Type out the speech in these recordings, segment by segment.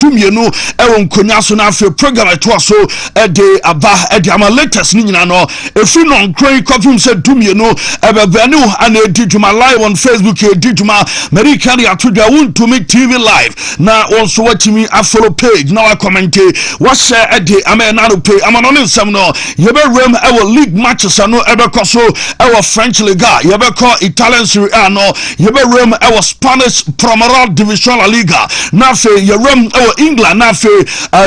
dumienu e nkonya so na afi program eto so de aba de ama latest ni nyina no efi no nkran kofim se dumienu ebebanu ana ediduma live on Facebook ediduma American ya to Wontumi TV live na onso watimi follow page na wa comment wa share de ama na do pay ama no nsam no ye be rem our league matches no e be koso our French Liga ye be call Italian Serie A no ye be rem our Spanish Primera Division La Liga na fe ye rem our England na fe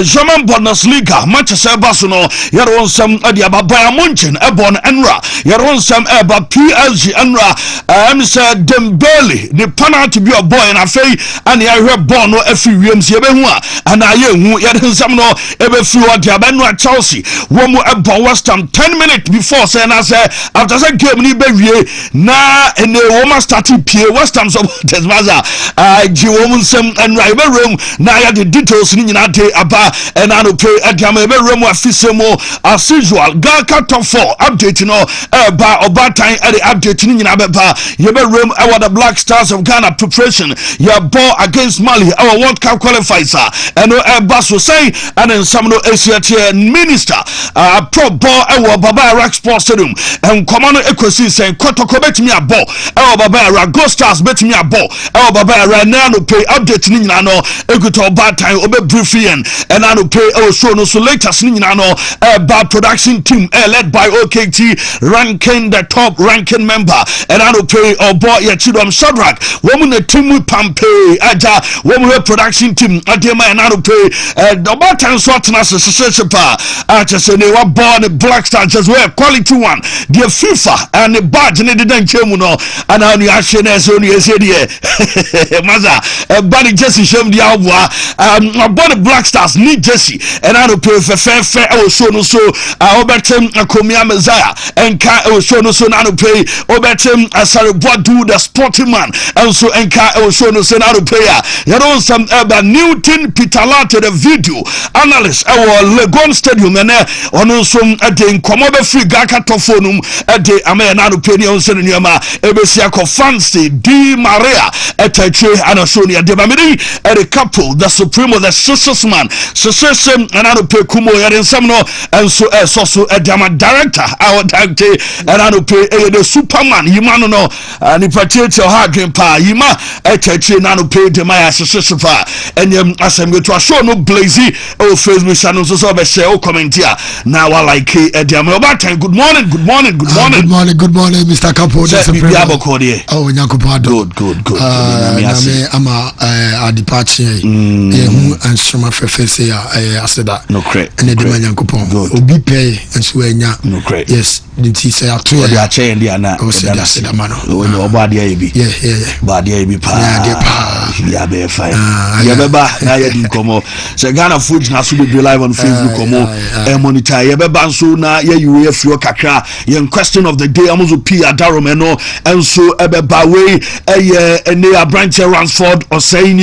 German Bundesliga Manchester Barcelona ye ron sam ade aba Bayern Munchen e bon enra ye ron sam e ba PSG enra say Dembele the penalty be a boy na fe and ya hwe ball no afi wiem se ye be hu a ana ye hu ye nsam no e be fi ode aba no Chelsea wo mu e bon West Ham 10 minutes before say na say after say game ni be wie na ene wo ma start pie West Ham so desmaza ji wo mu nsam enra e be room na ya the details ni nyina de aba and I no pay adama e be room afisemo as usual Gaka top 4 update no ba obatan e the update ni nyina be ba ye be room our the Black Stars of Ghana preparation your ball against Mali our World Cup qualifiers and no so say and then some no Asia minister pro ball our Baba Iraq Sports Stadium and command equity say Kotoko betimi abo our Baba Iraq Go Stars betimi abo our Baba Iraq now no pay update ni nyina no eguto bad time obe briefing and I no pay show no so latest ni nyina no bad production team led by OKT ranking the top ranking member and I no pay boy ya Chidom Shadrack woman the team with Pampe aja woman production team adema and I no pay the bad time sort na so just say they were born Black Stars just wear quality one the FIFA and the badge ne didn't chemu no and I you actually so you say there maza body Jesse shem the abwa born the Black Stars need Jesse and I no pay fair so no so obetem akomia Messiah and ka so no so na no pay obetem asare bodu the sporting man and so and ka so no so na no player you know some Newton Pitalate the video analyst our Legon Stadium and ono so de nkomo be free Gaka tofonum de ame na no pay on se nyama ebesia ko fancy Di Maria etache anasonia de bamiri the Capo the Supremo the sisters man sisters and I no pay kumo yare nsam no and so so edama director our director and I no pay the Superman yima no ni patie hard dream pa yima etache na no pay de my sisters pa and asem go to show no blazy o Facebook channel so be share o comment here now I like edama about time good morning Mr. Capo the Supremo oh nyakopo good ama adipache hu ansoma fefese ya aseda no credit and the nyakopo obi pay enso anya no credit yes the say ato the ache ndi ana aseda mano when obadi ebi badi ebi pa ya be fine ya beba na ya di komo se Ghana food na so be live on Facebook komo monitor ya beba nso na ya yiwe fio kakra yen question of the day amuzo P Adarom no enso ebeba we ene a branch Ransford or saying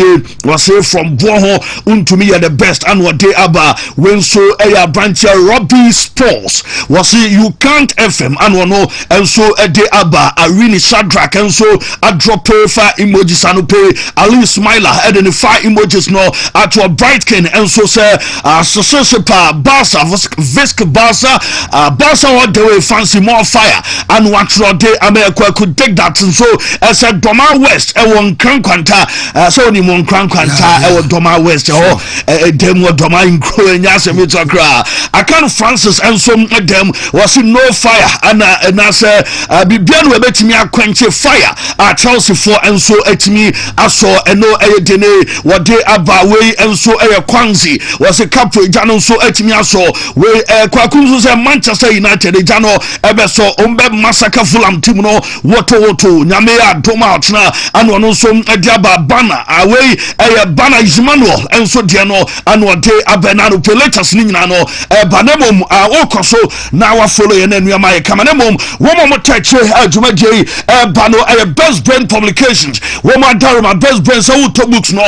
was say from Boho Wontumi are the best and what they aba when so a branch Robbie Sports was say you can't FM and no and so a day aba a really Shadrack and so a drop fire emojis and pay Ali Smiler identify emojis no at a Brightkin and so say Sososipa Barca Visk Barca Barca what they way fancy more fire and what day America could take that and so as a Doma West won Krankwanta so ni mon Krankwanta Doma West dem Doma incro nyase mitokra akan Francis and some dem was no fire and say bibian we betimi akwanche fire at Chelsea for and so etimi aso eno dene what they aba we and so Kwanzi was a Capo jano so etimi aso we kwakunzu say Manchester United jano ebeso ombe massacre Fulham team no woto nyame adoma otna and ono so ediaba bana away bana Ismanuel and so diano and what day abenano peleters ni nyina no banemom okoso na wa follow ye na nua mai kamanemom womo tache adwuma je bano best brain publications womo daruma best brain so to books no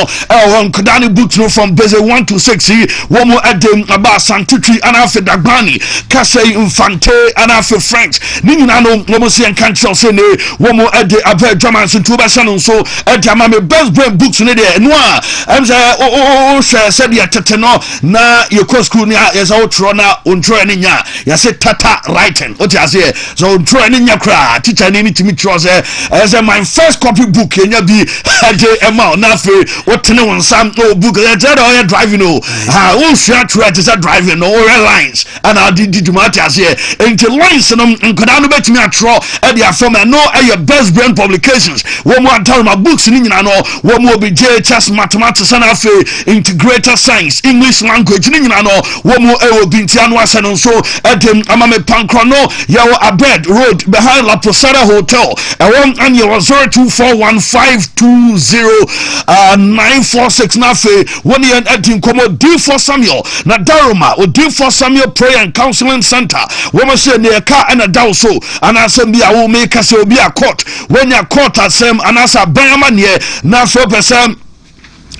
on Kodani books no from base 1 to 6 womo adem aba santutri and afi dagbani kase infante and afi French ni nyina no womo se enkancho se ne womo ade abe German so to ba so ade ama me best brain books ne de no a am say o said ya teteno na ye ko school ni ya sa otro na ontro ni nya ya se tata writing o ti ase so ontro ni nya kra teacher ni timi tro say as my first copy book nya bi ade ema na fe wotene won sam no book that o driving o ha o share threat is driving no lines and I did tomati ase into lines no nkoda no betimi atro e dia from no e best brand publications wo mo ataro my books ni nyina no wo mo be JHS mathematics and afe integrated science English language ni nyina no wo mo e wo bintia no ase no so edem amame pankro no yawo abed road behind La Posada hotel e won anye 0241520946 na afe woni en edin komo D4 Samuel na Daruma o D4 Samuel prayer and counseling center wo mo se ne ka na daw so anasem bia wo make kase obi a court when ya court asem anasa ban ne na so person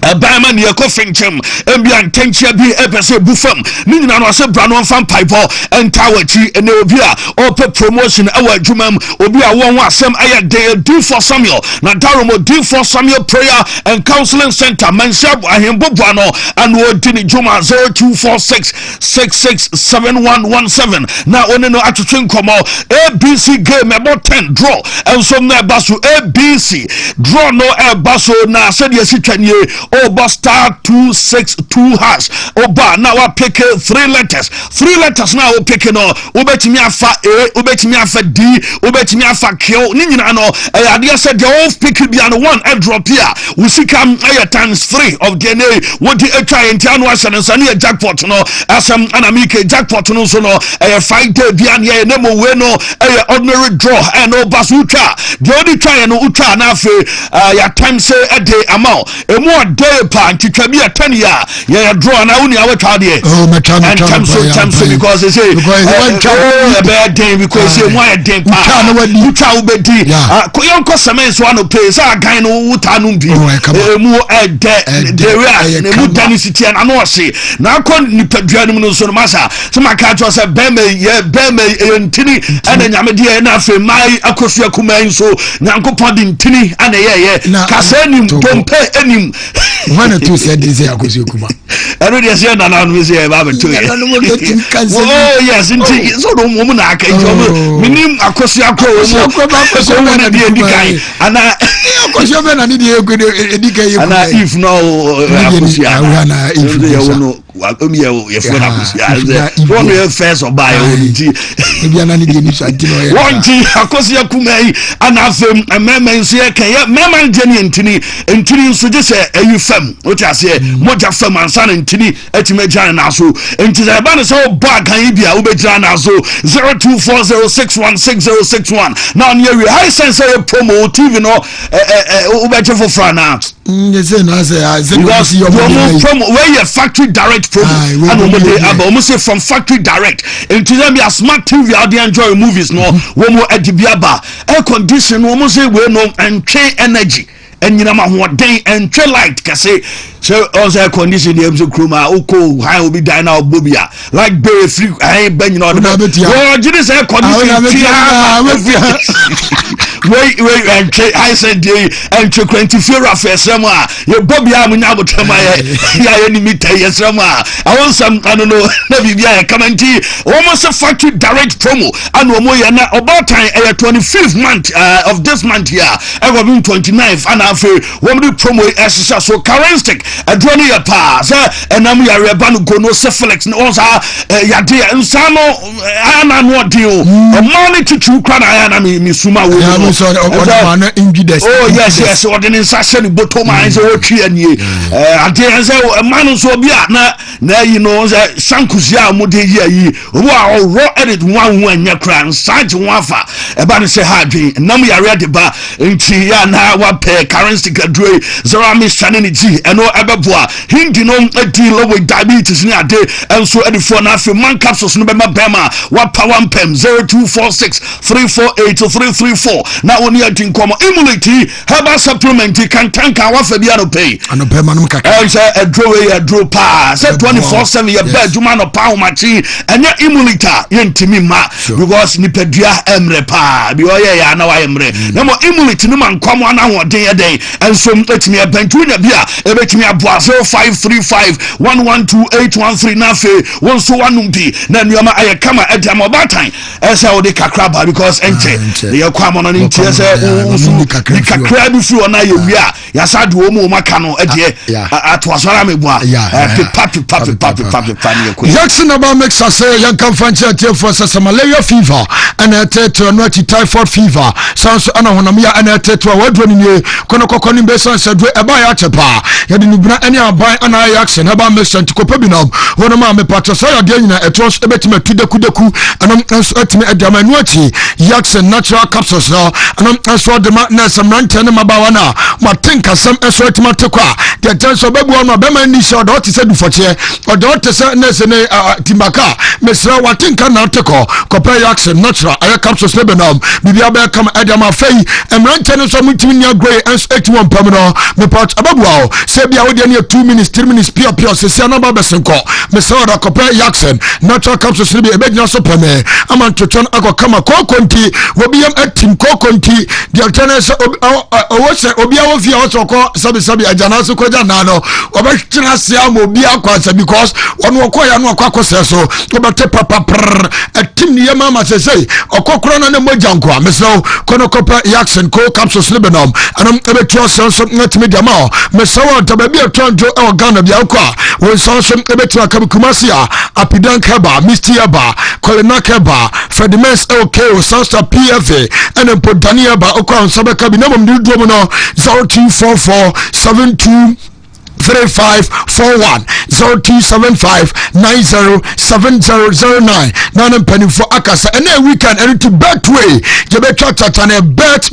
Bama ni ko finchem embia ntenchia bi epese bufam ni nyina no ase bra no fam pipe enta wachi ene obi a ope promotion awa adwumam obi a won asem aye dey do for Samuel na daromo do for Samuel prayer and counseling center menshab ahembobo no and wo dini juma 0246667117 na one no atwetwe nkomo ABC game about 10 draw and some na baso ABC draw no e baso na said yesi twanye Oba star 262 hash. Oba now I pick 3 letters. 3 letters now we pick no. Ubetimi afa A, ubetimi afa D, ubetimi afa Q. Ni nyina no. Idea said the whole pick be an one and drop here. We see come times 3 of DNA. What the try in town was and sunny jackpot no. Asam anamike jackpot no so no. 5 day be an ye nemo we no. Ordinary draw and no basuka. The only try no uta na fe ya time say a day amount. A more day pan to be a 10 year. Yeah, draw now only our child here. Oh, my child, and so because they say a bad day because they want a day. You child be Koyon Kosames one of place. I kind of Utanumbi more a debt. There are Mutani city and Anosi. Now, con Nipadriano so massa. So my cat was a Beme, and Tinny, and then Yamadia enough my Akosia Kumain so Nanko Pondin Tinny and a Casenim don't pay any. One or two said this here because you come. I already said that I'm with you about to it. Oh, yes, indeed. So the woman I can go. Minim Akosia Pro, and I if no, first or by one tea, Akosia Kume, and Afem, a member here, Mamma Jenny and Tinny, so just a fem, which I say, Moja Fem and Son and Tinny, Etimejan Nasu, and to the banner so bad can be a Ubejan Nasu 0240616061. Now, near high sense a promo, TV no Ubeja for Frana. Where your factory direct promo, and almost say from factory direct into them be a smart TV out there enjoy movies no one more at the biaba air condition almost say we no and train energy and you know what day and train light can say so also air condition the MZ Kruma Oko high will be dying out bobia like very free I ain't been you know just air condition wait and I said and to quantify for somewhere your bobby I'm now to my enemy yes I want some I don't know maybe come and almost a factory direct promo and about time 25th month of this month here I will be 29th and I feel one promo so characteristic a drone your pass and I'm your rebanu go no flex no also ya dear and some I am what deal a money to true crown I am Misuma oh yes ordinary session botoma is okay and ye a man so be na you know Sankuzia mode ye wow raw edit one ya crown side one fa about say hard nam ya ready ba nti ya na wa pay currency kadre zero mi chaneni ji eno ebeboa hindi no deal with diabetes ni ade enso edifo na afi man capsules no be ma bema wa power pem 0246348334 na oni adin komo immunity herbal supplement kan tanka wa fa bia no pay ano pay manum kaka a draw pa say 24/7 ye ba adwuma no pa homachi enya immunity yentimi ma because nipadua emre pa bi oye ya na wa emre na mo immunity no man kwam ana hoden ye den enso etimi abantu nya bia ebetimi aboa 0535112813 na fe wonso wanumpi na nneoma aye kama ediamo batan ese wo de kakra ba because enche ye kwam no nti ese usu kakra bi fi ona ye wia ya sade wo mu maka no ede atwasara meboa papi Jackson about makes us say young come fancy for some malaria fever and a tetra no typhoid fever sounds ana honamia and a tetra wadroni kono kokoni besan said eba ya chepa ya de nubra any aban ana Jackson about makes to kopabinam one ma me patro say ya de nyina etros ebetima tudeku anam enso etime edamanuati Jackson natural capsules now anam enso de na some rantene mabawana ma think asem enso etima tekwa the chance obebu ono be man ni show dot say du foche o dot say na se ne timbaka mesra watinka na teko kopa Jackson natural aya capsules ne benam bibia be come edama fei emrantene so mutimi ni agree enso etiwon pam no me pat ababu o se bia wo de ne 2 minutes 3 minutes pure se na ba besenko mesra da kopa Jackson natural capsules ne be ebegna so pame amantoton akokama kokonti wobiyam atim kokonti the alternative o se obia wo fia otoko sabi ajana so koja na no obetena se amobia kwasa because ono okoya no akwakosa so obete papa atim ni yama ma sesei okokro na moja nko meso kono kopa Jackson ko capsules lebanon anam ebetio so ngatimi diama meso tababi atonjo e Ghana bia kwa won so ebetio akabukumasia apidan kaba mistiaba kolenakaba fredimens okay sansta pfa and podania ba okwa sabeka bi namom di duomo no 0244723541 0275907009 nanem penifo akasa ene weekend and to betway jebe tata na bet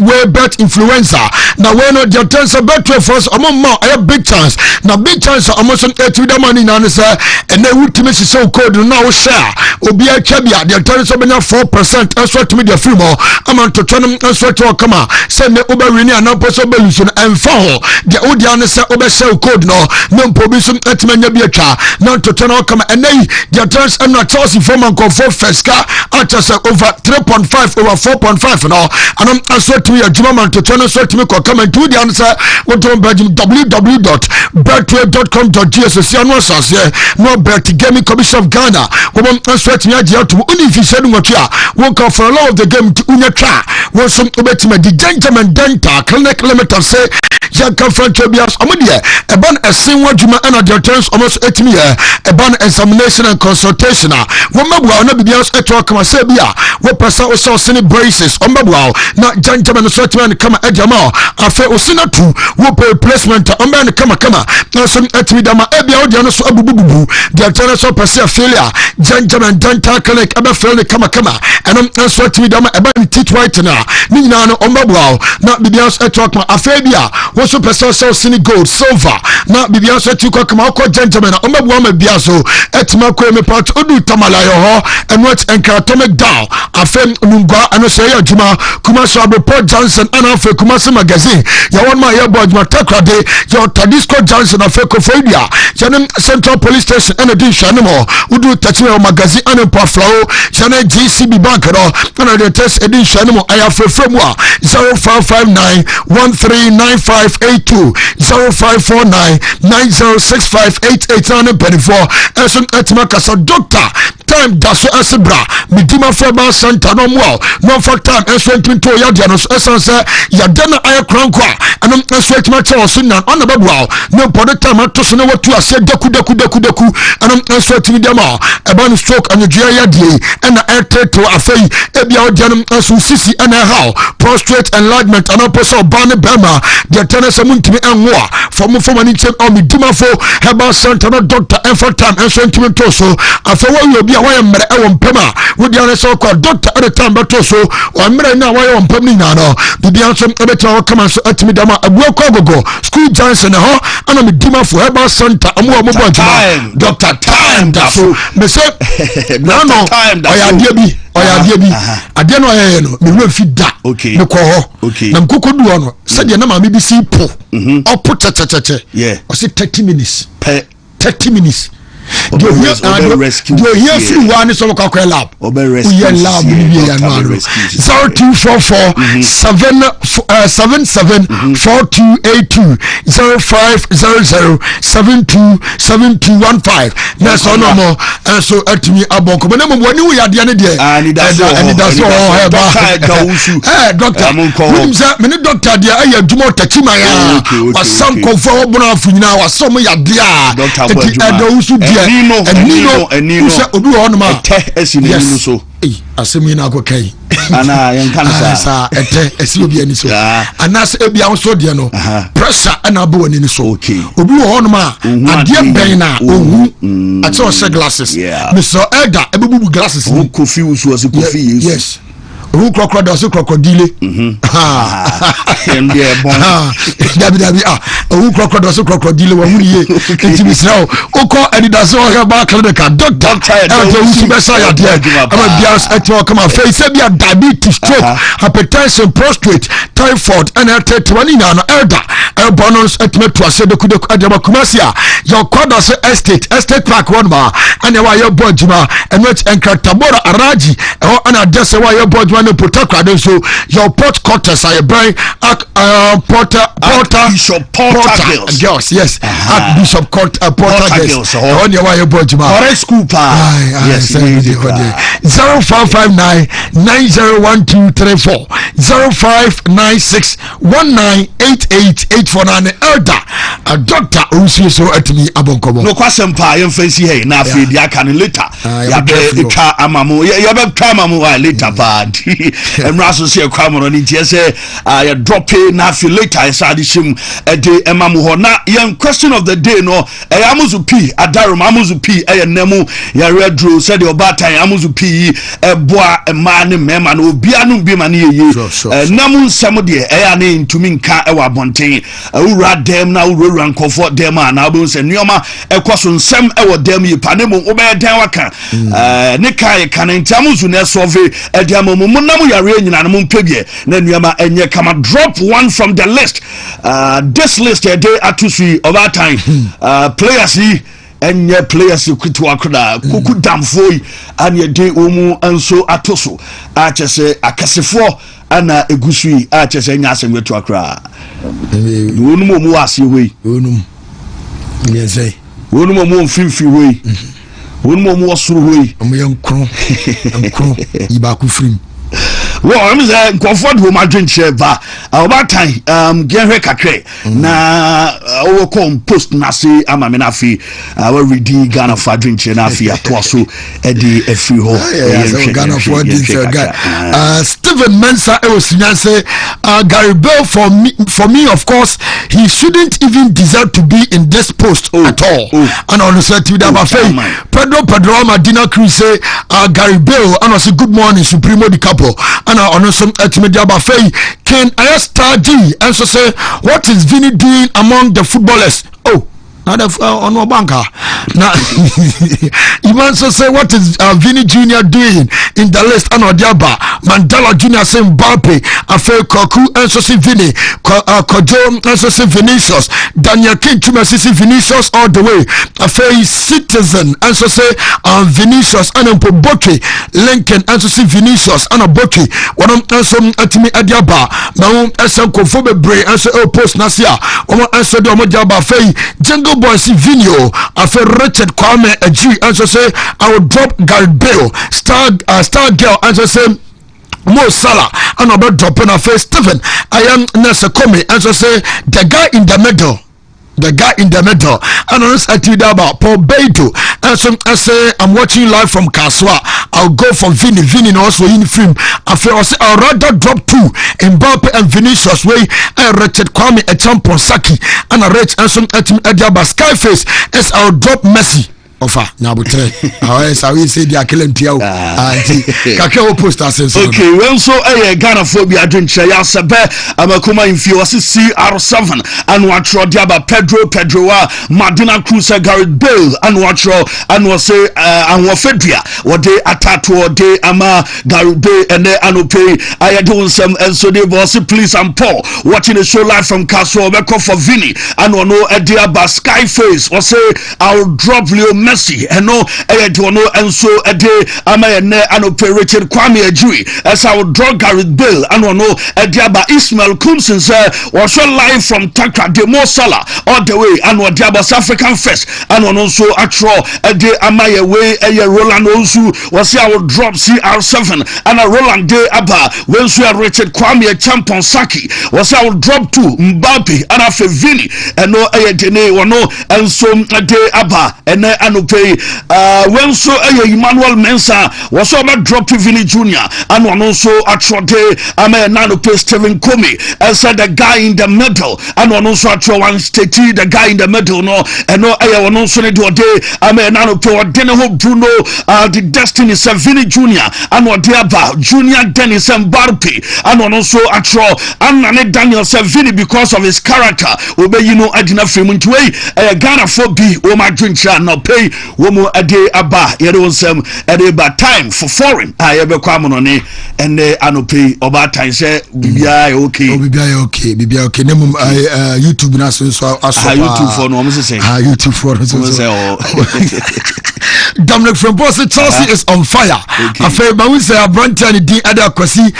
influencer na we no the chance betway for us among a big chance na big chance almost etu the money na ne say ene wutime so code na wo share obi a twabia the chance obenya 4% eso to me the free more amount to tonem eso to come say me oba wini ana possible solution emfa ho the odia ne say oba share code no probation etmenya biatwa na totono kama enei the trans and not choice for man go for feska atasa over 3.5 over 4.5 no and I'm so to your juma man totono so to me ko kama to the answer what to www.betway.com.gh so no sase no bet gaming commission of Ghana wo man so to me adia to only fi said nwatwa wo come for a lot of the game to unya twa wo so obetima the gentleman dental clinic limited say ya kan francho bias omodie eban esen wadwuma and the terms almost 8 year eban examination and consultation wo mabua na bibias eto kama say bia wo pesa o so sene braces o mabua na gentleman so tman kama ejama afa o sinatu wo replacement o man kama na so etimi dama ebia o de no so abububu the terms so pesa failure gentleman dental clinic aba fail kama and so etimi dama eban teeth white na ni nyina no o mabua na bibias eto kama afa bia wo so pesa so sene gold silver na bibia so ti ko kama ko gentleman na omabuwa ma bia so etima ko me part odu tamala yo ho and what encatomic down afem nungwa ano se ya juma kuma so aboport Johnson ana fe kuma se magazine ya won ma ya board ma takrade ya Tadisco Johnson afe ko fodia janem Central Police Station and di shanemo udu tachime magazine ana pa flow jana GCB bank no ana de test edin shanemo aya fe fremu a 0559139582 0549906588 and 24 esun etima kasa doctor time daso asebra midima feba center no mo no for time esun twinto ya dia no esan se ya dana aye kranko anam esun etima che osunan on babwa no pod time atoso no watu ase deku anam esun etimi dema eban stroke anjua ya die na eteto afei ebia odianum esun sisi na how prostate enlargement and apostle ban bema the tennis muntimi enwo from mani chen o midima fo heba center no doctor for time esun etimi to so afei wo obi why am I won pema with the so called doctor at the time but also or mre na why on pem ni na no the answer ebeta come and so atimi dama abuakogogo school Johnson ho ana me dima for herbal center amu bobo doctor time da so me say no oya dia bi ade no oya no me ru fi da me ko ho na mkokodu no se de na ma me bi si po opo checheche yeah o say 30 minutes do here free one so ko lab rescue lab we ya no 0244 774282 0500 727215 na so no mo so atumi abonko na mo wani wo ya de ne de and that's all doctor me doctor de aye djumo tachima ya wasam konfo obuna afunyina wasom ya de a edo enino se odu ho no ma esi ne ninu so asemi na go kai ana yankan sa ete esi obi ani so anas ebia so de no pressure ana bo ani ni so obi ho no ma ade ben na ohu ate o se glasses me so elder ebubu glasses ni kofi usu o se kofi yes who crocodile crocodile and yeah bon dabi who crocodile crocodile wa wuriye enti misrao oko Adidas o he ba clinic doctor who besa ya de ama bias eto kama face bia diabetes stroke hypertension prostate typhoid and tetwani na no elder bonus etmeto ase de kude adema kumasia your quadras estate park one ma and wa your bodjuma enwet enkratabora araji e ana dese wa your bodjuma no protocol so your port quarters are brain porter girls yes Bishop Porter girls on your way bodjuma or school pa yes 0559 901234 0596 198849 elder a doctor who so atmi abonkomo no kwasem pa yem fancy hey na afi dia kan later ya be twa amamu ya be twa amamu later pa emra so se kwamoro ni tie se ya drop na afi later ya sa de shim de emamu ho na yen question of the day no ya amuzu p adarum amuzu p ya nemu ya redro said the obatan amuzu p boa ema ne mema no obia no bi ma ne ye namu nsem de ya ne ntumi nka e wa bonten awura dem na awura nkofo dem na abo se nioma ekoso nsem e wo dem yi panemu obe den waka ne kai kan ntamuzu na solve e dem mu namu yare nyina no mpebie na nioma enye kama drop one from the list this list a day atusi over time players yi enye players kutu akoda kuku damfoi anye de omu anso atoso a chese akasefo ana egusui a chese nya asem wetu akra wonum omu wase hoi wonum yesai wonum omu mfimfi hoi wonum omu osuru hoi omu yankro iba ku frim well I'm saying comfort wo madwen cheva about time get her kakre na o ko post na se ama me na fi we ready Ghana for dwen che na fi ato so e di afri ho Ghana for dwen Steven Mensah e osunya say Gary Bell for me of course he shouldn't even deserve to be in this post at all and on the set with Pedro Madina Cruz say Gary Bell and I say good morning Supremo di Capo and on some media buffet can I start G and so say what is Vinny doing among the footballers? Not on no banker. Now, Iman so say what is Vinny Jr. doing in the list? And Odiaba, Mandela Jr. say Mbappe, Afe Koku, and so say Vinny, Kojo, and so say Vinicius, Daniel King, Chuma say Vinicius all the way, Afe Citizen, and so say Vinicius, and Boke, Lincoln, and so say Vinicius, and Boke, one of so Atimi Adiaba, Maum, and so Kofobe Bray, and so Post Nasia, and so Domodiaba Fay, Jungle Boy see video after Richard Kwame Eji and so say I will drop Gary Bale star girl and so say Mo Salah and about dropping a face Stephen I am Nessa Kome and so say the guy in the middle and on this about Paul Beto and so I say I'm watching live from Kaswa I'll go for Vinny also in film I'll rather drop two Mbappe and Vinicius way and Richard Kwame a champion Saki and a rich and some Ediaba Skyface as I'll drop Messi offer nyabutre yes I will say they are killing tiao kakao post as okay well so Ghana phobia adwenche ya sebe amakoma infie wasi CR7 and watro diaba Pedro Madina Cruz Gareth Bale and watro and was and wafedua wode atato de ama Gareth Bale and anope ayedon some and so they was please and Paul watching the show live from Capo for Vinny and no Ediaba Skyface was say I'll drop Leo Messi eno de no enso de ama ne anope Richard Kwame Ajuri esa wo draw Gareth Bale ano no de aba Ismail Kumsin say was live from Takra de Mo Salah all the way ano de aba South African first ano no so atro de ama ye we Roland Onsu was say will drop CR7 and Roland de aba when so Richard Kwame Champion Saki was say will drop to Mbappe and afa Vini eno dene wono enso de aba ene anope when so Emmanuel Mensah was so drop to Vini Junior and one so atro de ama nanope Stephen Comey and said the guy in the middle and one also atro one state the guy in the middle no eno one also ne do de ama nanope dene ho Bruno the Destiny Vini Junior and what de aba Junior Dennis Mbappe and one also atro and Daniel Vini because of his character obey you know adina frame into way Ghana for be o ma drincha no pay wo mo ade aba ye don sem ade ba time for foreign ye be kwa mo no ne ene anope oba time say bibia okay bibia okay nemum YouTube na so aso YouTube for no mo say YouTube for no so Dominic from Bosse Chelsea is on fire. After we say Branton di ada kwasi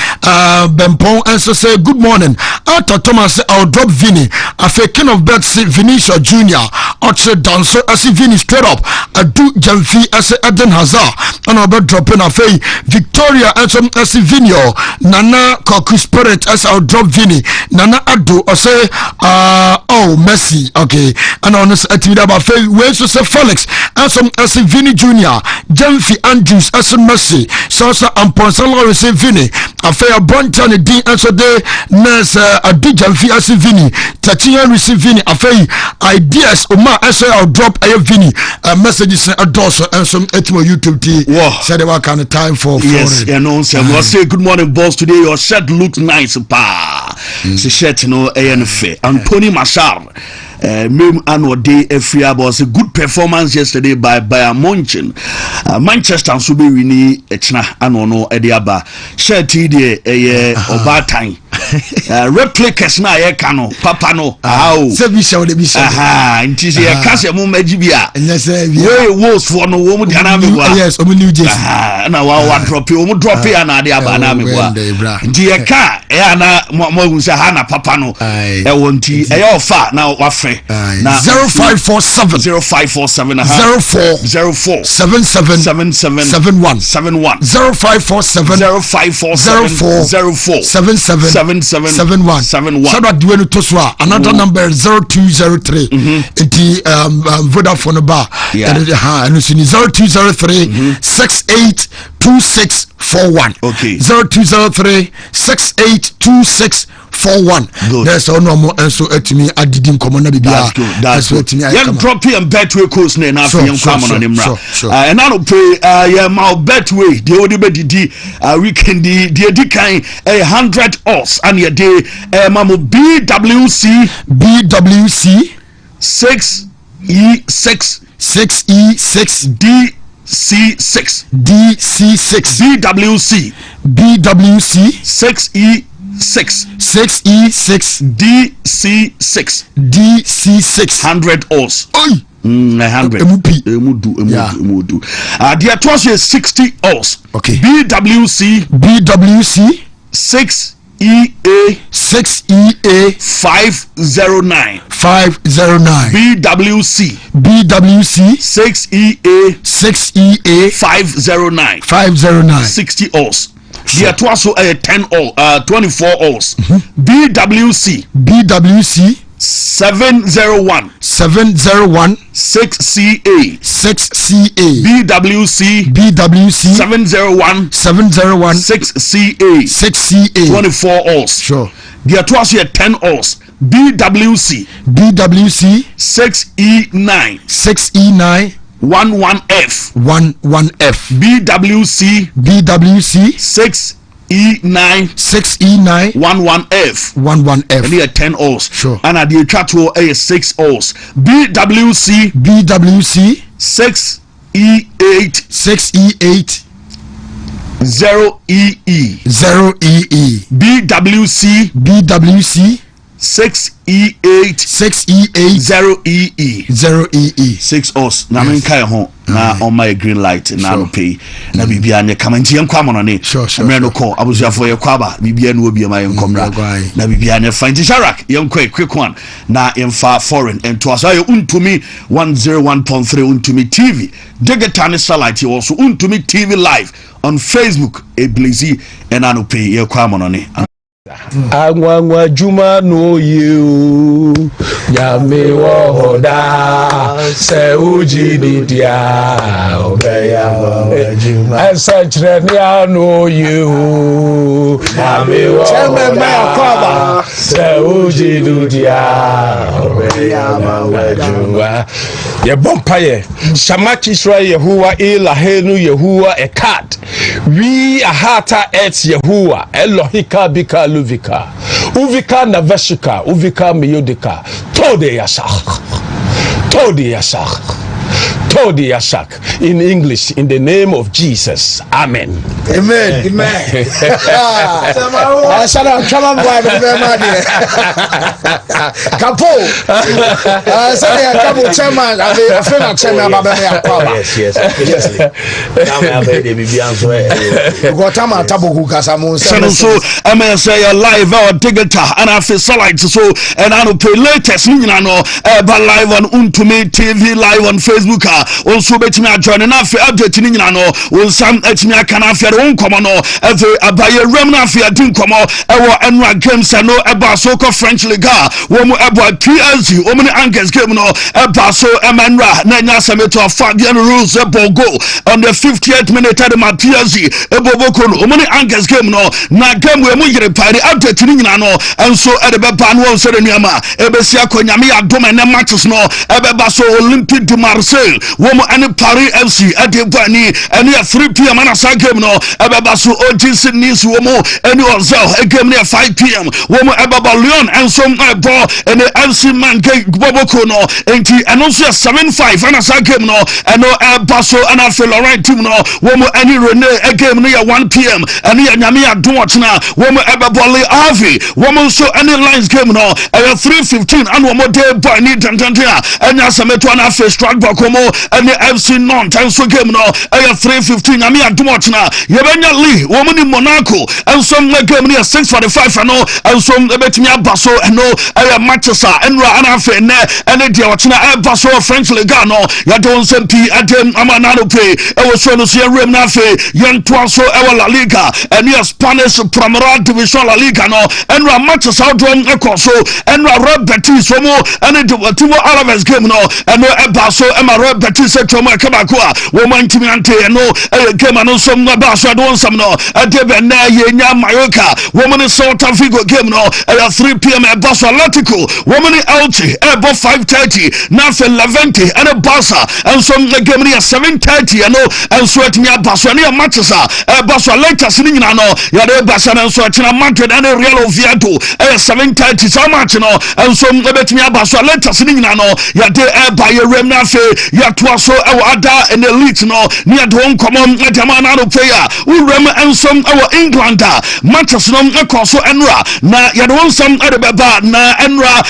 Bempon and so say good morning. After Thomas I'll drop Vinny. After King of Bet say Vinicius Junior. Oche dancer as Vinny straight up. I do Jamfi as Eden Hazard. And I'll be dropping a fay Victoria as Vinio. Nana Koku Spirit as I'll drop Vinny. Nana Ado or say oh Messi. Okay. And on this about fay we so say Felix and some as Vinny Junior, Jemfi Andrews as Messi, Sosa and Ponsalo receive Vinny, a fair Bronton D and so de Nurse a D Jemfi as Vinny, Tatiana receive Vinny, a fair ideas Uma as I'll drop a Vinny, messages a dorsal and some etmo YouTube T. Said what kind of time for yes, you know, so we'll say good morning, boss. Today your shirt looks nice, pa. The shirt no ANF and Tony Mashar. Mem annual day every was a good performance yesterday by Bayern Munchen. Manchester and Subi Winnie Echna Anono Ediaba. Share TD a oba time. Replicas na ye kano papa no aw sebisha de bisha aha ntisi ye kase mo magibia we wolves for no wo mu dana me wa yes o mu new jersey na wa drop o mu drop ya na de aba na me wa nti ye ka e na mo say ha na papa no e wonti e ye ofa na wa fe na 0547 aha 04 77 71 0547 77 so that when to swa another number 0203 Vodafone bar and it's 0203 682641 okay 0203 682641 there's no more and so at me I didn't come on that's what me I drop him betway course na na fi come on him and now pay yeah my betway the odi be di weekend the kan 100 odds and your day mamo BWC 6E6 DC6 BWC 6E6 DC6 100 odds 100 emudu there was 60 odds okay BWC 6EA 509 BWC 6EA 509 60 odds there was 10 24 odds BWC 701 6CA BWC 701 6CA 24 odds sure there was 10 odds BWC 6E9 11F BWC 6E9 11F and here 10 odds sure and at the chat will 6 odds BWC 6E8 0EE BWC 6E8 0EE 6 us na men kai ho na on my green light na no pay na bibia ne kama ntie nkwa mono ne me no call abusuafo ye kwaba bibia no obi ma ye nkomra na bibia ne find sharak ye nkwa quick one na emfa foreign and to aso ye Wontumi 101.3 Wontumi TV digital satellite ye also Wontumi TV live on Facebook eblazy and no pay ye kwa mono ne Angwa juma no you Yami wohoda Se uji dudia Obeya juma Esachre no you Yami wohoda Se uji dudia Obeya juma Ye bompaye Shamachi Israel Yehuwa Ilahenu Yehuwa Ekat We ahata et Yehuwa Elohika Bika Uvika na veshika uvika miyodika tode yasak in English in the name of Jesus amen Capo Capo chairman live or digital and I feel like so and I don't pay latest live on Wontumi TV live on Facebook also bet me join and I feel update will some me can I feel one come on every abaye remna feel din come and games and no about so French Liga woman about PSG woman Angers game no about so Emanra Nanya Sameto Fabian rules Bogo on the 50th minute at my PSG Eboboko woman Angers game no na game we mu yire party update ni nyina no enso edebeba no so de nuama ebesia konyame adom na matches no ebeba so Olympique de Marseille wo mu ane Paris FC edebani ene 3 pm na sa game no ebeba so OGC Nice wo mu ene Ozel game na 5 pm wo mu ebeba Lyon enso ebo ene FC Manke Boboko no enti eno so 7-5 na sa game no eno eba so ana Florent team no wo mu ene Rennes game no ya 1 pm ene ya nyame adom ochna wo mu ebebole Avi woman so any lines game no 3:15 and one more day boy need tantantia enya sameto na face strike bakomo any FC non tan so game no 3:15 ami adumoch na yebenya Lee woman in Monaco and some game near 6:45 no and some betimi abaso no matches enra anafe ne any dia ochna abaso French Liga no ya don sempi adem amanano pay e so no so rem na fe yentoa so e La Liga and Spanish Primera Division La Liga no enra matches out on ekoso enra Red Betis so mo ene de Timo Alaves game no eno ebaso ema Red Betis se tomo ekabako a wo mantimi ante no game no so no baso don sam no adebe na ye nya Mallorca wo mo Celta Vigo game no 3 pm ebaso Atletico wo mo Elche ebo 5:30 na fe Levante ene Barca and some game no 7:30 no and so etimi abaso ne matches ebaso Lakers ni nyina no ya de Barca na so etina Madrid and Real Oviedo 7:30 so much no and so betimi abaso Lakers ni nyina no ya de by rem na fe ya to so ada in the elite no near don common jamana no player we rem and some our England matches no ekoso enra na ya don some edebeba na enra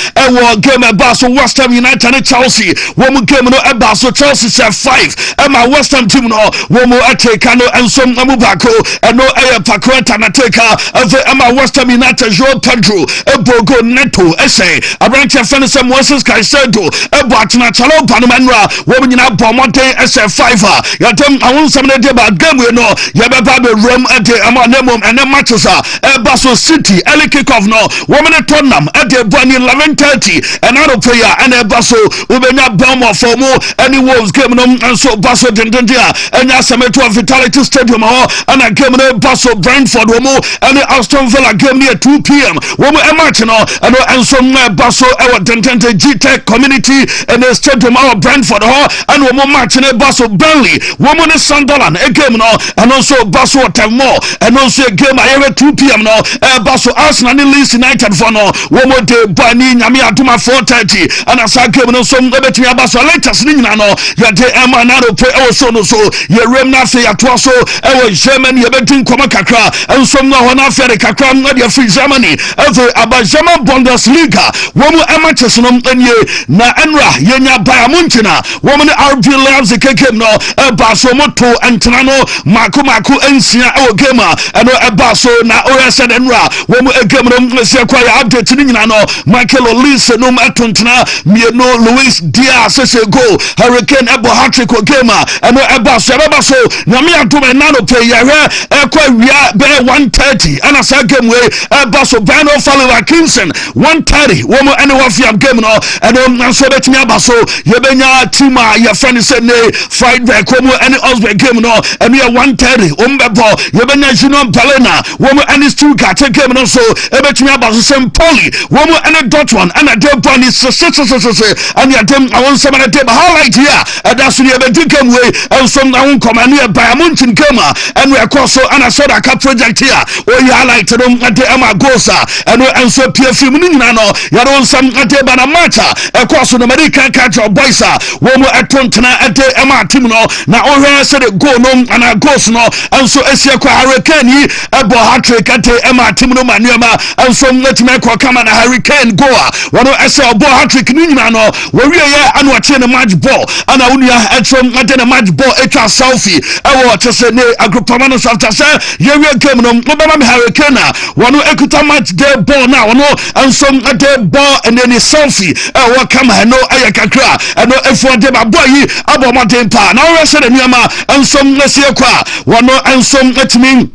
game abaso West Ham United and Chelsea wo mu game no abaso Chelsea say 5 West Ham team no wo mu ateka no and some amubako no pakweta na teka West Ham United João Pedro ebogo neto essay abranche fense Moses Caicedo ebachina chalo panumanra wo nyina bomoten SF5 yatem awon samne de ba game we no ye beba be room ade amanemom ene matches Baso City early kick off no wo mene Tottenham ade bani 11:30 another player ene Baso ubenya Bournemouth for mo any Wolves game no so Baso dendendia enya sameto Vitality Stadium ana game no Baso Brentford wo mo any Aston Villa game near 2 pm wo mo match no and so Baso our dentente GTech community and the stadium our Brentford and one match in a bus of Burnley, woman is Sunderland, a game no, and also bus or more, and also a game I ever 2 p.m. no, a bus of Arsenal and Leeds United for no, one more day by Niamia to my 4:30, and as I came on some between a bus or latest Ninano, your day Emma Nado pay also no so, your remna say at Wasso, our Germany, a betting Komakakra, and some no one after the Kakram, not your free Germany, every Abajama Bundesliga, woman Amatesunum and ye, na Enra, Yenya Bayamuntina, woman RB Labs the Kekemno, a Basomoto and Tanano, Makumaku and Sia, our gamer, and a Baso, na Ores and Enra, woman a gamer, Sequoia update Ninano, Michael Olise, no Matuntana, Miano, Luis Diaz, go, Hurricane Ebo Hatrick or gamer, and a Baso, Namia to my nano pay, Yara, Equa, Bear 1:30, and a second way, a Baso Bano Follower Kingston, 1:30, woman and a Wafiam game, and so that Baso, Yabena, Tima, your friend said, Fried Como, and Osberg game, and we are 1:30, Umbebo, Yabena, Juno Palena, woman and his 2 cat game, and also, Ebetina Baso, St. Pauli, woman and a dot one, and a dead one is and your dem, I want some of the table highlight here, and that's the Bedicum way, and some now come and near by a mountain camera, and we are also and I saw a cup project here, where you highlight them at the Emma Gosa, and so Pierre Fiminano, you know, some at the Banamata, across the American catch or Boisa, woman at Tontana at the Emma Timno, now all said it go no and a ghost no, and so Esiaco Hurricane, a Bohatrick at the Emma Timno Manuema, and some let me come and a Hurricane Goa, one of Esa Bohatrick Ninano, where we are and watching a match ball, and I only had some at a match ball, a selfie, I want to say, a group of minutes after say, yeah, we are coming on Mobam Hurricane, one who equita match their ball now, no, and some at their ball, and then a selfie, I will come, I know Ayakakra, and no effort, my boy, about my temper, now I said, and some let's see a qua, one more and some let me.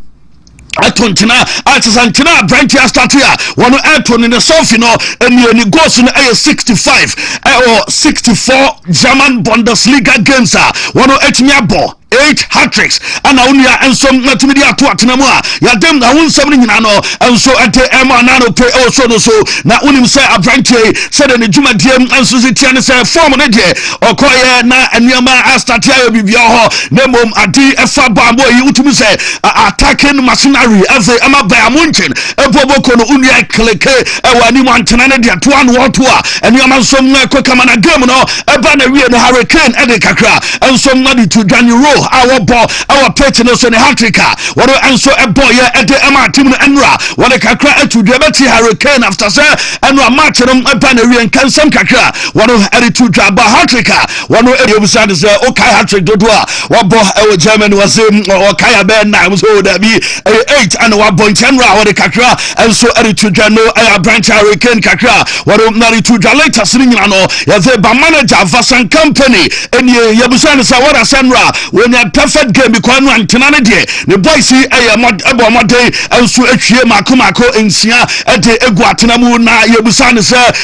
Atontina, Artisantina, Branch Statia, one airport in the south, you know, and you go to the 65 or 64 German Bundesliga games, one of Etniabo. 8 hat-tricks and Aunia and some media to Atinamua. Ya dem na won something nano and so at the Emma Nano pay also no so na unim say a branch said in the Juma DM and Susie Tian say form on it or koye na enyama astatia bibia ho nemom adi efa bambo yi utumi say attacking machinery as the Emma Bayamunchin eboboko no unia kleke e wani mantena ne dia to an woto a enyama som na kokama na game no eba na wie no Hurricane e de kakra and some money to January our ball, our pettiness and Hatrika. What do answer a boy at the Emma Tim Enra? What a Kakra to Debati Hurricane after sir, and a match on a bannery and can some Kakra. One of attitude about Hatrika. One of the side is okay Hatrik Dodua. What boy our German was in or Kaya Ben Nams who that be 8 and 1.10 what a Kakra and so attitude Jano a branch Hurricane Kakra. What of attitude later sitting on the manager Vasan Company and Yabusan is what a Sandra. When a perfect game because one tenane de the boys see a modern and so a Makumako in Sia at the Eguatinamu na Yebusan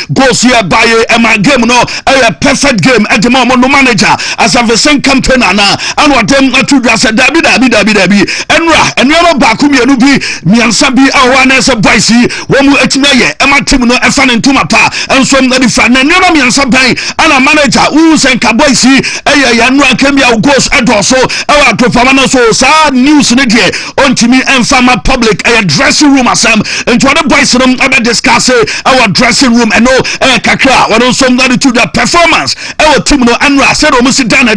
goes here by a game no a perfect game at the moment no manager as a same campaign and what them to dress a dabi Enra and you're Bakumi Nubi Miansabi awareness of boys when we etinaye Emma Timno a fan in Tumapa and some that the fan and you're Miansabai and a manager who sent Kaboisi a Yanra Kemia goes at also our performance so sad news in the Wontumi and Farmer Public a dressing room assam and to other boys room about discuss our dressing room and no kakra when also somebody to the performance our team no Anra said almost done a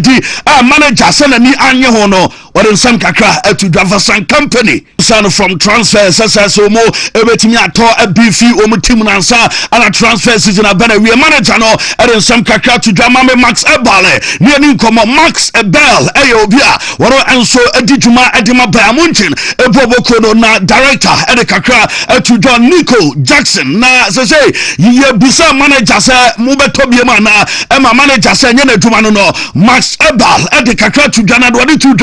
manager send ni anya hono or in some kakra to Vasan Company son from transfers as so more everything at a beefy team answer and a transfer season a better we manager no and in some kakra to Jamame Max Ebale near Max Ebel Ayobia waro anso adijuma adima Bayamunchin eboboko no na director ede kakra to John Nico Jackson na say ye bisa manager say mubeto biema na ema manager say nye na adwuma no Max Ebal ede kakra to John Adwadi to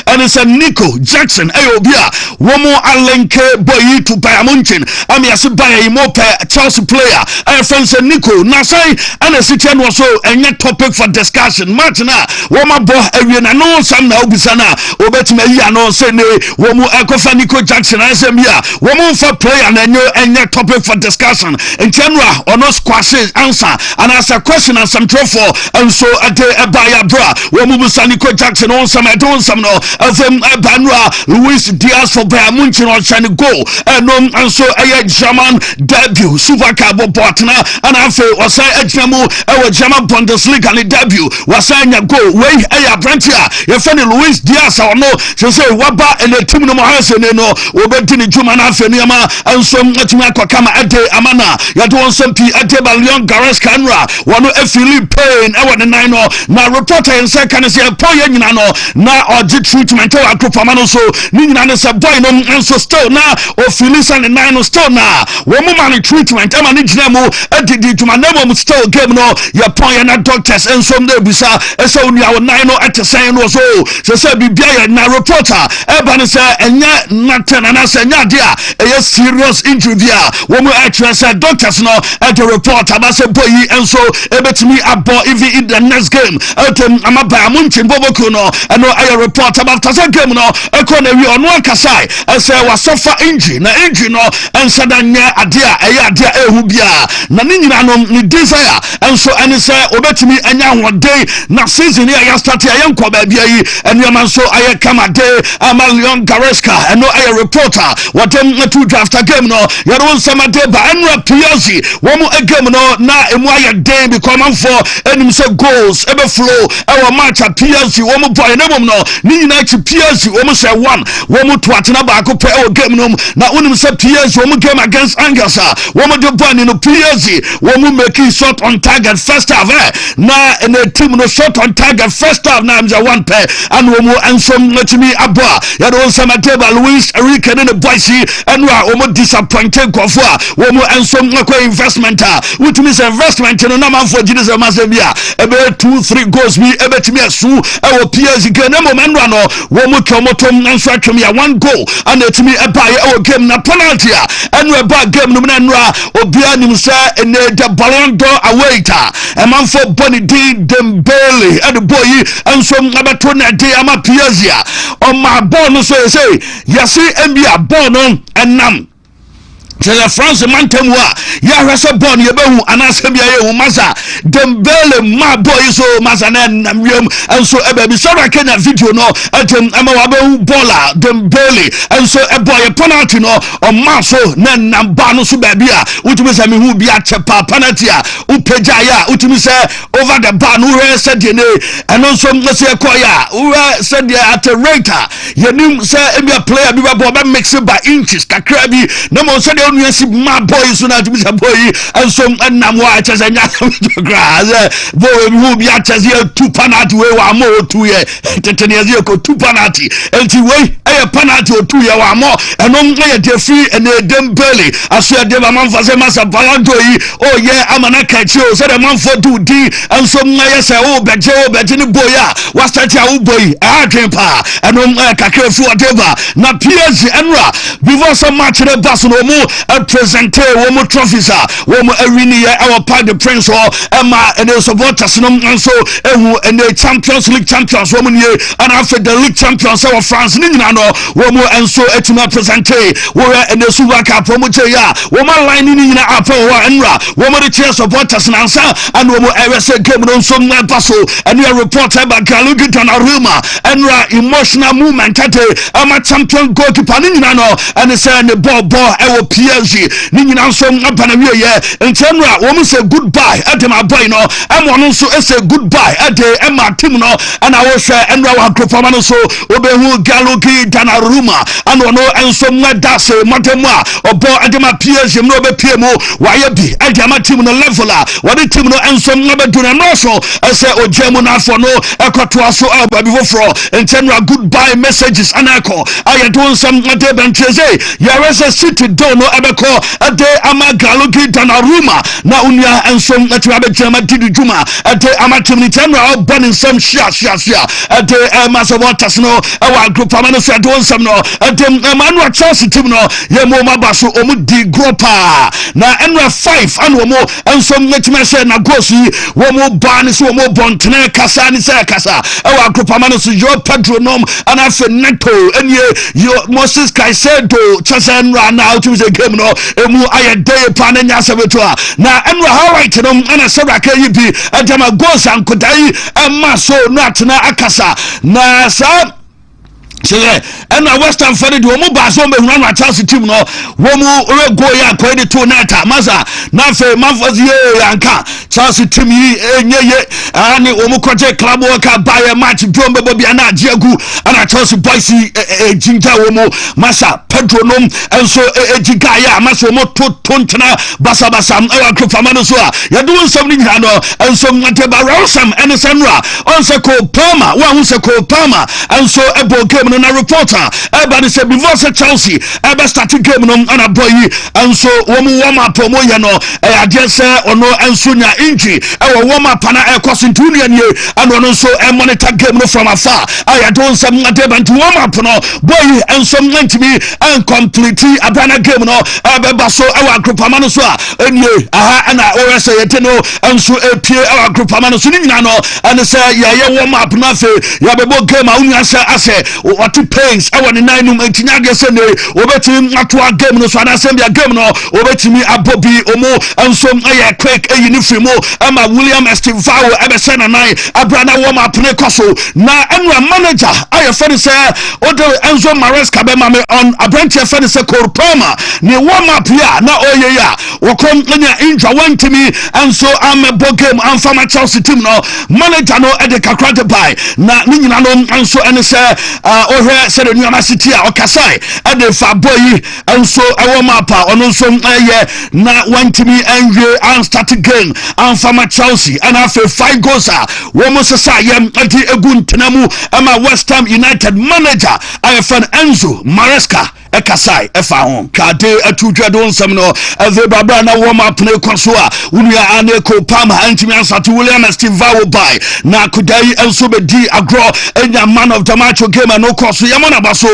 and it's a Nico Jackson Ayobia Womo Alenke boy to Bayern Munchen Amias Bayer Mope Chelsea player friends Nico Nasai and a situation was so a topic for discussion Martina Woma Bo Ariana no some now Bisana Obet Meya no Sene Womo Ekofa Nico Jackson Asemia Womo for player and a topic for discussion in general or no squashes answer and ask a question and some trophy and so a day a buyer bra Womo Nico Jackson on some I don't some no of them Banra Luis Diaz for Bayern Munchen or China goal and so a German debut Super Cabo partner and I feel was I Ednamu our German Bundesliga and debut was I go way a branchia your friend Luis Diaz or no so say Waba and the team no Mahasen no Obetini Jumana Feniama and some Kama Ade Amana you don't some P Ateba Leon Gares Canra one of Philip Payne I want the nine now reporter and second is a poyen now or did treatment to a group of so Nina is a boy no and so still now or Phyllis and the nine still now woman treatment I'm an engineer did to my name still game no your point and doctors and some there bisa so our nine at the same was so say be now reporter Eban say and yet nothing and I say dia a serious interview woman actually said doctors no at the report I say boy and so ebet me about even in the next game I'm a Bayern Munchen Bobokuno and no I report about the game no economy on one kasai I say was suffer injury na injury no and said adia ehubia na ninina no ni desire and so and say obetimi anya one day na season here ya start ya nko ba bia yi and you man so I come a day Leon Gareska and no I reporter what them to draft a game no you don't some day ba enra PSG womo a game no na emu ya day become for enim say goals ebe flow our match at PSG womo boy no no ninina chi PSG womo say one womo to atena ba ko pe o game no na unim say PSG womo game against Angasa womo de boy no PSG womo make shot on target first half na in the team no shot on target first half na am one pair and womo and some me abba ya don sama table Luis Enrique and the boys and we are almost disappointed kofua womo and some investment which means investment no na man for Jesus Mazebia ebe 2-3 goals me ebe timi asu e wo PSG game na moment no womo tomotom and so atwem ya 1 goal and it me eba e game na penalty and we ba game no na nra obia nim say in the Ballon d'Or awaita a man for Bonnie D Dembele and the boy and some abato na dey ama PSG on my ball so say yes NBA ball and nam Tell France Mantemwa, Yarasa Bon, Yabu, and Asabia, Maza, Dembele, my boy, so Mazanan, and so a baby, so I can video no, at Amawabu Bola, Dembele, and so a boy, a penalty no, or Maso, Nan Nambano Subabia, which was a who be at Chapa Panatia, Upejaya, Utimisa, over the ban, who said, and also Monsieur Koya, who said at a rater, your name, sir, and your player, be about mixed by inches, Kakrabi, no more said. My boys so not a boy and some and I'm watchers and grass boy who be at as 2 penalty way more 2 years 10 years 2 penalty and way a penalty or 2 years more and on the free and the Dembele I said the man for the master Balando oh yeah I'm an catch you said a man for 2D and some yes oh bejo betini boya was that your boy I dream pa and on kakre fu whatever na PSG enra before some match the bus no more a presente womo trophies womo arena our part the prince or Emma and the supporters no so and the Champions League champions womo nie and after the league champions of France ni nyina no womo and so etima presente we and the Super Cup womo ya womo line ni nyina apa wa enra womo the cheer supporters nansa and womo say game no so na paso and we report about Galugi Donnarumma enra emotional movement at ama champion goalkeeper ni nyina no and say the ball PSG Nina some Panamia Entenra woman say goodbye at my boy no I'm one also say goodbye at the Emma team no and I was and our performance so Obehu Galugi Donnarumma and no and some that's Matema or boy at my PSG no be PMO why be at my team no level what the team no and some never do no so I say o Gemuna for no ekwato so before Entenra goodbye messages and echo I don't some Bencheze Yaresa City don't know ebeko ade amagalogi Donnarumma na unia ensom etima be jama didi juma ade amatimni temra obani nsem shia ade masobota no ewa group amano se do nsem no ade Emmanuel Chelsea team no ye mo mabaso omu di gropa na enra 5 anu omo ensom etima se na gosi wo mo ban so omo bontene kasa ni se kasa ewa group amano so yo Pedro nom ana fe neto enye yo Moses Caicedo Chasenra na out to the game no emu aye day pan nya sebetoa na enra highlight no ana sebra ka yibi adama goals ankodai ema so no atena akasa na sa and a Western Freddy do mo ba so be hunu na Chelsea team no wo mo rego ya ko de to neta maza na fe manfozi yanka Chelsea team yi enyeye ani wo mo koje club work buy match do mbebo bia na agiagu ana Chelsea boys jinja wo mo masa Pedro nom enso ejiga ya masa mo to ntena basa ewa krofama no so a ya do nsam ni no enso ngate ba rosam ene senra onse ko Palmer wa hu se ko Palmer enso ebo game na reporter everybody say before say Chelsea ebe start game no ana boy and so warm up mo ye no ade say ono enso nya injury warm up na e cost into ne and ono so monitor game no from afar I don't some ade ban to warm up no boy enso ntimi and complete abana game no ebe so our group amano so enye aha na o say yete no enso epie our group amano so ni nyina no and say ye warm up na fe ya bebo game a unya say ase what pains I want nine ntinya de se ne obetimi atwa game no so na sembia game no obetimi abobi omo ensom aye quick e uniform ama William Estivao ebe se na nine abrana warm up ne koso na enra manager aye fere se odo Enzo Maresca be mame on abranche fere se Korpama ne warm up ya na oye ya wokom nya injwa wantimi enso amebo game amfama Chelsea team no manager no e de kakrate by na ni nyina no enso ene se ohe se de nyama city a okasai e de fa boy enso ewo mapa ono so eye na wantimi enwe an start game amfama Chelsea and after 5 goals wo mo sesa yem ati eguntenamu ama West Ham United manager ayefan Enzo Maresca ekasai efa hon kade atudwa don sam no ave babra na warm up na konsoa unia ane ko Palmer antimi ansatu William Estivao by na kudai enso be di agro enya man of the match game no koso yamona baso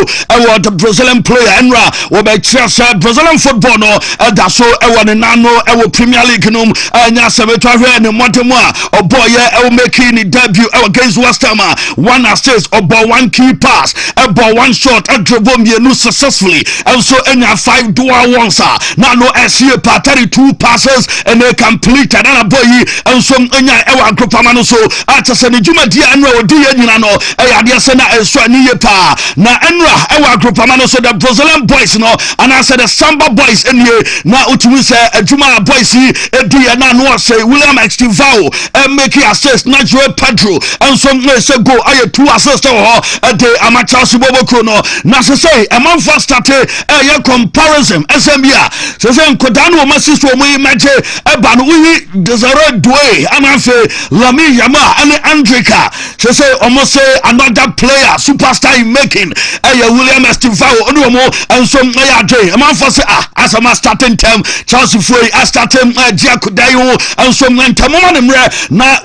the Brazilian player enra wo be chesa Brazilian football no da so ewo ne nano ewo Premier League no anya sebeto ahwe ne modemo a oboye ewo making the debut against West Ham one assist obo one key pass obo one shot adrobo mienu successfully and so enya 5 dual ones na no SCA 32 passes and they completed and boy and so enya ewa group amano so atase ne juma dia enra odi nyina no ade se na enso ani ye pa na enra ewa group amano so the Brazilian boys no and I said the Samba boys in here na utumi se adwuma boys edi na no say William Estivao make assist na Joe Pedro and so say go aye 2 assists the amateur Boboko no na say a man first started a comparison SMBA say nkodano masist wo mo image eba no wi Desire Doué anafe Lami Yama and Andrika say almost say another player superstar in making William Estivao ono mo and so ya dey a man for say as a starting term Chelsea foi starting Diakudayo and so ntamo manemre na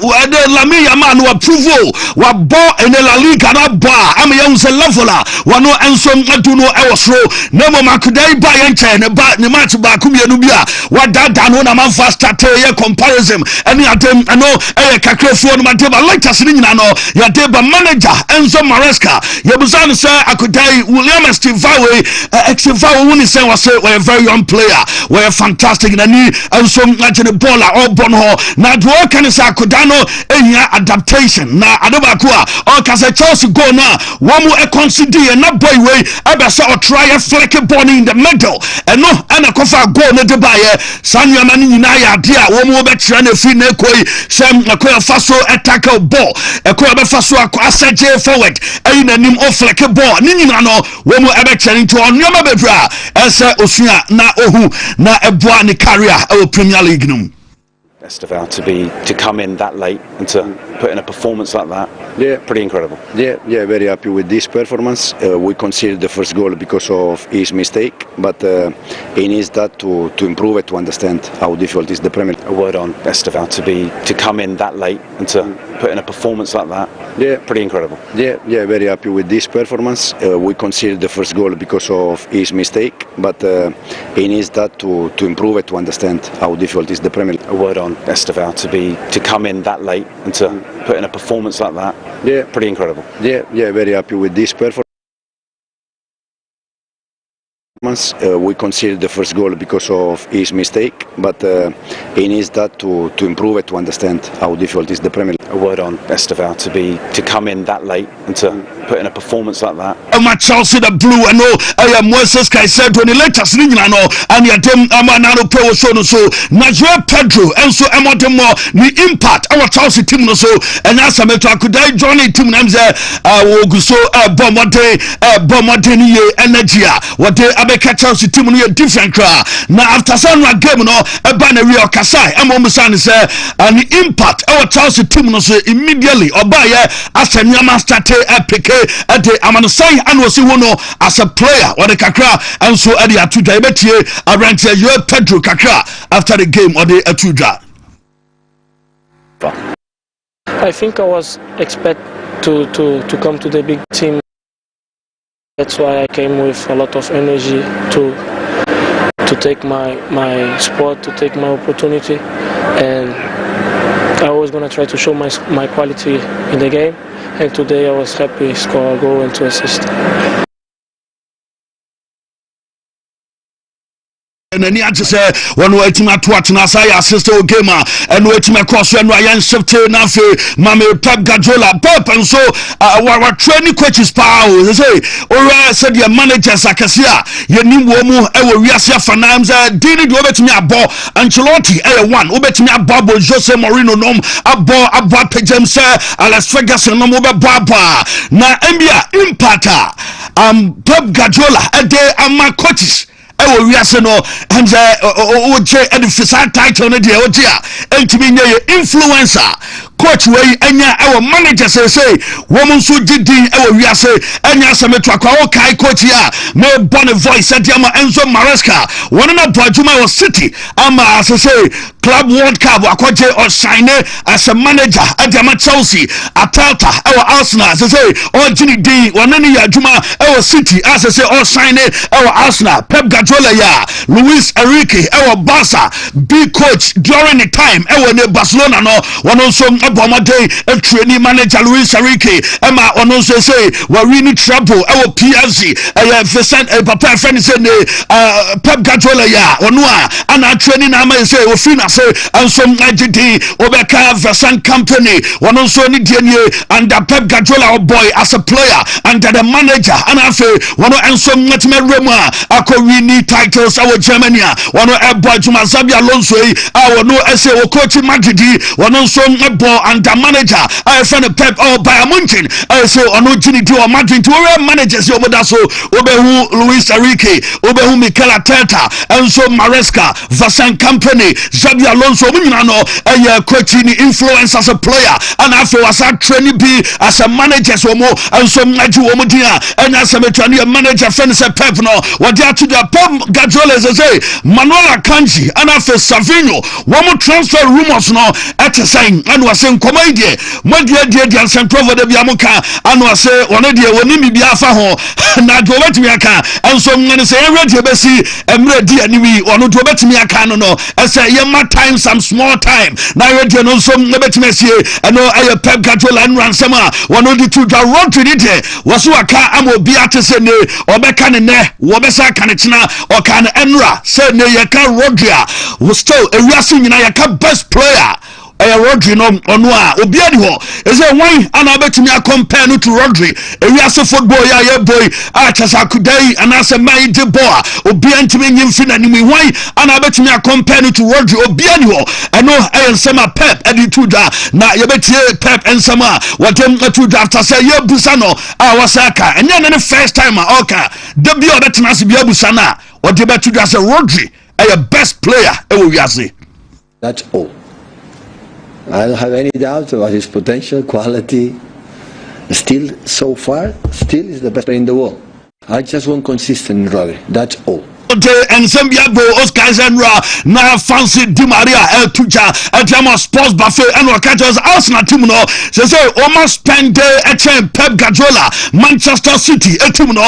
Lami Yama no approval wa bo in La Liga na ba am ya say level wano enso adu no e wosro na mo makudai ba yenche ne ba ne match ba kumienu bia wadada no na man for start ye comparison any atem no kakrefo no mateba lectures ni nyina no ya deba manager Enzo Maresca ye buzan say akudai William Estivao woni say was a very young player we are fantastic na ni enso ngachene baller all born ho na do kan say akudano enya adaptation na adoba ko a kasa Chelsea go na wo mu e consider na boy we ebe say o try a flick ball in the middle and no ana kofa go no de baye sanya mani nyina ya de a wo mu be try na fi na koi sem akoya faso attack ball akoya be faso asaje forward na nim o flick ball ni nyina no wo mu ebe try into onyoma bebra ese osua na ohu na eboa ne career o Premier League no Best of our to come in that late and to put in a performance like that. Yeah, pretty incredible. Yeah, very happy with this performance. We conceded the first goal because of his mistake, but he needs that to improve it, to understand how difficult is the Premier League. A word on best of our to come in that late and to put in a performance like that. Yeah, pretty incredible. Yeah, very happy with this performance. We conceded the first goal because of his mistake, but he needs that to improve it, to understand how difficult is the Premier League. A word on best of our to come in that late and to put in a performance like that. Yeah, pretty incredible. Yeah, very happy with this performance. We conceded the first goal because of his mistake, but he needs that to improve it, to understand how difficult is the Premier League. A word on best of our to come in that late and to put in a performance like that. Chelsea the blue and no I am Moses Kai said when the latest thing I know and ya dem amanano pro so Nigeria Pedro and so more the impact our Chelsea team no so and as I could I join the team names so bomade ni energy what they abeka Chelsea team no different cra na after some game no e ba na we okasai amomusan say and the impact our Chelsea team no so immediately obaye asanyama start epic at the Amanosai and was as a player or the Kakra and so at the Atuda Betie around your Pedro Kakra after the game or the Atuda. I think I was expect to come to the big team. That's why I came with a lot of energy to take my spot, to take my opportunity, and I was gonna try to show my quality in the game. And today I was happy to score a goal and to assist. And then you say one way to my twat and I assist a gamer and wait to my cross and Ryan Shifty Nafi, Mammy Pep Gajola, Pep and so our training coaches power. They say, or I said your manager Sakasia, your new woman, I will reassess for names. Did you bet me a ball Ancelotti, one, who bet me a bubble, Jose Mourinho, nom, a ball, a bad pigeon, sir, Alex Ferguson, no more Baba. Now, NBA impactor, Pep Gajola, a day, and my coaches. We are saying no, and the physical title no dear Odia, and to be influencer. Coach way enya our manager say woman so did we are say enya sametwa kwa okay coach ya me born a voice at yama Enzo Maresca one na Bajuma was City ama as say Club World Cup akwaje or sign as a manager at yama Chelsea Atalta our Arsenal as say or Gini D one ni Juma our City as say or sign our Arsenal Pep Guardiola ya Luis Enrique our Barca big coach during the time our Barcelona no one also Bomade a training manager Luis Enrique Emma ono say we really trouble our PFC a papa friend say Pep Guardiola ya onua and training ama say ofina say and some IGD Obeka Versan company one also ni DNA and Pep Guardiola boy as a player and the manager and afa one and some metme rema ako win titles our Germany one boy Juma Zabi Alonso our no say o coach Madrid one also and the manager I friend Pep or Bayern Munich I say ono Gini do or Madrid to managers over that so obehu Luis Enrique obehu Mikel Arteta and so Maresca Versan company Xabi Alonso no coaching influence as a player and after was a training be as a manager so more and so maju omodia and as a manager friend say Pep no what they to the Pep Guardiola say Manuel Akanji and after Savinho one more transfer rumors no at saying and was saying comedy Modia and Central for the Biamuka and was say one idea when me biafa ho na do betimi aka and so ngane say ready besi emre di animi ono do betimi aka no I say yema time some small time na ready no so betimi sie no aye Pep Guardiola and ransama one of the two da road to it was waka amobi atese ne obeka ne wo besa ka ne china o ka ne enra say ne yeka Rodria was still a reason yeka best player Rodri no onwa obiani ho is a wine and I bet me a compare no to Rodri we are so football ya boy chasa kudai and as a my de boa obianti me nyimfina ni wine and I bet me a compare no to Rodri obiani ho and no ensema Pep edi to da na ye betie Pep ensema watem to da after say ye busano wasaka and then the first time okay the bi obetena se bi abusana what you bet to da say Rodri a best player we are say that's all. I don't have any doubt about his potential, quality. Still, so far, still is the best player in the world. I just want consistency, Rodri. That's all. And Zambia bro Oscar Zenra na fancy Di Maria El Tuja Jama Sports Buffet and Wakajos Arsenal team no say almost spend a Pep Guardiola Manchester City a team no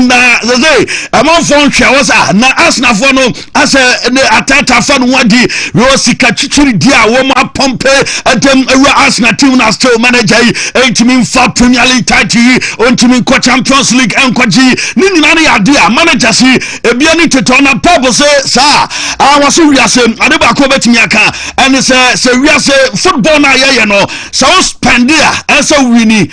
na say among phone showers na Arsenal for no as a Ateta fan wadi we sika chichiri dia wo ma pompe dem Arsenal team na still manager team for Premier League title on team ko Champions League and kwaji ni nyina ya dia manager si ebia to turn up purpose sir I was serious adeba ko betimi aka and say we say football na ye no so spend there so winning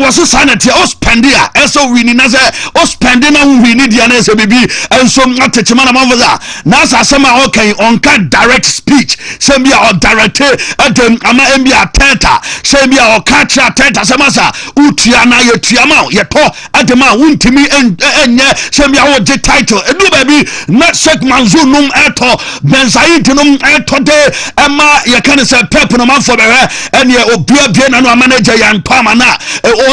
was so sanity spend there so winning na say spend na winning dia na say bibi and so atechima na manfoza na asema okay on can direct speech say me or direct dem ama mbia teta say me or catch teta say masa utua na ye tuama ye to adema wuntimi enye say me o the title baby not Sheikh Manzur num eto Ben Said num eto de Emma you can say Pep no man for be and ye obia na no manager yan pama na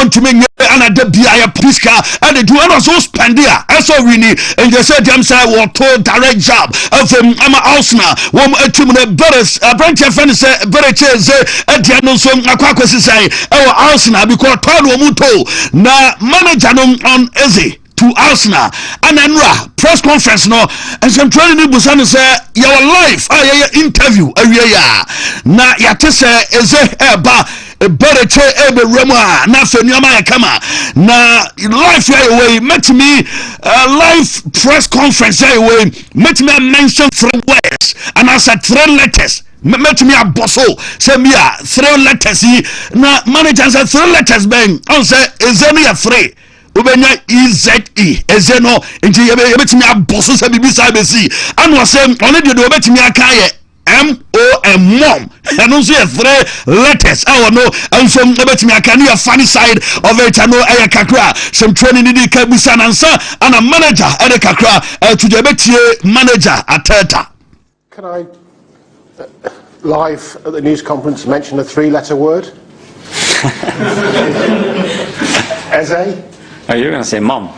on to me and de bia ya piska and do no so spend there so we need and they said them say what to direct job of Emma Arsenal one team the Beres branch friend say Beres e dia no so akwakosi say Arsenal because to no muto na manager no on easy to Arsenal and Enra press conference no and some training busan say your life your interview ya na yate say eze eba ebereche ebe rema na fenuma ya kama na life ya way met me live press conference ya way met me mention 3 words and I said 3 letters met me a bosso say me 3 letters na manager said 3 letters ben on say is any a 3 ubenya EZE ezeno nti yebetimi aboso se bibisa besi anu asem one de obetimi akaye mom anu so 3 letters I no and so obetimi akani your funny side of it no aya kakra some training need ka bisa nansa ana manager ede kakra to the betie manager ateta. Can I live at the news conference mention a 3-letter word? Eze? Oh, you're going to say mom.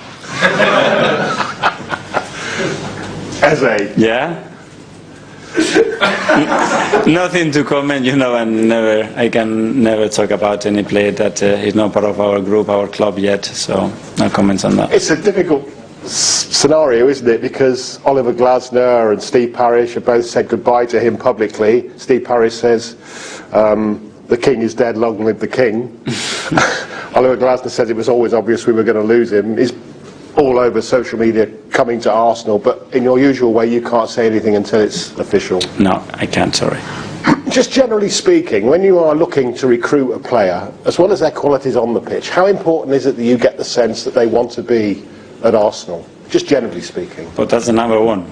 Eze? Yeah? Nothing to comment, you know, and I can never talk about any player that is not part of our group, our club yet, so no comments on that. It's a difficult scenario, isn't it? Because Oliver Glasner and Steve Parish have both said goodbye to him publicly. Steve Parish says, the king is dead, long live the king. Oliver Glasner says it was always obvious we were going to lose him. He's all over social media coming to Arsenal, but in your usual way you can't say anything until it's official. No, I can't, sorry. Just generally speaking, when you are looking to recruit a player, as well as their qualities on the pitch, how important is it that you get the sense that they want to be at Arsenal? Just generally speaking. But that's the number one,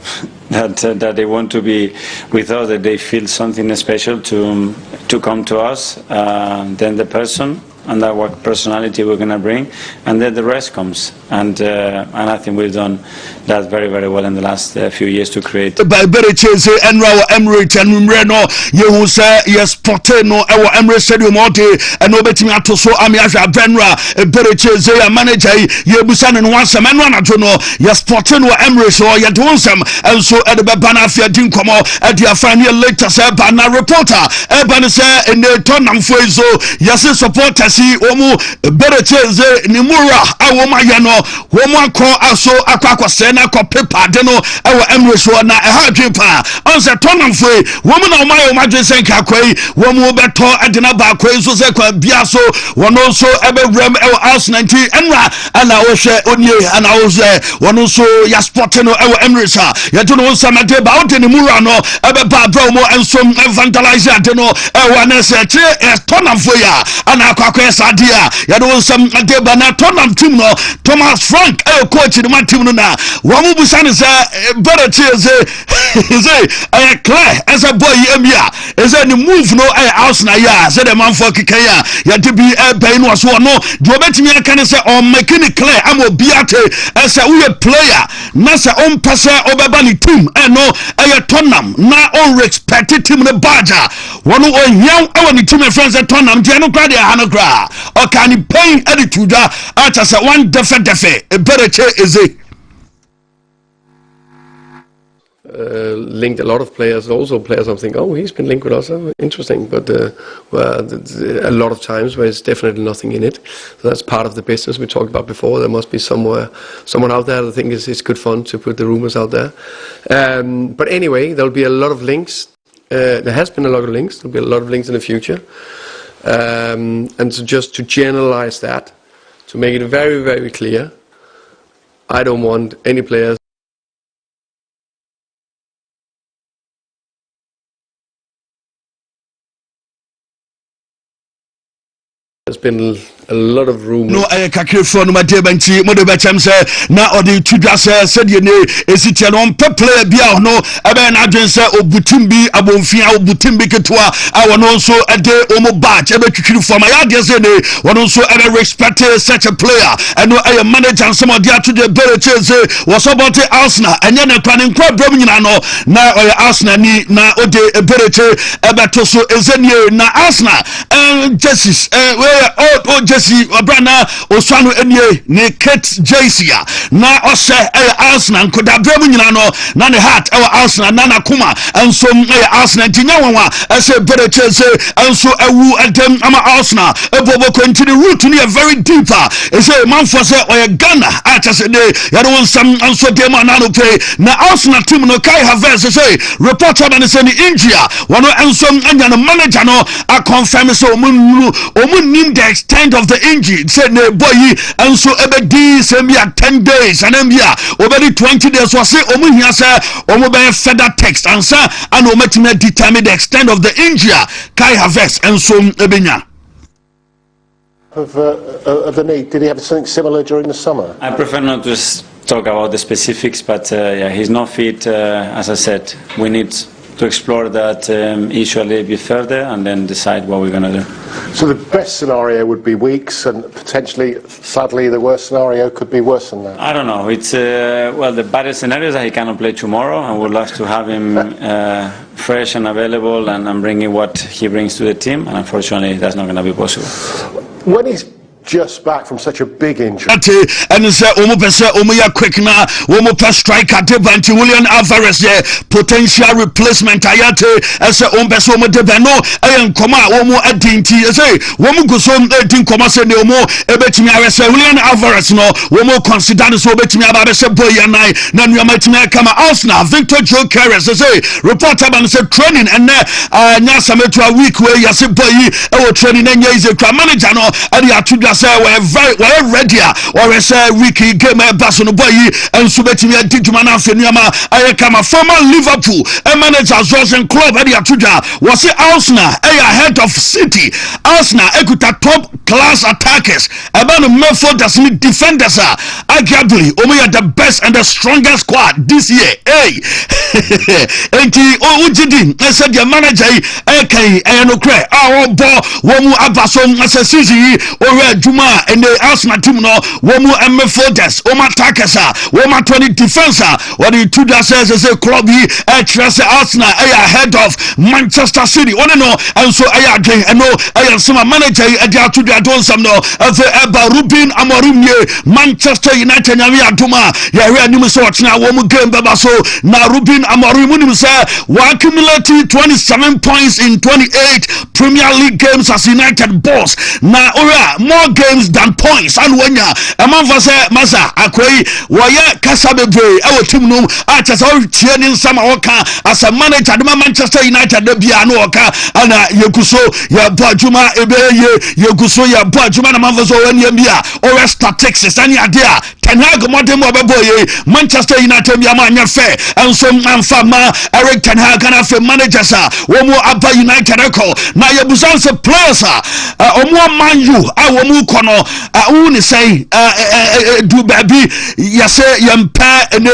that they want to be with us, that they feel something special to come to us, then the person, and that what personality we're going to bring, and then the rest comes. And I think we've done that very, very well in the last few years to create. By Bereche and Raw Emirates and Reno, you say yes, Poteno, our Emirates Stadium, and Obeting Atoso, Amiaja Benra, Bereche, a manager, Yebusan and once a man, Jono, yes, Poteno, Emirates, or Yadonsam, and so at the Banafia Dinkomo, at the final later, Bana reporter, Ebanese, and the Tonam Fuezo, yes, supporters, Omu, Bereche, Nimura, our Mayano, Woman call also Aqua Sena, paper, Deno, our Emirates, na a pa on the tonam free, woman of my imagine Kakwe, woman better at the Nabakwe, so Biaso, one also ever rem our 90 Enra, and I was only, and I was one also Yaspoteno, our Emirates, Yatuno Samate about in the Murano, ever Bromo, and some vandalizer, Deno, one as a tonam for ya, and Aqua Sadia, Yadu some Debana tonam Timno, Thomas Frank, coach in the Matimuna, one Busan is better cheers, clear as a boy, is any move no house na ya, said a man for Kikaya, ya to be a pain was one no, do bet me I can say, or making it clear, I'm a beate as a player, na se on pese obeba ni team no eye tonam na on respect team ne badger wono onyan e woni team friends tonam je no kra de ha no kra o kan ni pain attitude a cha se one defe e bereche eze. Linked a lot of players, also players I'm thinking, oh, he's been linked with us, interesting, but a lot of times where there's definitely nothing in it. So that's part of the business we talked about before. There must be someone out there that thinks it's good fun to put the rumors out there. But anyway, there'll be a lot of links. There has been a lot of links. There'll be a lot of links in the future. And so just to generalize that, to make it very, very clear, I don't want any players There's been a lot of rumors. No, I can't for no matter benchi, mother betchem say, now or the two dresses said you know, is it your own play bia no, aben agents or butimbi, abonfia, or butimbi ketua, I want also a day omo batch, ever to for my ideas in it, one also ever respect such a player, and no, I am manager and some of the to the better chase was about the Arsenal, and then a planning crowd Birmingham now or Arsenal ni na ode a better ever to so is na Arsenal and Jessis, oh Jesse Obrana Oswano Enye ne Kate Jasia na ose Arsenal could have Birmingham na ne heart our Arsenal nana kuma and so Arsenal tinyawa as a better chase and so wu adem ama Arsenal ebobo continue route ni very deeper is a man for say or Ghana at as a day you don't want some and so dem na no play na Arsenal team no Kai Havertz say reporter man say ni India one and so anya no manager no a confirm so omun nim the extent of the injury said ne boy and so ebedi say me 10 days and then bia obedi 20 days was say omun hia say omu be further text and say and o metime determine the extent of the injury Kai Havertz and so ebenya of the knee. Did he have something similar during the summer? I prefer not to talk about the specifics, but yeah, he's not fit. As I said, we need to explore that issue a little bit further and then decide what we're going to do. So the best scenario would be weeks, and potentially, sadly, the worst scenario could be worse than that. I don't know. It's well, the baddest scenario is that he cannot play tomorrow. I would love to have him fresh and available and bringing what he brings to the team. And unfortunately, that's not going to be possible. When he's just back from such a big injury. And say omo pese omo ya quick na omo pa striker de Banti William Alvarez ye potential replacement ayate say omo pese omo de beno ayen koma omo adinti say omo gusom edin koma say ne omo ebetimi arese William Alvarez no omo consider so obetimi aba say boy ya nai na nuama timi kama Arsenal Victor Jokeres say reporter ban say training and nya sametu a week wey ya say boy e wo training na nya is a manager no ade atuda say we're ready or say wiki game basono boy and so betimi adiduma na afenuama aye kama former Liverpool manager Zosen club ade atuda was Arsenal ahead of City. Arsenal ekuta top class attackers about the midfielders and defenders arguably omo the best and the strongest squad this year. Hey enti ujidi said the manager kai no kre ball womu abason season or Juma and the Arsenal team no womu midfielders attackers woma 20 defenser what the two that says is a club Arsenal ahead of Manchester City one no and so again and no some manager to the don some no Ruben Amorim Manchester United nyame adoma ya we anim so ochna womu game baba so na Ruben Amorim nim say one accumulated 27 points in 28 Premier League games as United boss na ora more games than points and when ya among say masa akwai waya kasa bebre e team no acha so tie sama oka as a manager de Manchester United de bia no oka ana yekuso ya boadjuma ebeye yekuso ya boadjuma na manfo so wani bia or statistics ani adea Tenhag modem obeboye Manchester United bia ma nya fair and so amfama Eric Tenhag kana fe managers wo aba United record na yebusanse players omo man you womu kono uni say do baby yase yempa ne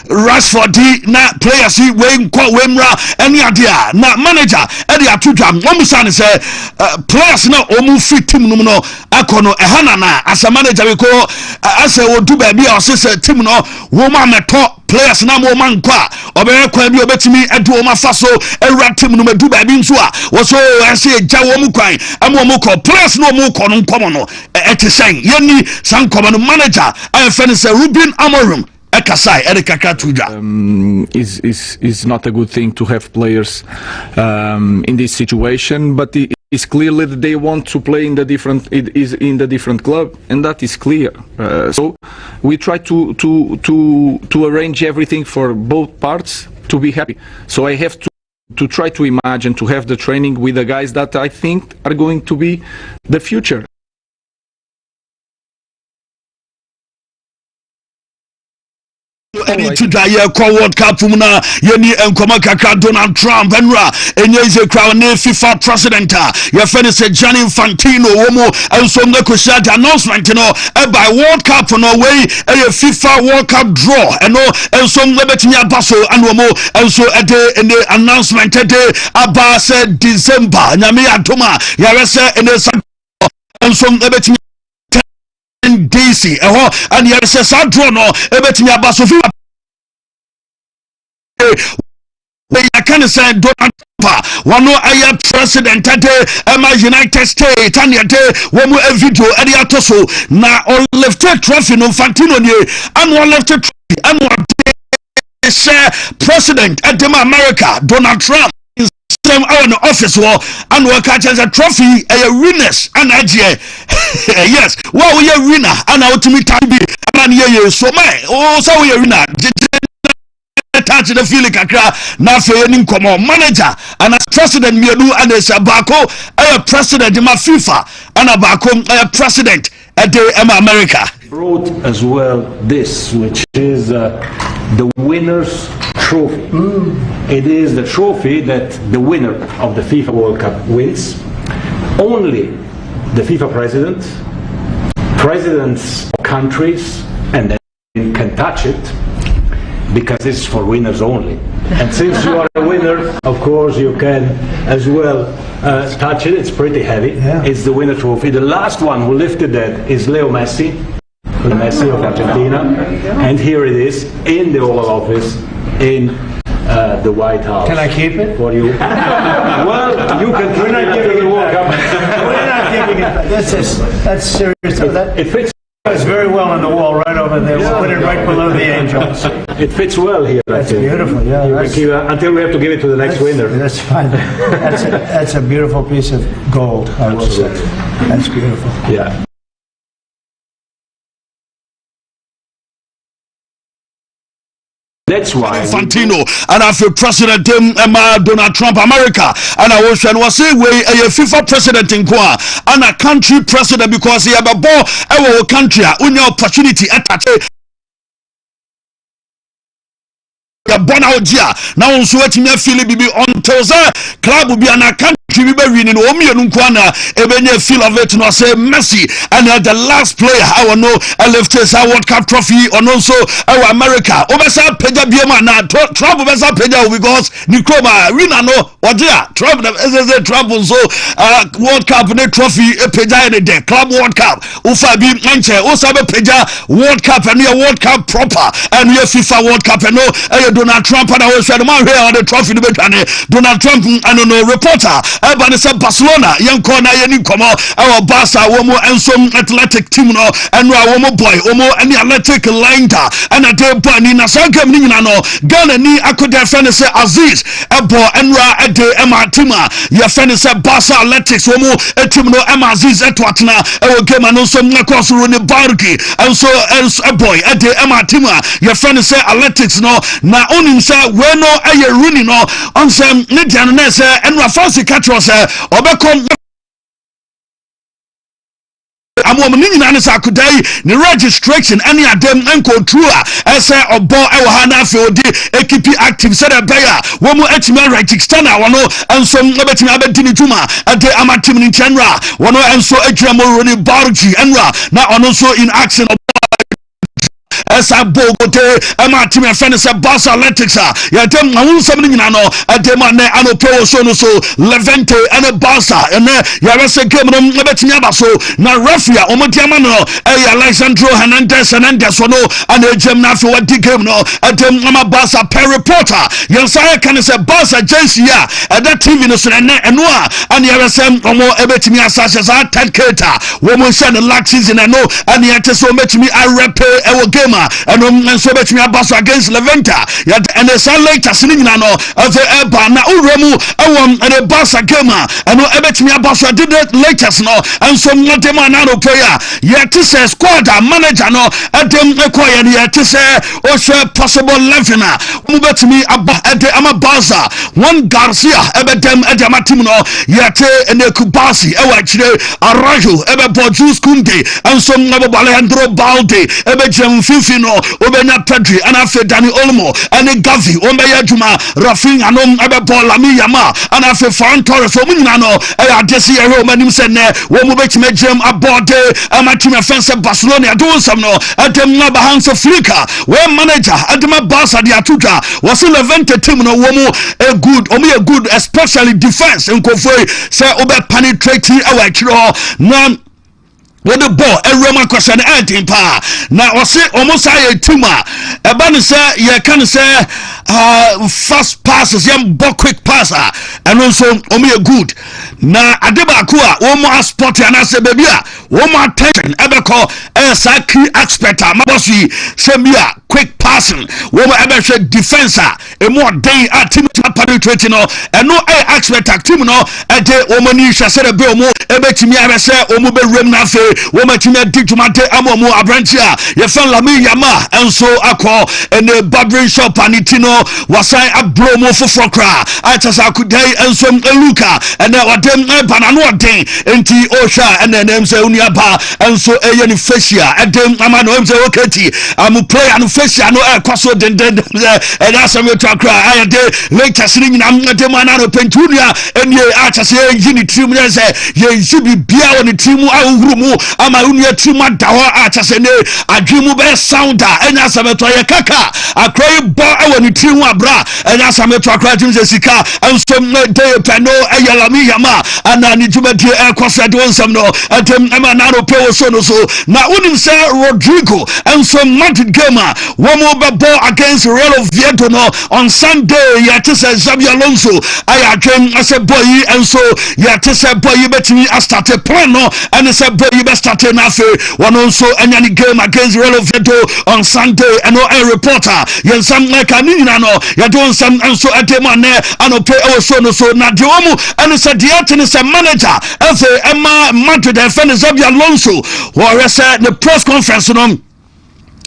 Rashford na players we nko wemra any idea na manager e dey atudam omusa ne say players na omu fit team no akono ehana na as a manager we ko as a wodu ba bia o se team no wo ma meto players na mo man kwa obere kwa bi obetimi edu o ma fa so ewra team no medu ba bi nso a wo so ase gya wo mu kwan am wo ko players no mo ko no nkomo no etisen yeni sankomo no manager I feel say Ruben Amorim is not a good thing to have players in this situation, but it's clearly that they want to play in the different club, and that is clear. So we try to arrange everything for both parts to be happy. So I have to try to imagine to have the training with the guys that I think are going to be the future. Any today World Cup muna yeni enkoma kakra Donald Trump enra enye is crown FIFA president ya fene se Gianni Infantino womo enso ngeko share the announcement no by World Cup no way FIFA World Cup draw eno enso ngabetimi abaso anomo enso ede announcement ede aba se December nyame atoma ya rese ene enso ngabetimi DC and yes sadro no ebetimi abaso fi I can say Donald Trump one no president United States and yet one more video area toso na on lifted trophy no Fantino ni and one lifted trophy and one say president at America Donald Trump same on the office wall and work as a trophy a winners and idea yes well we are winner and ultimate time be and yeah so my so we are winner touch the feeling kakra na fe ni nkomo manager and as president mienu and as bako president ma FIFA and bako president at the America brought as well this which is the winner's trophy. It is the trophy that the winner of the FIFA World Cup wins. Only the FIFA presidents of countries and then can touch it because it's for winners only. And since you are a winner, of course you can as well touch it. It's pretty heavy. Yeah. It's the winner trophy. The last one who lifted that is Leo Messi of Argentina, and here it is in the Oval Office in the White House. Can I keep it? For you. Well, you can. We're not giving it. We're not giving it. That's serious. It fits. It's very well on the wall right over there. We'll put it right below the angels. It fits well here. That's beautiful. Yeah. You can keep it until we have to give it to the next winner. That's fine. That's a beautiful piece of gold. I will say. That's beautiful. Yeah. That's why Fantino and after President Donald Trump America and I was say we a FIFA president in Kwa and a country president because he have a ball our country on your opportunity attach born out here now on so what me feel bibi until club will be an country we be winning o me no kwana ebenye feel of it no say Messi and the last player I will know left us World Cup trophy on also our America obesa peja biema na Trump obesa peja because Nikroma winner no odia Trump is trouble so World Cup ne trophy peja in the club World Cup ufa bi nche o sabe peja World Cup and your World Cup proper and your FIFA World Cup and no Donald Trump and I was said man here on the trophy Donald Trump and no reporter everybody said Barcelona young corner any come our Barca womo and some athletic team no and womo boy womo any athletic linker and a day boy ni na sankem ni na no Ghana ni akode friend say Aziz ebo enra ede ema tima your friend say Barca athletics womo a team no ema Aziz etwatna e game no so cross run barki and so a boy ede ema tima your friend say athletics no na onim say we no aye runi no on say ne dian na say enra fancy catch us obekom amom ni nyina ne sakudai ni registration any adem enko true a say obo e wo ha na fe odi ekipi active say the player wo mu etimi register na wono enso ebetimi abedi ni tuma ade amatim ni chenra wono enso adwamo roni barji enra na ono so in action esa bogote ema team e friend say Barca Athletics ya dem awun sam ni nyina no dem ne anopo so no so Levante and Barca and ya rese game no betimi abaso na referee omodiama no Alexandro Hernandez so no and ejam na fi wadi game no dem ama Barca per reporter yensa kan say Barca jersey that TV no so ne eno and ya rese omo ebetimi asase za 10 keta wo mo sha the last season no and ya te so betimi arepe ewo game and so betimi abaso against Levante ya and the sunlight asini nyina no of eba na uremu ewom the Barca game and no ebetimi abaso did the latest no and so dem na no player ya te say squad manager no dem ekoya ya te say o share possible 11 mo betimi aba ama Barca one Garcia ebedem team no ya te ene Kubasi ewa chire Arajo ebe Bojus Kunde and so ngabo Alejandro Balde ebe Jem Fifi no obenya Pedri and afe Dani Olmo and Gavi omeya Juma Rafinha no ebe Lami Yama and afe Ferran Torres o munyina no adesi ero manim se ne wo mo betime Jem abode ama team offense Barcelona do some no adem na Hans Flika we manager adema Barca dia tuta was Levante team no wo mo a good especially defense nkofoi say obe penetrating our chiro na with the ball a Roman question anything pa na o say almost a team e ba ne say you can say fast passes yam ball quick passer and also omo good na adeba ko a wo mo sport na say baby a wo mo attention e be call key expert ma boss yi say me a quick passing wo mo e be hwe defense e mo den a team penetrating no and no expert team no e de wo mo ni hwe say be wo mo e be timi a be say wo mo be rem na fe wo ma timi digumate amomo abrantia ye fan Lami Yama enso akọ ene barbering shop anitino wasai abromo fofokra atasa kudai enso eluka ene odem banano odin enti osha ene nem se uniaba enso eye ni facia edem amano em se okati am player no facia no kwaso den ene asame to akra ayade latest ni nyina dem anano pentunia ene atase yini trim se ye jibi bia woni trimu awurumu ama unia trima dawa achasene adwemu be sounder enya sameto ye kaka akrai bo awani trimu abra enya sameto akrai tim se sika ensom de peno Lami Yama ana ni jumadi kwasade wonsam no atem ama na ro pewo so no so na unim se Rodrigo ensom Madrid gamer wo mo be ball against Real Oviedo no on Sunday ya tese Xabi Alonso aya twem ase boy enso ya tese boy betimi start plan no and se boy be start na fe one also any game against Real Oviedo on Sunday and no a reporter yen sam like anina no ya don sam enso atema ne anope e so no so na de omu and se de atene se manager efe Emma Madrid defend Xabi Alonso or say the press conference no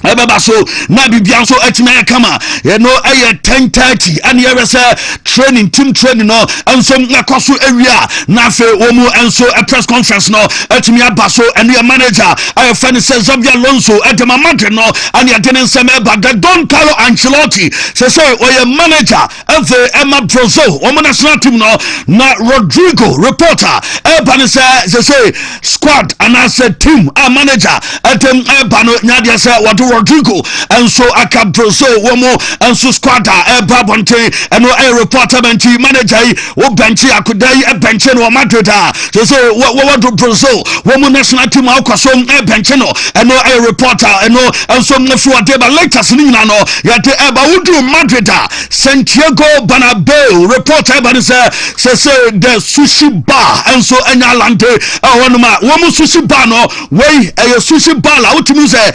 ebeba so na bibia so atime kama you know 10:30 and here is training team training no enso nakoso area na fe omu enso a press conference no atime abaso and your manager I find say Xabi Alonso at the Madrid no and you didn't say about the Don Carlo Ancelotti say or your manager of the Emma Brazil omu national team no na Rodrigo reporter ebani say squad and I said team a manager at them ebano nyadia say what Rodrigo and so Acabroso womo and so squad babonte and no a reporter benchi manager wo benchi akudai e benchi no Madrid so what do Brazil womo national team akwaso e benchi no and no a reporter and no and so mfu adeba latest ni nyina no yate eba wudu Madrid Santiago Bernabeu reporter eba say the sushi bar and so enya lande wonuma womo sushi bar no wey e sushi bar la utimi say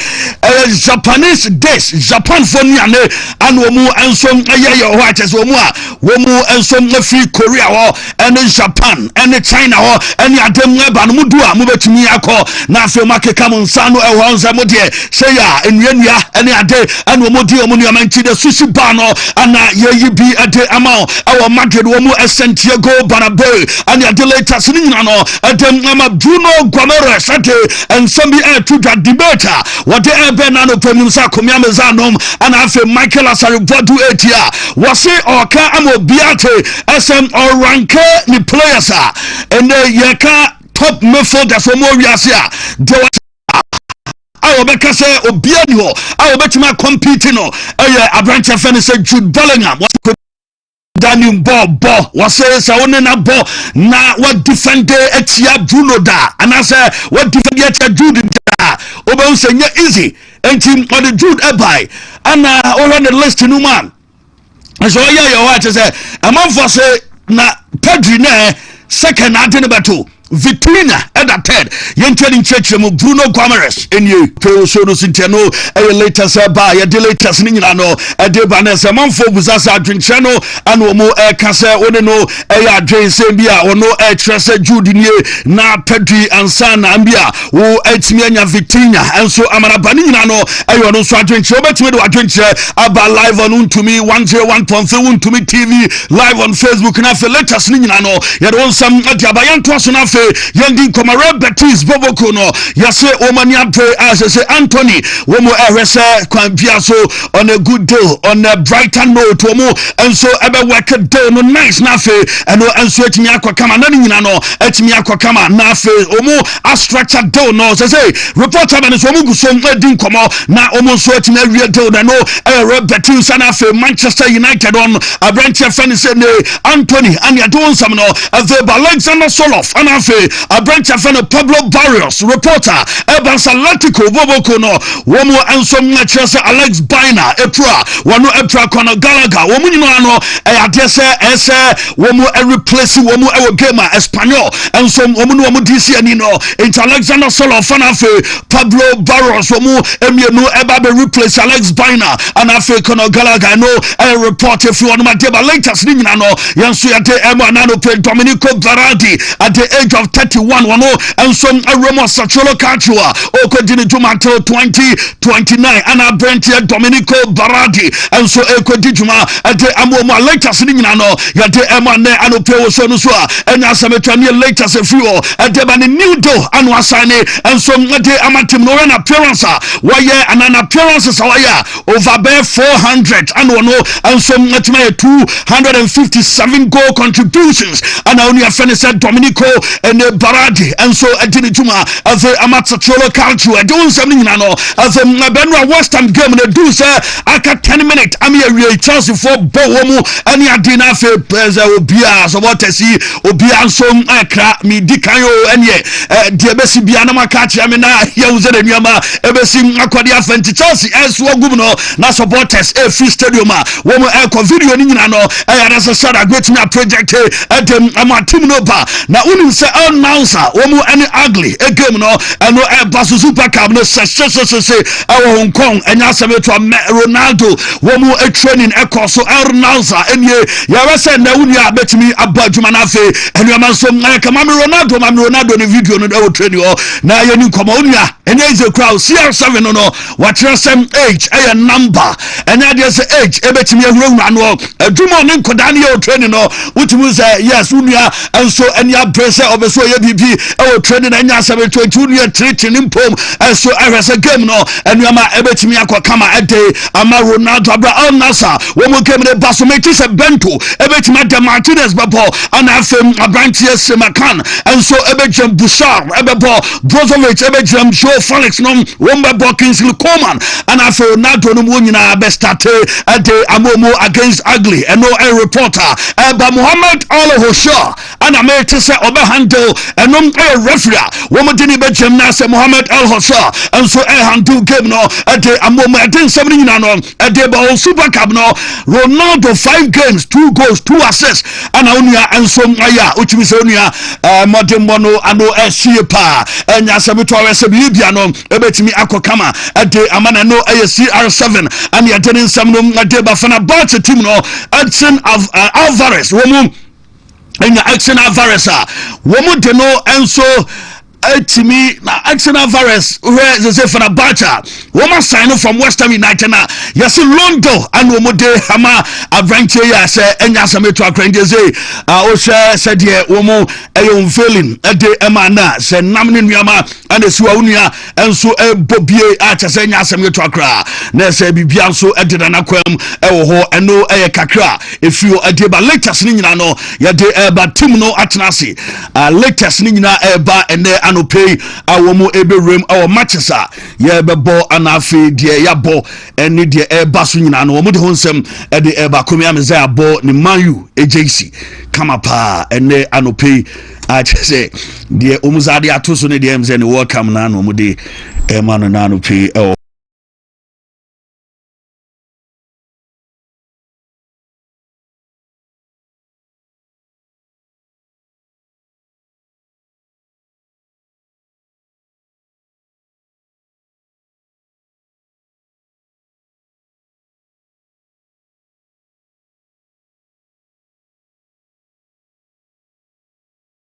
Japanese dish Japan foniane and womu ensom aye white as womu ensom free Korea ho and Japan and China ho and adem eba no mudu a mubetumi akọ na afi makeka monsano e ho nzamo de say ya enwia and ade and womu di omu nyama nti de sushi bar no ana yeyi bi ade ama e Madrid womu Santiago Bernabeu and ade latest ni nyina no adem ama Bruno Gomes ate and some be to that debater what the ebe no pemim sa komia mezanom ana afi Michael Asaribodu etia wase oka amobiate SM or rank ni players and yeka top midfielder for more wiase I obeka say obia ni ho I obetima compete no abranche fe ne say Jude Bellingham Daniel Bob was say one na bo na what defend etia Bruno da and I say what defend etia Jude da obe say easy and team on the Jude buy and all on the list no man so you watch say a man for say na Pedri na second adene battle Vitrina at that head. Yentuan church Bruno Guamares in you. Sono Sintano, a latest by a latest Ninano, a debanes a month for Buzasa drink channel, and no more air cassa or no air drain Sambia or no air tressa Judinie, na Pedri and San Ambia, who Etmiania Vitrina, and so Amana Baninano, I want to drink so much with a drink about live on Wontumi 101.3 Wontumi TV, live on Facebook, and I feel latest Ninano, yet on some Jabayan Twasanafe. Yendi Komara Betis Bobokono Yase Omania pray as say Anthony Womo Erese Kwampiaso on a good deal on a brighter note Womo and so ebe work day no nice nafe and so etimi akokama na nyina no etimi akokama nafe omo a structure deal no say reporter man so omo gusom edin komo na omo so etimi awie deal na no Betis nafe Manchester United on a branch of fan say Anthony and ya don some no the Alexander Soloff and a branch of Pablo Barrios reporter Evans Atletico Bobokono Womo and some matches Alex Bina Epra Wano Epra Kono Galaga Womunino Adese Ese Womo replace Womo Gamer Espanol and some Womu DC and into Alexander Solo Fanafe Pablo Barrios Womo Emiano Ebabe replace Alex Bina and Afe Kono Galaga no a report if you want my deba latest Ninano Yansuyate Emma Nano Dominico Baradi at the age of 31 wano and some Ramos Sacholo Kachua Oko Dini Juma until 2029 and a Brentia Dominico Baradi and so Eko Dijuma at the Amoma latest Ninano Yate Emane and Opeo Sonusua and Asametania latest a few at the Bani New Do and Wasane and some Ade Amatim no an appearance why and an appearance why over bare 400 and one and some 257 goal contributions and only a finished Dominico and Baradi and so Adini Juma as a Amatsacholo Culture I don't something as a Benra West Ham game and do say aka 10 minutes Amia Chelsea for Bowomu and Yadina Fe Peza Obia so what I see Obia so Akra mi Dikayo and ye Diabesi Biana Makachi Amina Yauze de Nyama Ebesi Akwadia Fenti Chelsea as Woguno na supporters a free stadium Womo Eko video Ninano as a Sada great project at them Amatimnopa na unim say announcer womu any ugly a game no and no Basu Super Cup no say Hong Kong and Yasame to Ronaldo womu a training a course so announcer and ye say na unya bet me about Jumanafe and you man so Mami Ronaldo the video no they will train you na you come unya and there is a crowd CR7 no what some age a number and there say age e bet me wrong no Juma no Kodani training no which means yes unya and so any pressure of so BP our training and yasa 22 year treating him pom and so I was a game no and you ma ebetimi akokama ade ama Ronaldo abra al Nasa when we came the basometi se bento ebetimi de Martinez babo and afem abrantie Semakan and so ebejem Bouchard ebebo Brozovic ebejem Joe Felix no Womba Kingsley Coman and after Ronaldo no nyina be start ade amomo against ugly and no a reporter Eba Muhammad Al Hosha and I made to say obe handle and a referee woman didn't be gymnast Muhammad Al Hosha and so a handle game no at the moment 17 at the Super Cup no Ronaldo 5 games 2 goals 2 assists and Onia and so which means Onia modern mono and no SCPA and Yasamito Libya no ebetimi akokama at the Amana no CR7 and ya didn't some no deba fana batch team no Edson of Alvarez woman and Edson Alvarez woman de no and so to me na Edson Alvarez where they say for a bacha woman sign from West Ham United na yes Londo and womode hama avranche ya say enya sameto akranje say o said here womo e failing e de emana say namne nuama and esuwa unia enso e bobie a chese enya sameto akra na say bibia so e de na kwam e wo ho eno e kakra if you e de ba latest ni nyina no ye de ba team no atenase latest ni nyina e ba ene anopei awo mu eberem awo matches a ye bebo anafe de ya bo eni de eba so nyina no omo de honsem e de eba komi ameze abo ni manu AJC kama pa ene anopei a say de omuzade atoso ne de emze ne welcome na no mu de emanu na anopei e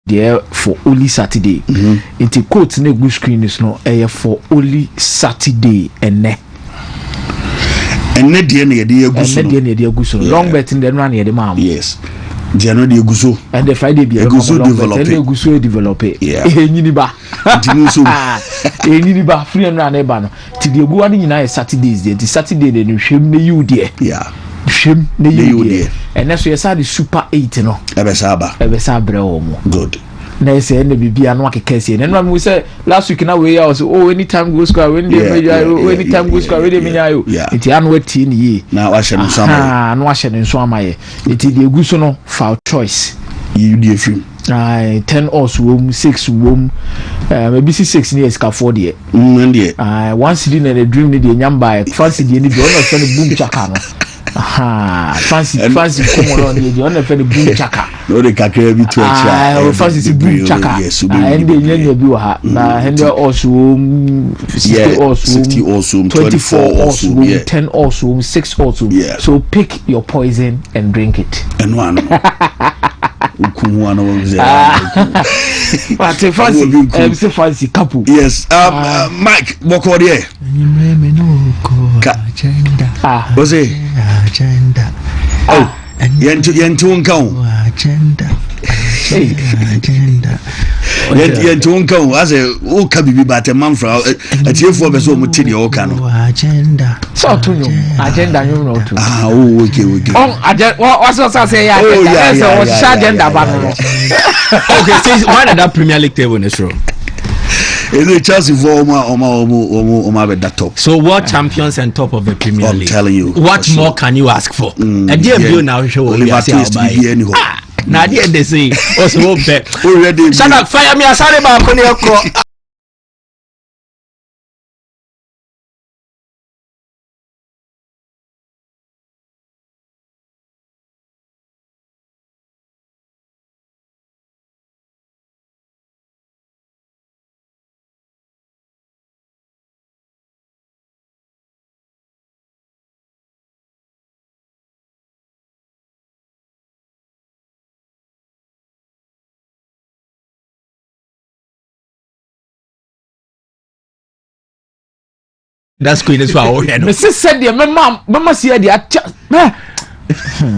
there for only Saturday. It's quote ne good screen is no for only Saturday and ne de ne de aguso long bet in the run near the mom. Yes. Jano de guso and the Friday be a guso develop it. Yeah. Niniba. Niniba free and run a banner. To the one in Saturdays there. The Saturday then you shame you dear. Yeah. Shame the you and that's why I the Super 8 no. Ebesaba. Good. Na say na bibia no akekese na nwa we say last week na we ya was anytime go score when dey anytime go score we dey menya yo enti anu ati ni yi na wa hye no so amaye na wa hye no so amaye enti dey gu so no foul choice you dey free 10 us wom 6 wom maybe 6 ni eska 4 dey one city na the dream ni dey nyamba fancy dey ni dey on no boom chaka no fancy come on the on the boom chaka no de kakere bi to acha fancy boom chaka and dey nyanya bi wa ha na 100 also 60 also 24 also 10 also 6 also so pick your poison and drink it and one ukuwana wa but fancy Capo. Yes Mike boko there was it agenda yentu nkau yentu nkau as o ka bibi bate manfra atiefo be so mutidi o ka no agenda so to no agenda you no to okay what say ya agenda so agenda ba no okay since why that Premier League table in this row is it Chelsea for Oma that top. So what champions and top of the Premier League? I'm telling you. What more can you ask for? A dear view now show Liverpool to be anyhow. Now dear they say also hope that already. Shut up, fire me asare ba ko ne ko. That's queen is for Mrs. said the mama see the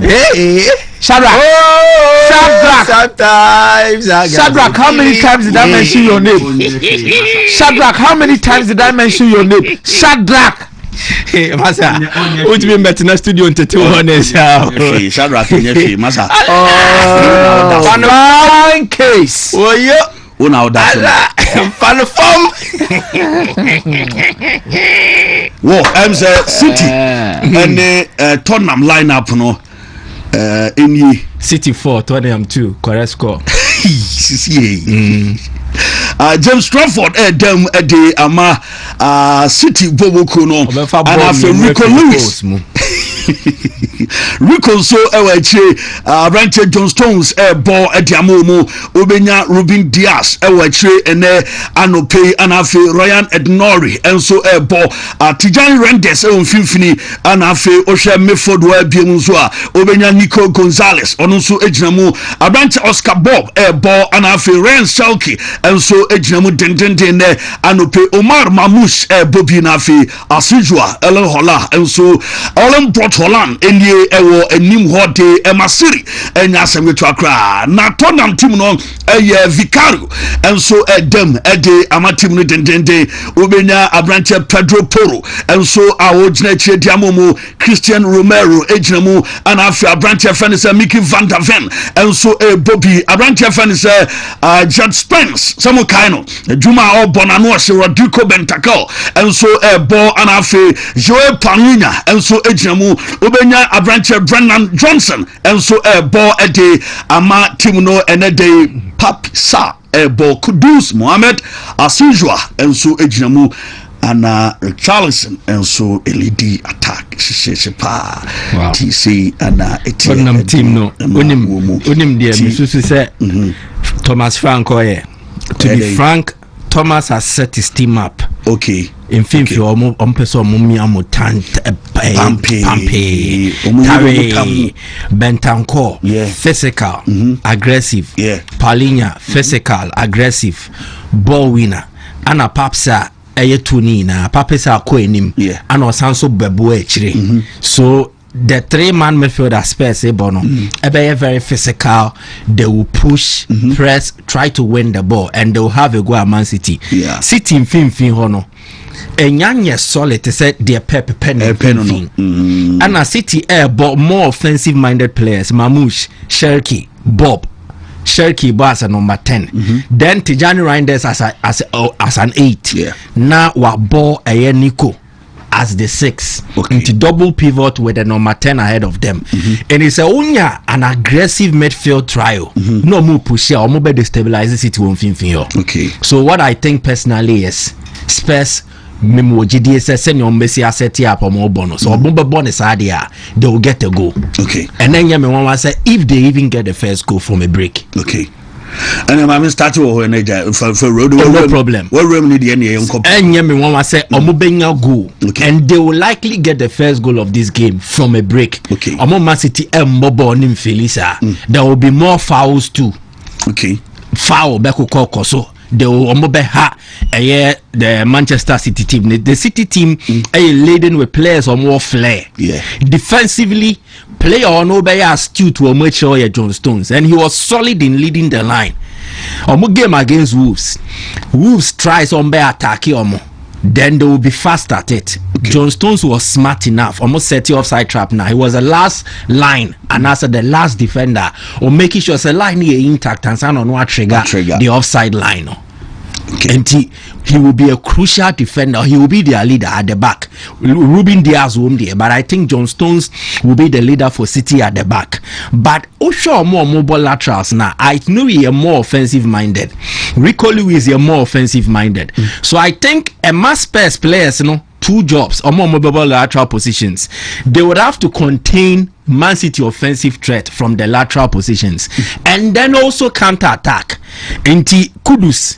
hey Shadrach Shadrach how many times did I mention your name Shadrach how many times did I mention your name Shadrach hey masa what be met na studio ntete honest Shadrach nyefi masa one case oh yo una oda fan form wo City and Tottenham lineup no in City 4 Tottenham 2 correct score James Trafford dem de ama City boboko no and after Rico Lewis Rico so ewache Ranche John Stones ball ediamomo obenya Ruben Diaz ewache ene anope anafe Ryan Ednori enso ball Tijani Rendes onfimfini anafe ohwe Meford wa biemu so a obenya Nico Gonzalez onso ejinamu Ranche Oscar Bob ball anafe Ryan Schalke enso ejinamu dendenden ne anope Omar Mamouche Bobby nafe Asijua Ellen Hola enso Olen Brot Holland enie ɛwɔ anim hɔ de Emasiri ɛnya asɛm to akra na Tottenham team no ɛyɛ Vicario ɛnso ɛdɛm ɛde ama team no dendende wobɛnya abranche Pedro Porro ɛnso a wɔgyina akyire di amomo Christian Romero ɛgyina mu ana afi abranche fɛne sɛ Mickey van der Ven ɛnso Bobby abranche fɛne sɛ Jet Spence sɛmo kae no adwuma a ɔbɔ na no ɔhyɛ Rodrigo Bentancur ɛnso ɛbɔ ana afi Joel Panunya ɛnso ɛgyina mu wobɛnya abranche Brennan Johnson ɛnso ɛbɔ ɛde ama team no ɛnɛ de Papisa ɛbɔ Kudus Mohamed Asijua ɛnso ɛgyina mu ana Richarlison ɛnso elidi attack hyehyɛ pa TC ana Tottenham team no onim deɛ mesusu sɛ Thomas Frank ɔyɛ to be frank Thomas has set his team up in film for person Mumiamo Pampe Tare Bentancur physical aggressive Paulinho physical aggressive ball winner Anna Papsa Ayetuni na Papisa ko enim and osanso bebo echire so the 3-man midfielder Spurs Bono very physical. They will push, press, try to win the ball, and they will have a go at Man City. City in fin hono. Enyanya solid to say their pen and a City but more offensive minded players. Mamouche, Sherky, Bob. Sherky Bass at number 10. Then Tijani Reinders as an 8. Now what ball a Nico as the 6 into double pivot with the number 10 ahead of them. And it's an aggressive midfield trial. No more push or more destabilize the city won't fin. So what I think personally is Spurs Memo GDS send your Messi asset up or more bonus or bomber bonus idea, they will get a goal. And then Yami say if they even get the first goal from a break. And I'm starting for road. No problem. What room need any and Yami say Omobenga goal. And they will likely get the first goal of this game from a break. Omo Man City Mbobo Nim Felisa. There will be more fouls too. Foul Beko Koso. They will ha the Manchester City team. The City team laden with players or more flair. Defensively, player or no be astute to make sure John Stones, and he was solid in leading the line. Omo game against Wolves. Wolves tries on be attack omo. Then they will be fast at it. John Stones was smart enough, almost set the offside trap now. He was the last line and also the last defender, or making sure the line is intact and sound on what trigger the offside line. And he will be a crucial defender. He will be their leader at the back. Ruben Diaz will be there, but I think John Stones will be the leader for City at the back. But Osho more mobile laterals now. I know he is more offensive minded. Rico Lewis is more offensive minded. So I think a mass Spurs players, two jobs or more mobile lateral positions. They would have to contain Man City offensive threat from the lateral positions, and then also counter attack. Inti Kudus.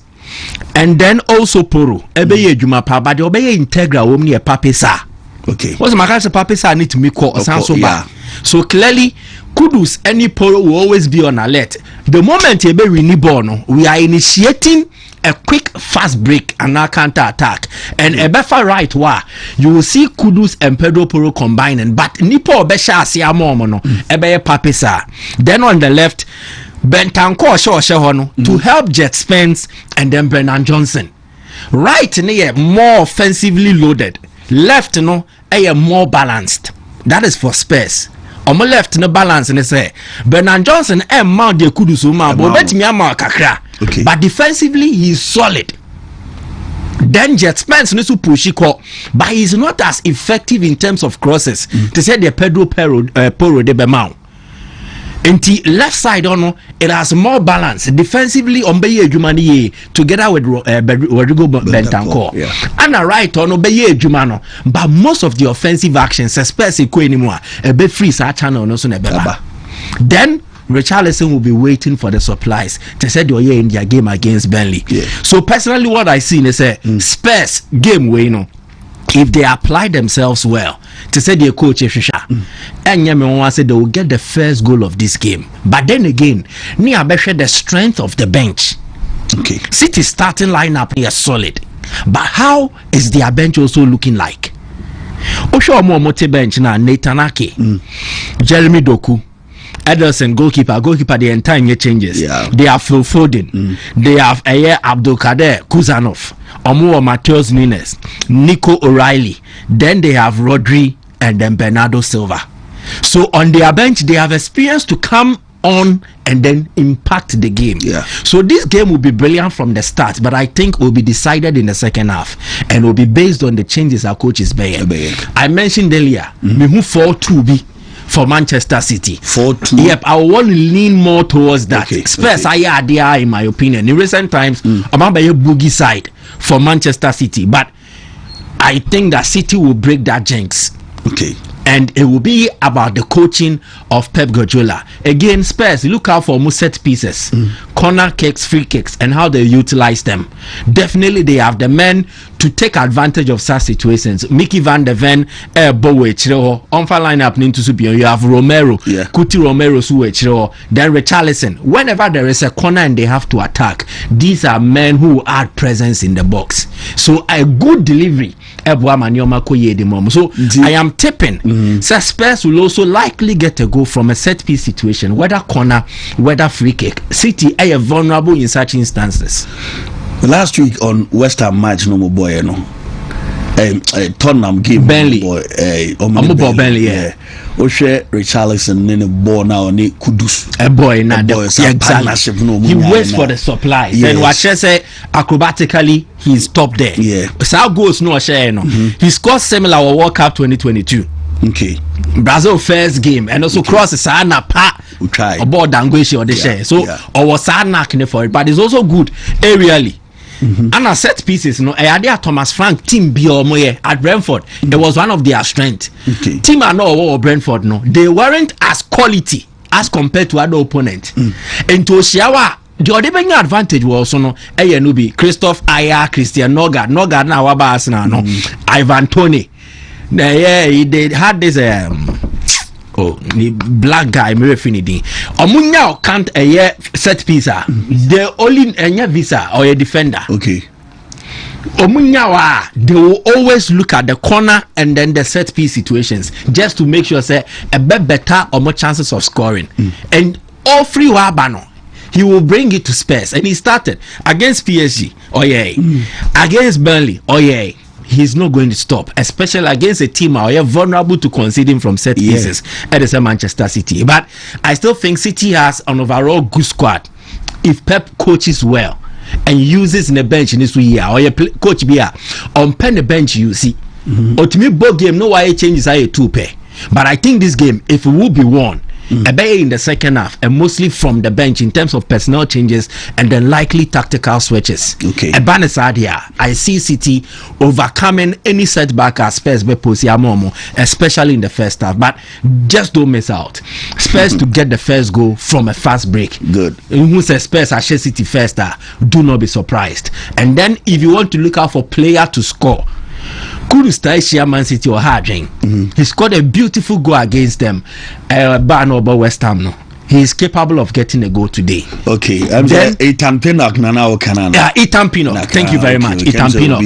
And then also Poro, Ebeye Jumapa, but Obey Integra, Omni a Papisa. What's my case? Papisa need to make call so bad. So clearly, Kudus, any Poro will always be on alert. The moment you be Nibono, we are initiating a quick fast break and now counter attack. And a better right where you will see Kudus and Pedro Poro combining, but Nipo Besha Siamono, Ebeye Papisa. Then on the left, Bentancur to help Jet Spence and then Brennan Johnson. Right near more offensively loaded. Left more balanced. That is for Spurs. On my left no balance and say Brennan Johnson mount the Kudusuma but defensively he's solid. Then Jet Spence needs to push it, but he's not as effective in terms of crosses. To say the Pedro Porro de Bemau. In the left side, it has more balance defensively on Beye Jumani together with Rodrigo Bentancur. And the right on Beye Jumano, but most of the offensive actions, especially anymore, a bit free channel no sooner. Then Richarlison will be waiting for the supplies to say they're in their game against Burnley. So personally, what I see is a Spurs game where if they apply themselves well, to say their coach and Yami said they will get the first goal of this game. But then again, near the strength of the bench. City starting lineup is solid, but how is their bench also looking like? Osho Momote bench na Nathan Ake, Jeremy Doku, Ederson goalkeeper, the entire year changes. Yeah. They have Phil Foden, they have Abdul Kader Kuzanov, Omuo Mateus Nunes, Nico O'Reilly, then they have Rodri and then Bernardo Silva. So on their bench, they have experience to come on and then impact the game. Yeah. So this game will be brilliant from the start, but I think will be decided in the second half and will be based on the changes our coach is making. I mentioned earlier, we move 4-2 for Manchester City. 4-2. Yep, I want to lean more towards that. Spurs are there in my opinion. In recent times, I'm on a boogie side for Manchester City, but I think that City will break that jinx. Okay. And it will be about the coaching of Pep Guardiola. Again, Spurs, look out for more set pieces, corner kicks, free kicks, and how they utilize them. Definitely, they have the men to take advantage of such situations. Mickey van der Ven, Bowe, on fire lineup, you have Romero, Kuti Romero, then Richarlison. Whenever there is a corner and they have to attack, these are men who add presence in the box. So a good delivery. So I am tipping Spurs will also likely get a goal from a set piece situation, whether corner, whether free kick. City are vulnerable in such instances. Last week on West Ham match, no more boy, Tottenham game, Burnley, Burnley, yeah. Oshe Richarlison in a ball now ni Kudus. A boy, not exactly. He waits for the supplies. Then what she say acrobatically he's top there. Yeah. So how goes no share no. He scored similar to World Cup 2022. Okay. Brazil first game and also cross sana pa. Try. About Danguishi or the share. So or was sana for it, but it's also good aerially. And a set pieces, Thomas Frank, Team Biomoye at Brentford, it was one of their strengths. Okay. Team or Brentford, no, they weren't as quality as compared to other opponents. And to Oshiawa, the other advantage was also Nubi, Christoph Aya, Christian Nogard now Wabas no, Ivan Toney. They had this the black guy me refinity omunya can't a set piece they only enya visa or a defender. Okay. Omunya they will always look at the corner and then the set piece situations just to make sure say a bit better or more chances of scoring. And all three wabano he will bring it to Spurs, and he started against PSG. Against Burnley. He's not going to stop, especially against a team who are vulnerable to conceding from set pieces. It is a Manchester City, but I still think City has an overall good squad if Pep coaches well and uses in the bench in this year or coach be on pen the bench you see. Ultimate ball game no why changes are a 2-pair, but I think this game if it will be won in the second half and mostly from the bench in terms of personnel changes and then likely tactical switches. Okay. I see City overcoming any setback as Spurs especially in the first half. But just don't miss out. Spurs to get the first goal from a fast break. Good. Who says Spurs are City first? Do not be surprised. And then if you want to look out for player to score, Kudus Man City or Harding. He scored a beautiful goal against them. Barnover West Ham. No. He is capable of getting a goal today. Okay. Then Ethan Pinnock now Canada. Yeah, Ethan Pinnock. Thank you very much. Ethan Pinnock.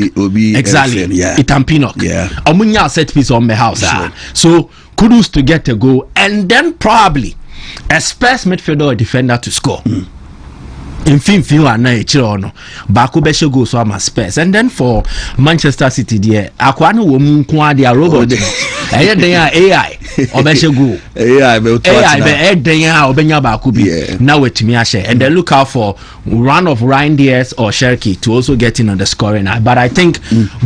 Exactly. Ethan Pinnock. Yeah. Omunya set piece on the house. Sure. So Kudus to get a goal and then probably a Spurs midfielder or defender to score. In Baku Besho goes to my Spurs, and then for Manchester City, dear, Aquano woman, their robot, AI, or Besho go, AI, Obenya Bakubi, now with Miashe, and then look out for run of Reindeers or Sherky to also get in on the scoring. But I think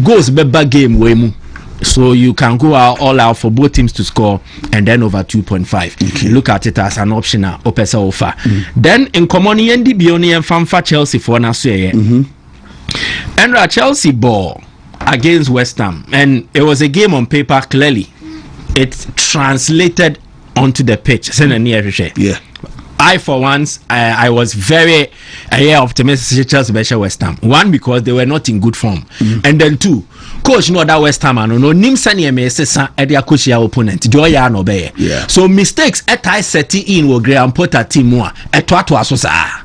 goes better game, Wemu. So you can go all out for both teams to score and then over 2.5. Okay. Look at it as an optional opesa offer. Then in Commoni and Bioni and Fanfa Chelsea for Nasue. And Chelsea ball against West Ham, and it was a game on paper. Clearly, it translated onto the pitch. Yeah. I for once I was very optimistic Chelsea West Ham. One, because they were not in good form, and then two, coach know that West Ham no nimsani emesesa edia coach ya opponent do ya no be. So mistakes etai set in wo Graham Potter team a eto aso sa.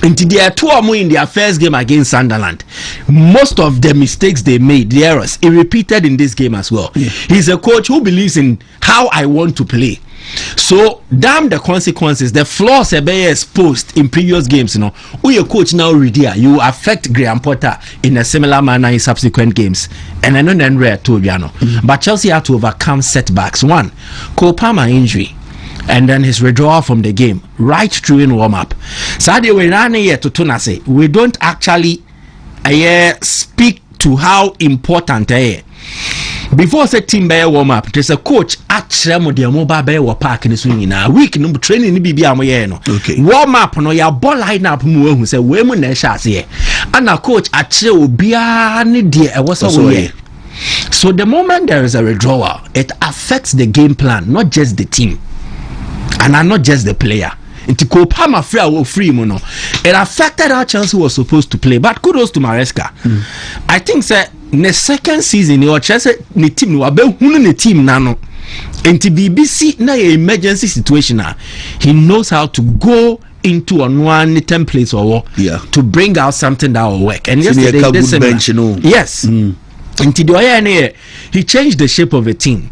Until they are 2 or more in their first game against Sunderland, most of the mistakes they made, the errors, he repeated in this game as well. He's a coach who believes in how I want to play. So damn the consequences, the flaws are exposed in previous games. You know, who your coach now ready, you affect Graham Potter in a similar manner in subsequent games, and I know then rare to but Chelsea had to overcome setbacks. One, Cole Palmer injury, and then his withdrawal from the game right through in warm-up. So they were running here to Tunase. We don't actually speak to how important before the team bear warm up. There's a coach at Shremo de mobile bear or park in the swing in a week no training ni bibi amoyeno. Okay. Warm up no ya ball line up mu who say we mu na sha here. And a coach at Obia ni dear was away. So the moment there is a withdrawal, it affects the game plan, not just the team. And not just the player. It affected how Chelsea was supposed to play. But kudos to Maresca. I think that in the second season, your Chelsea ni team no abe hunu ni team nano. Into BBC na emergency situation, he knows how to go into one template or to bring out something that will work. And yesterday, yes, into the he changed the shape of a team.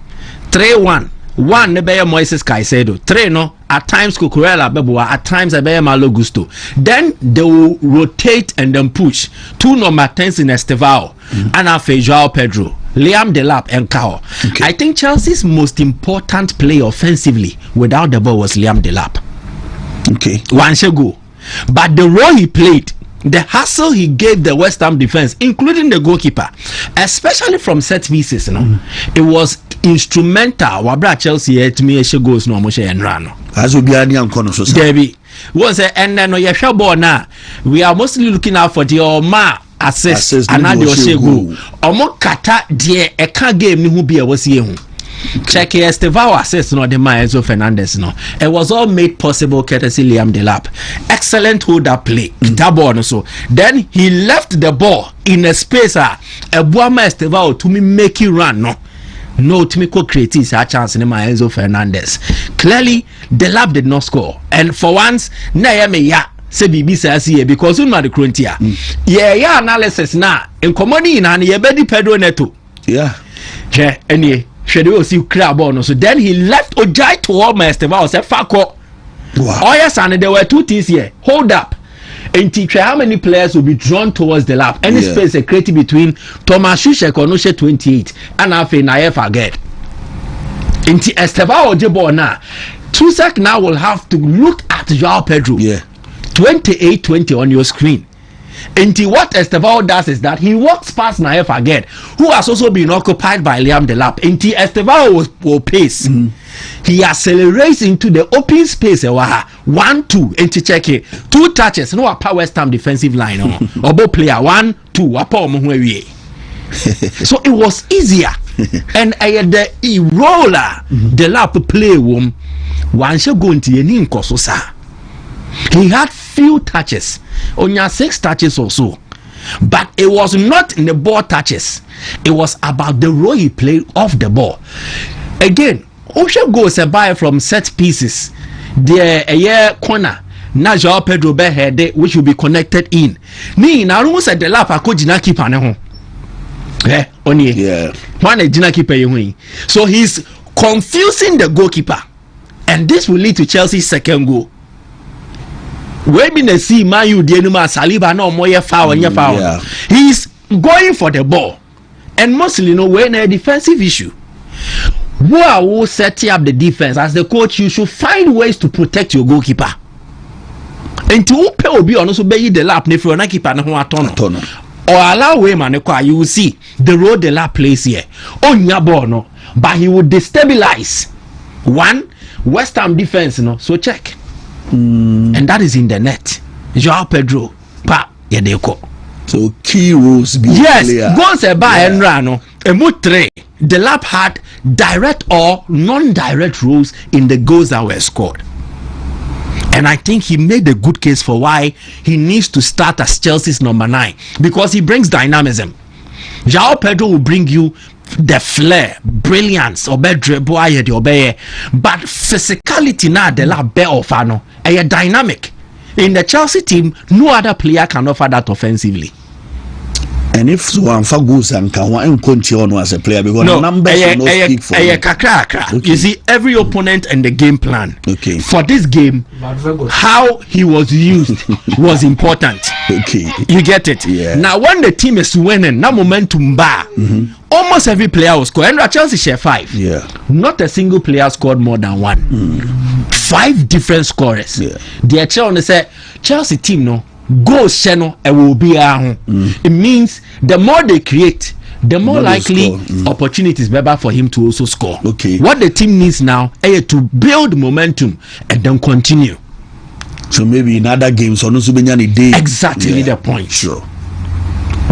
3-1. 1 Nebeye Moises Caicedo. 3 no at times Cucurella Beboa, at times Ebeye Malo Gusto. Then they will rotate and then push 2 number 10s in Estevao and after Joao Pedro, Liam Delap and Cao. I think Chelsea's most important player offensively without the ball was Liam Delap. One should go. But the role he played, the hassle he gave the West Ham defense, including the goalkeeper, especially from set pieces, it was instrumental. Wabra Chelsea to me goes no moshe and rano. As we be any uncono so Debbie was and then no yasha now. We are mostly looking out for the Oma assist and the Oshego. Omo kata die a can game ni who be a was here. Check Estevao assist no the Enzo Fernandez no. It was all made possible courtesy Liam Delap. Excellent hold up play. So then he left the ball in a space a Buama Estevao to me make it run no to me create a chance in Enzo Fernandez. Clearly Delap did not score, and for once na me ya say bibi says here because un the Crontia yeah analysis na in commodity na ye be di Pedro Neto anyway. So then he left Ojai to all my Estevao said Fako. Oh yes, and there were 2 things here. Hold up. And teach how many players will be drawn towards the lap. Any space created between Thomas Shushek or Noshe 28 and Afe Naef again. And Estevao Ojebo now. Tusek now will have to look at Joao Pedro. 28-20 on your screen. And what Estevao does is that he walks past Naef again, who has also been occupied by Liam Delap. And Estevao will pace. He accelerates into the open space. 1-2 and to check it. 2 touches. No upper West Ham defensive line. Obo player 1-2. So it was easier. And the roller Delap play room. One should go into the Ninkososa. He had few touches, only 6 touches or so, but it was not in the ball touches. It was about the role he played off the ball. Again, Osha goes a buy from set pieces. The corner. Na Joao Pedro be head which will be connected in. Ni na almost at the lap a jina keeper ne ho. One a jina keeper you. So he's confusing the goalkeeper, and this will lead to Chelsea's second goal. When we see Mayu Dienuma Saliba no more foul and foul. He's going for the ball, and mostly when a defensive issue. Who are setting up the defense as the coach? You should find ways to protect your goalkeeper. And to pay be on also be the lap if you're not keeper or allow way man you will see the road the lap plays here on your ball no, but he will destabilize one West Ham defense so check. And that is in the net. Joao Pedro, so key rules be clear. Goes a by and rano. The lap had direct or non-direct rules in the goals that were scored. And I think he made a good case for why he needs to start as Chelsea's number 9, because he brings dynamism. Joao Pedro will bring you the flair, brilliance, but physicality now the lab bear of ano a dynamic. In the Chelsea team, no other player can offer that offensively. And if one for goes and can continue as a player because the numbers will not speak for him. Okay. You see, every opponent and the game plan. Okay. For this game, how he was used was important. Okay. You get it? Yeah. Now, when the team is winning, now momentum bar. Almost every player will score. And Chelsea share 5. Yeah. Not a single player scored more than 1. 5 different scorers. Yeah. The Chelsea say Chelsea team no. Goals channel will be it means the more they create, the more likely opportunities better for him to also score. Okay. What the team needs now is to build momentum and then continue. So maybe in other games or no day. Exactly the point. Sure.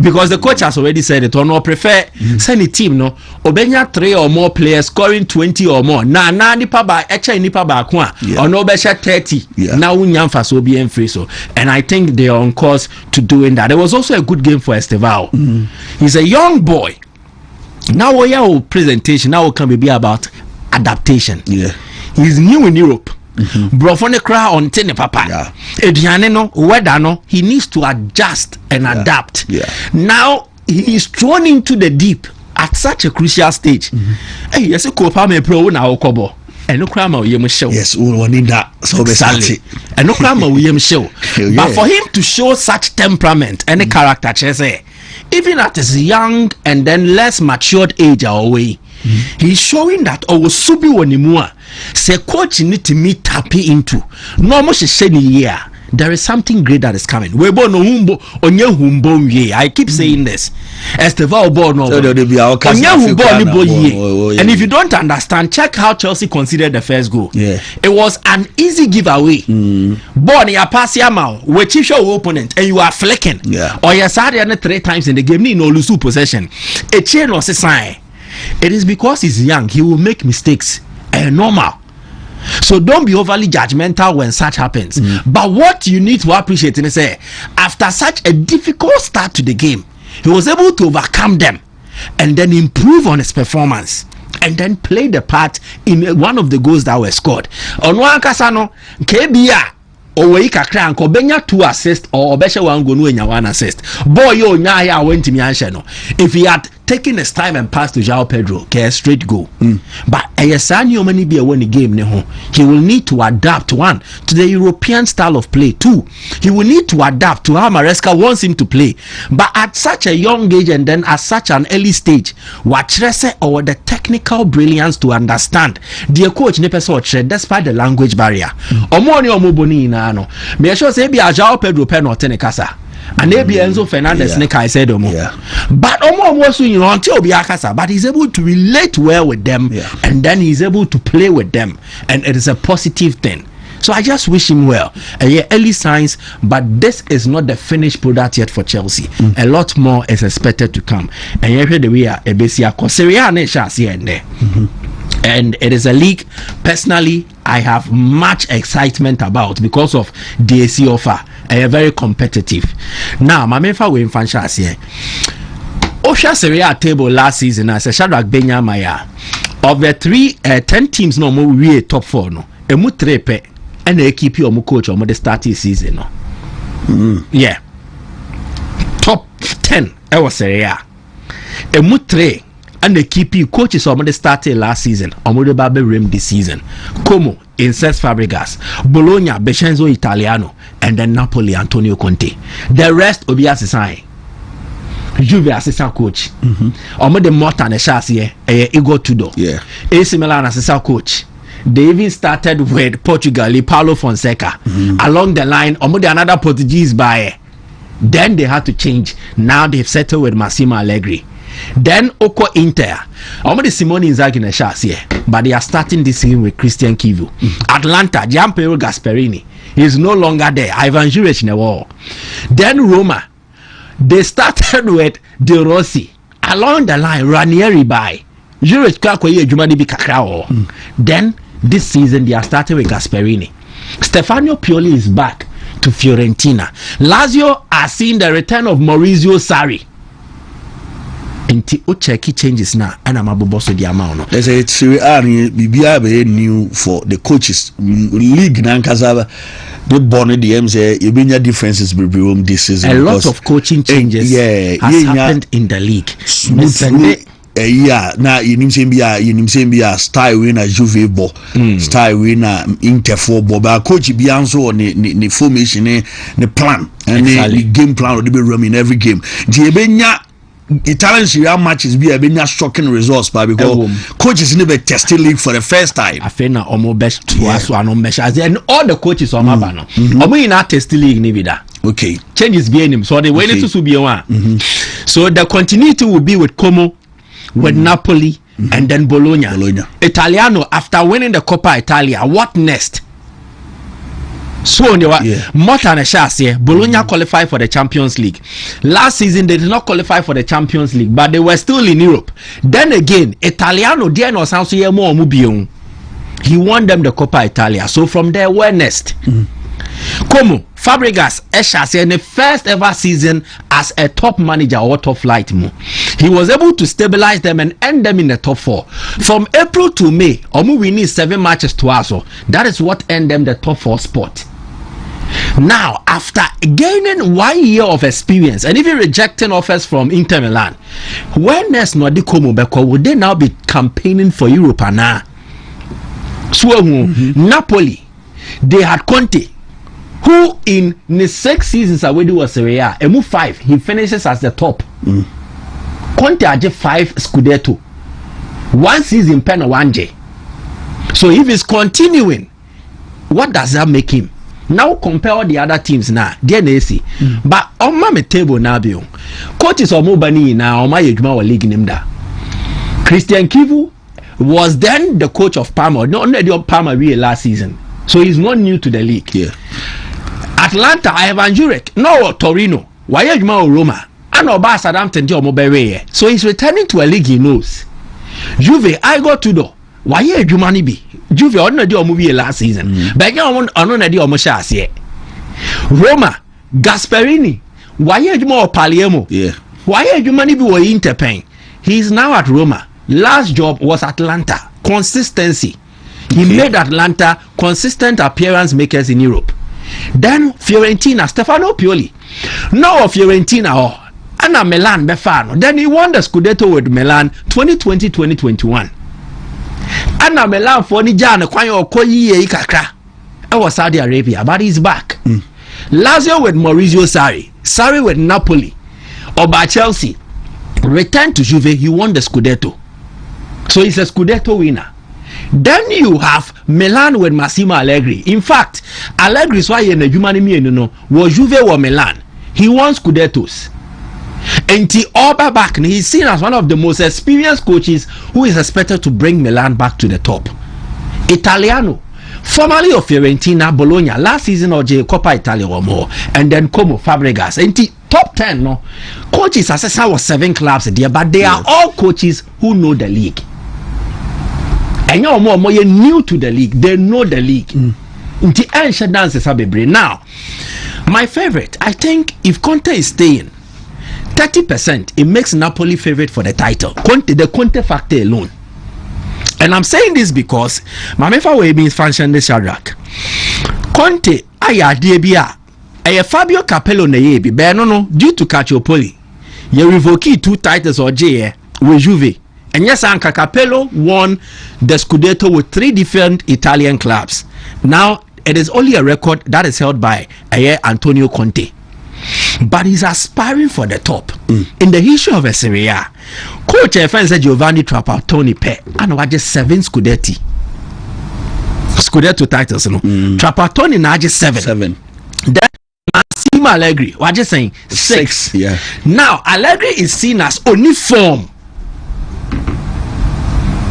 Because the coach has already said it, or no prefer send a team no obenya 3 or more players scoring 20 or more. Na nipa ba echa nipa ba kwa or no besha 30. Now unyamfa so be free so. And I think they are on course to doing that. There was also a good game for Estevao. He's a young boy. Now we our presentation now can be about adaptation. Yeah. He's new in Europe. Brofone cry on tene papa. Ediane no weather no he needs to adjust and adapt. Now he is thrown into the deep at such a crucial stage. Hey, yes, Copa me pro na okobo. And no crime we show. Yes, we need that. So exactly. And no crime we show. But for him to show such temperament and character, even at his young and then less matured age away. He's showing that subi wanimua say coach need to meet tapping into no more year there is something great that is coming. We born no humbo onye humbo ye. I keep saying this. Estevao born no onye humbo ye. And if you don't understand, check how Chelsea considered the first goal. It was an easy giveaway. Born ya pass ya mal which is your opponent and you are flicking. Or you started 3 times in the game, no lose possession. A chain was a sign. It is because he's young, he will make mistakes. Normal. So don't be overly judgmental when such happens. But what you need to appreciate is say, after such a difficult start to the game, he was able to overcome them and then improve on his performance and then play the part in one of the goals that were scored. On one Casano, KBA. Owe kakra anko benya 2 assists or obesha one go no enya 1 assist. Boy yo nya ya went me answer no. If he had taken his time and passed to João Pedro, okay, straight goal. But ayesani omani be when the game ne ho. He will need to adapt, 1, to the European style of play. 2, he will need to adapt to how Maresca wants him to play. But at such a young age and then at such an early stage, Watrese or the technical brilliance to understand. Dear coach ne person despite the language barrier. Omoni omoboni na no. Me sure say be a João Pedro pen or tenekasa. And maybe Enzo Fernandez I said but until but he's able to relate well with them and then he's able to play with them and it is a positive thing. So I just wish him well. Early signs, but this is not the finished product yet for Chelsea. A lot more is expected to come. And you hear the way and it is a league personally I have much excitement about because of DAC offer. Very competitive. Now, my main way in franchise here. Osha Serie A table last season as a Shadrach Benyamaya of the 10 teams no more we top 4 no. Emu 3 pe and they keep you coach or the starting season no. Yeah. Top 10 I was Serie A. Emu 3 and they keep you coaches already started last season. Already Babe Rim this season. Como in Cesc Fabregas, Bologna, Vincenzo Italiano, and then Napoli, Antonio Conte. The rest will be assistant. Juve assistant coach. Already Morton and Chassis, Igor Tudor. AC Milan assistant coach. They even started with Portugal, Paulo Fonseca. Along the line, already another Portuguese buyer. Then they had to change. Now they've settled with Massimo Allegri. Then Oko Inter. Already Simone Inzaghi in the shots here, but they are starting this season with Christian Kivu. Atlanta, Gianpiero Gasperini. He is no longer there. Ivan Juric in the wall. Then Roma. They started with De Rossi. Along the line, Ranieri by Juric Kakoye Jumadi Bikakrao. Then this season they are starting with Gasperini. Stefano Pioli is back to Fiorentina. Lazio are seeing the return of Maurizio Sarri. Inti Ucheki changes now, and I'm about to the amount. There's a Serie A BBA new for the coaches league Nankazava. the bonnet the M say you been your differences between this season. A lot of coaching changes has happened in the league. Yeah, now you need to be a style winner Juve bo, style winner Inter for bo. But coach be also the formation, the plan, and the game plan will be run in every game. The Italian Serie A matches be a shocking results, but because coaches never tested league for the first time. I think now almost best to us one measures, and all the coaches on my banner. We not testing league neither. Okay, changes being him, so the way to be one. So the continuity will be with Como, with Napoli, and then Bologna. Italiano, after winning the Coppa Italia, what next? So more than a chance here, Bologna qualified for the Champions League. Last season they did not qualify for the Champions League, but they were still in Europe. Then again, Italiano he won them the Coppa Italia. So from there, where next? Como Fabregas Esha in the first ever season as a top manager or top flight, he was able to stabilize them and end them in the top 4. From April to May, we need 7 matches to us. That is what end them the top 4 spot. Now, after gaining 1 year of experience and even rejecting offers from Inter Milan, when next Como Beko would they now be campaigning for Europe now? So Napoli, they had Conte, who in the 6 seasons already was Serie A, and move 5, he finishes as the top. Conte had 5 Scudetto, 1 season pen 1 J. So if he's continuing, what does that make him? Now compare all the other teams now, DNAC. But on my table now, coaches of Mobani now, on my league named that. Christian Kivu was then the coach of Parma, not only the Parma really last season. So he's not new to the league. Atlanta, Ivan Jurek, no Torino, Wayajma Roma, and Oba Southampton, so he's returning to a league he knows. Juve, I got to do. Why you money be? Juve on the movie last season. But you want on the Omoshas yet. Roma, Gasperini, why you more Palermo? Why you money be Interpain? He's now at Roma. Last job was Atlanta. Consistency. He made Atlanta consistent appearance makers in Europe. Then Fiorentina, Stefano Pioli. No Fiorentina Anna Milan Befano. Then he won the Scudetto with Milan 2020-2021. Anna Milan for Nijana Kwayo Koyi Kakra. I was Saudi Arabia, but he's back. Lazio with Maurizio Sarri. Sarri with Napoli. Oba Chelsea. Returned to Juve, he won the Scudetto. So he's a Scudetto winner. Then you have Milan with Massimo Allegri. In fact, Allegri is why in the human was Juve or Milan. He won Scudettos. And Oba back, and he's seen as one of the most experienced coaches who is expected to bring Milan back to the top. Italiano, formerly of Fiorentina, Bologna, last season of Coppa Italia or more, and then Como, Fabregas. And top 10 no coaches assessor was 7 clubs there, but they are all coaches who know the league. And you're more new to the league, they know the league. Now, my favorite, I think if Conte is staying 30%, it makes Napoli favorite for the title. The Conte factor alone. And I'm saying this because Mamefa way means function the Shadrach. Conte aya diebia. Aya Fabio Capello na yebi. No, due to Calciopoli. You revoke 2 titles or J with Juve. And yes, Anca Capello won the Scudetto with 3 different Italian clubs. Now it is only a record that is held by Antonio Conte. But he's aspiring for the top. In the history of a Serie A, coach said Giovanni Trapattoni and what just 7 Scudetto titles. Trapattoni now just 7. Then Massimo Allegri, what just saying 6. Now Allegri is seen as only form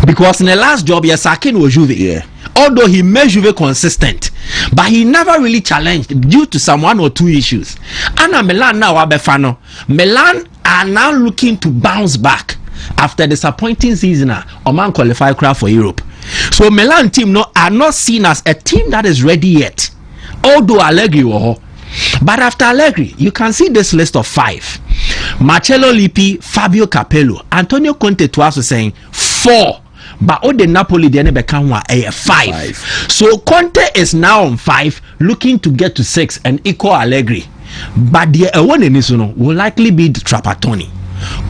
because in the last job, Yasakin was Juve. Although he made Juve consistent, but he never really challenged due to some 1 or 2 issues. And Milan now Abefano. Milan are now looking to bounce back after disappointing season or man qualify crowd for Europe. So Milan team are not seen as a team that is ready yet. Although Allegri was, but after Allegri, you can see this list of 5. Marcello Lippi, Fabio Capello, Antonio Conte to us saying 4. but all the Napoli they never can one a 5. So Conte is now on 5, looking to get to 6 and equal Allegri. But the one in this one will likely be the Trapattoni.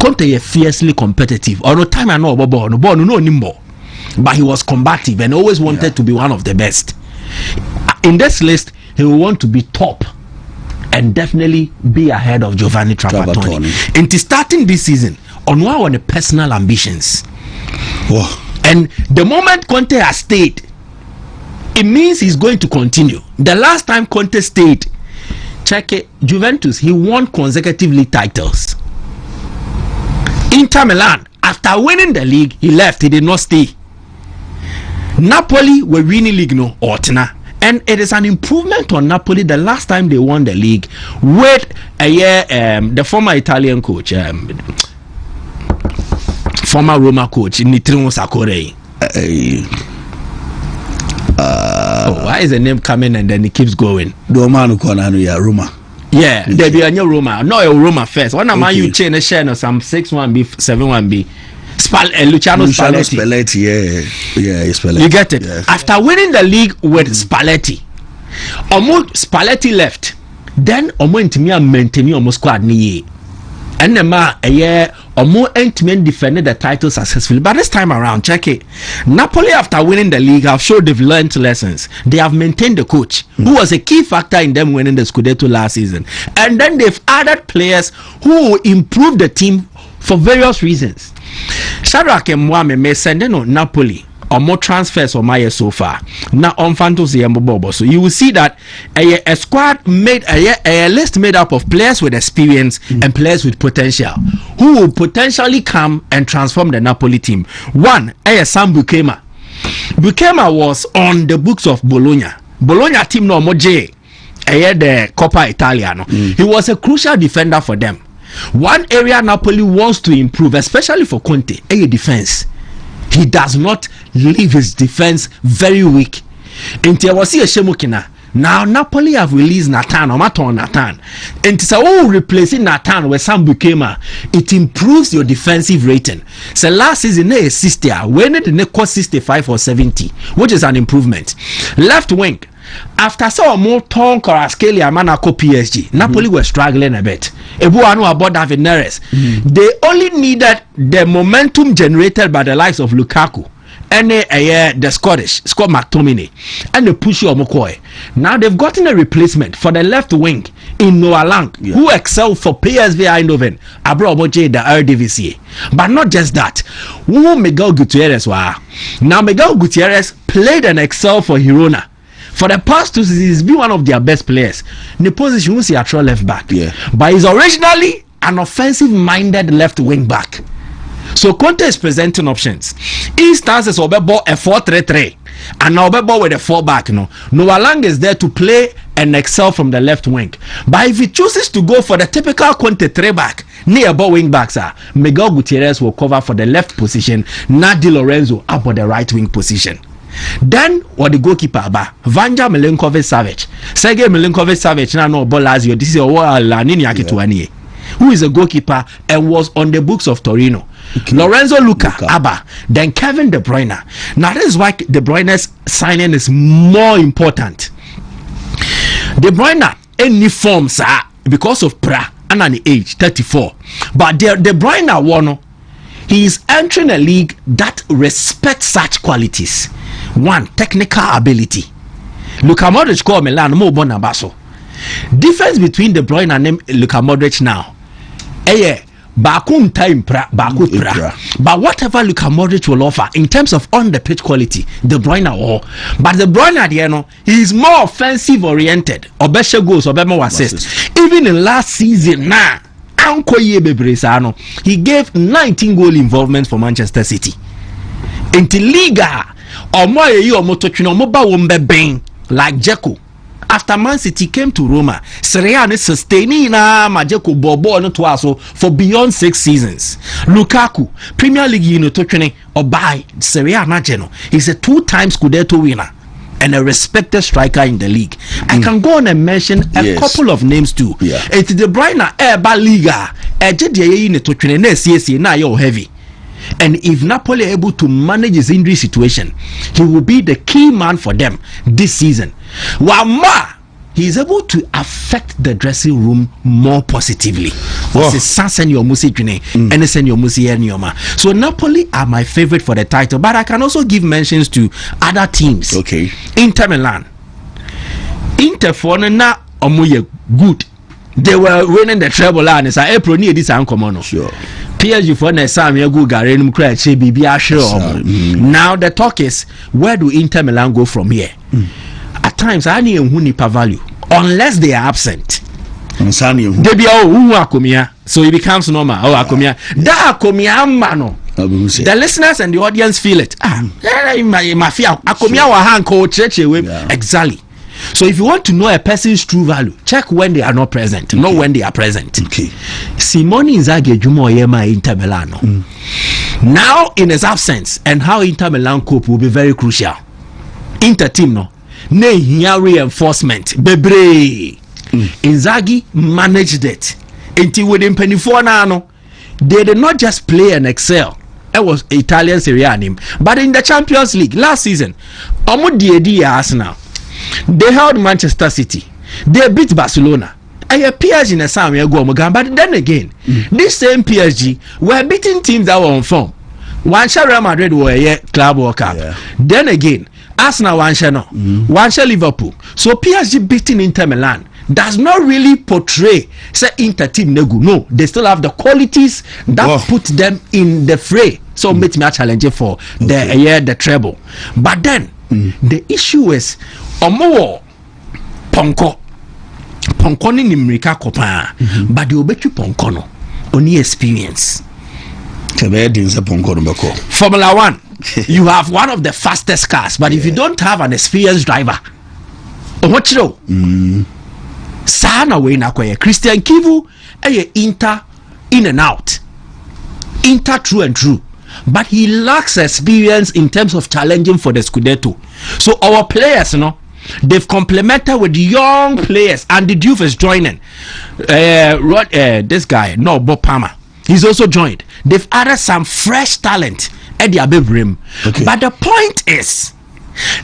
Conte is fiercely competitive. Or no time I know about ball, no anymore. But he was combative and always wanted to be one of the best. In this list, he will want to be top and definitely be ahead of Giovanni Trapattoni. Into starting this season, on the personal ambitions. Whoa. And the moment Conte has stayed, it means he's going to continue. The last time Conte stayed, check it, Juventus, he won consecutive league titles. Inter Milan, after winning the league, he left, he did not stay. Napoli were winning league no Ortena. And it is an improvement on Napoli the last time they won the league with the former Italian coach, former Roma coach, Nitrino Sakore. Why is the name coming and then it keeps going? Roma. Yeah, there be a new Roma. No, a Roma first. One of my you change a share no some 6-1B, 7-1B. Luciano Spalletti. Yeah, Spalletti. You get it? Yes. After winning the league with Spalletti, Spalletti left. Then Intimi maintain almost squad ni. And the man Intimi defended the title successfully. But this time around, check it. Napoli, after winning the league, have showed they've learned lessons. They have maintained the coach, who was a key factor in them winning the Scudetto last season. And then they've added players who will improve the team for various reasons. Shadrack and Mwame may send in Napoli or more transfers on my so far. Now on Fantasy and Bobo. So you will see that a squad made a list made up of players with experience and players with potential who will potentially come and transform the Napoli team. One, Sam Bukema. Bukema was on the books of Bologna. Bologna team no more J. The Coppa Italiano. He was a crucial defender for them. One area Napoli wants to improve, especially for Conte, a defense. He does not leave his defense very weak. Now Napoli have released Nathan or Maton Nathan. And so replacing Nathan with Sam Bukema, it improves your defensive rating. So last season they 60, when it cost 65 or 70, which is an improvement. Left wing. After so more Tom Kvaratskhelia Monaco PSG, Napoli were struggling a bit. Ebuano about David Neres. They only needed the momentum generated by the likes of Lukaku and the Scottish Scott McTominay and the Pushy Omokoy. Now they've gotten a replacement for the left wing in Noah Lang, who excelled for PSV Eindhoven, Abroboje the Eredivisie. But not just that, who Miguel Gutierrez were. Now Miguel Gutierrez played and excelled for Girona. For the past 2 seasons, he's been one of their best players. In the position, he's a left back. But he's originally an offensive-minded left wing back. So Conte is presenting options. He starts as Obebo a 4-3-3. And now Obebo with a 4-back. Noah Lang is there to play and excel from the left wing. But if he chooses to go for the typical Conte 3-back, nearby wing backs Miguel Gutierrez will cover for the left position, Nadi Lorenzo up on the right wing position. Then what the goalkeeper Vanja Milinkovic-Savic. Sergei Milinkovic-Savic now no Lazio. This is who is a goalkeeper and was on the books of Torino. Lorenzo Luca. Abba. Then Kevin De Bruyne. Now that is why De Bruyne's signing is more important. De Bruyne any forms because of pra and an age 34. But De Bruyne one, he is entering a league that respects such qualities. One, technical ability. Luka Modric called Milan more bonabaso. Difference between De Bruyne and Luka Modric now. Baku time pra. But whatever Luka Modric will offer in terms of on the pitch quality, De Bruyne or. But De Bruyne he is more offensive oriented. Obesha goals, Obama assists. Even in last season now, he gave 19 goal involvements for Manchester City. Into Liga. Like Dzeko. After Man City came to Roma, Sirianni sustaining Majeko Bobo no twaso for beyond 6 seasons. Lukaku, Premier League or by Sirianni Geno, he's a 2-time Scudetto winner and a respected striker in the league. I can go on and mention a couple of names too. It's De Bruyne Liga. Now you're heavy. And if Napoli are able to manage his injury situation, he will be the key man for them this season. Wama, he is able to affect the dressing room more positively. So Napoli are my favorite for the title, but I can also give mentions to other teams. Okay. Inter Milan. Inter for na omuye good. They were winning the treble and it's April near this uncommon. Sure. PSG for the Sam Yagu Garenum Crash BB Now the talk is, where do Inter Milan go from here? At times I need a value unless they are absent. They be so it becomes normal. Akomia. That Akomia mano. The listeners and the audience feel it. Akomia wa hand coach exactly. So if you want to know a person's true value, check when they are not present, not when they are present. Okay. Simone Inzaghi Jumo Yema Inter Milan. Now in his absence and how Inter Milan cope will be very crucial. Inter team no. Ne here reinforcement. Bebre. Inzaghi managed it. Until within 24 now, they did not just play and excel. It was Italian Serie A name, but in the Champions League last season, Arsenal. They held Manchester City. They beat Barcelona. I hear PSG in a Sam but then again, this same PSG were beating teams that were on form. One share Real Madrid were a Club World Cup. Then again, Arsenal one share no, one share Liverpool. So PSG beating Inter Milan does not really portray say Inter team no, they still have the qualities that put them in the fray. So make me a challenge for the treble. But then the issue is Omo Ponko ni nimrika kopa, but the obetu Ponko no only experience. Formula 1, you have one of the fastest cars, but if you don't have an experienced driver, what you know? Sana we na kwa Christian Kivu Inter in and out, Inter true and true, but he lacks experience in terms of challenging for the Scudetto. So our players, they've complemented with young players, and the Diouf is joining. This guy, Bob Palmer, he's also joined. They've added some fresh talent at the Abebrim. But the point is,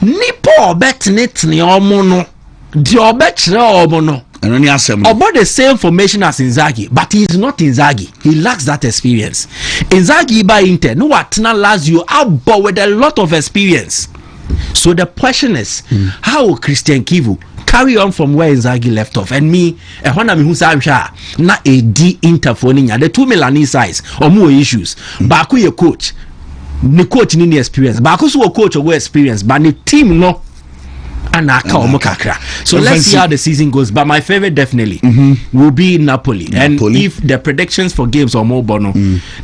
Nipo bet nitni omono, the bet omono. About the same formation as Inzaghi, but he is not Inzaghi. He lacks that experience. Inzaghi by Inter, no what last you out, but with a lot of experience. So the question is, how will Christian Kivu carry on from where Inzaghi left off? And me, na a D Inter for the two Milanese sides or more issues. Baku your coach, the coach need experience. Baku so coach or experience, but the team no. So let's see how the season goes. But my favorite definitely will be Napoli. And if the predictions for games are more bono,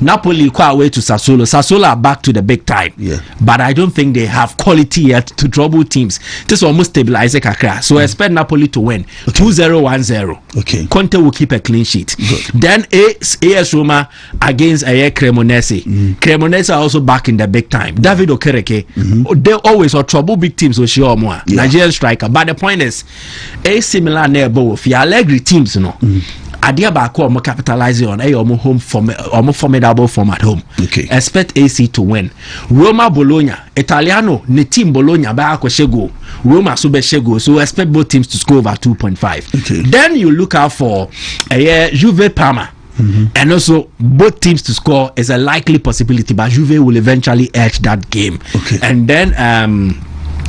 Napoli quite away to Sassuolo. Sassuolo are back to the big time. But I don't think they have quality yet to trouble teams. This almost stabilize Kakra. So I expect Napoli to win 2-0, 1-0. Conte will keep a clean sheet. Then AS Roma against Cremonese. Cremonese are also back in the big time. David Okereke, they always are trouble big teams with Shiomwa. Nigerian striker, but the point is, a similar neighbor of Allegri teams, Adia Bako more capitalizing on a home formidable form at home. Expect AC to win. Roma Bologna, Italiano, ne team Bologna ba Shego, Roma Sube Shego, so expect both teams to score over 2.5. Then you look out for Juve Parma. And also both teams to score is a likely possibility, but Juve will eventually edge that game. And then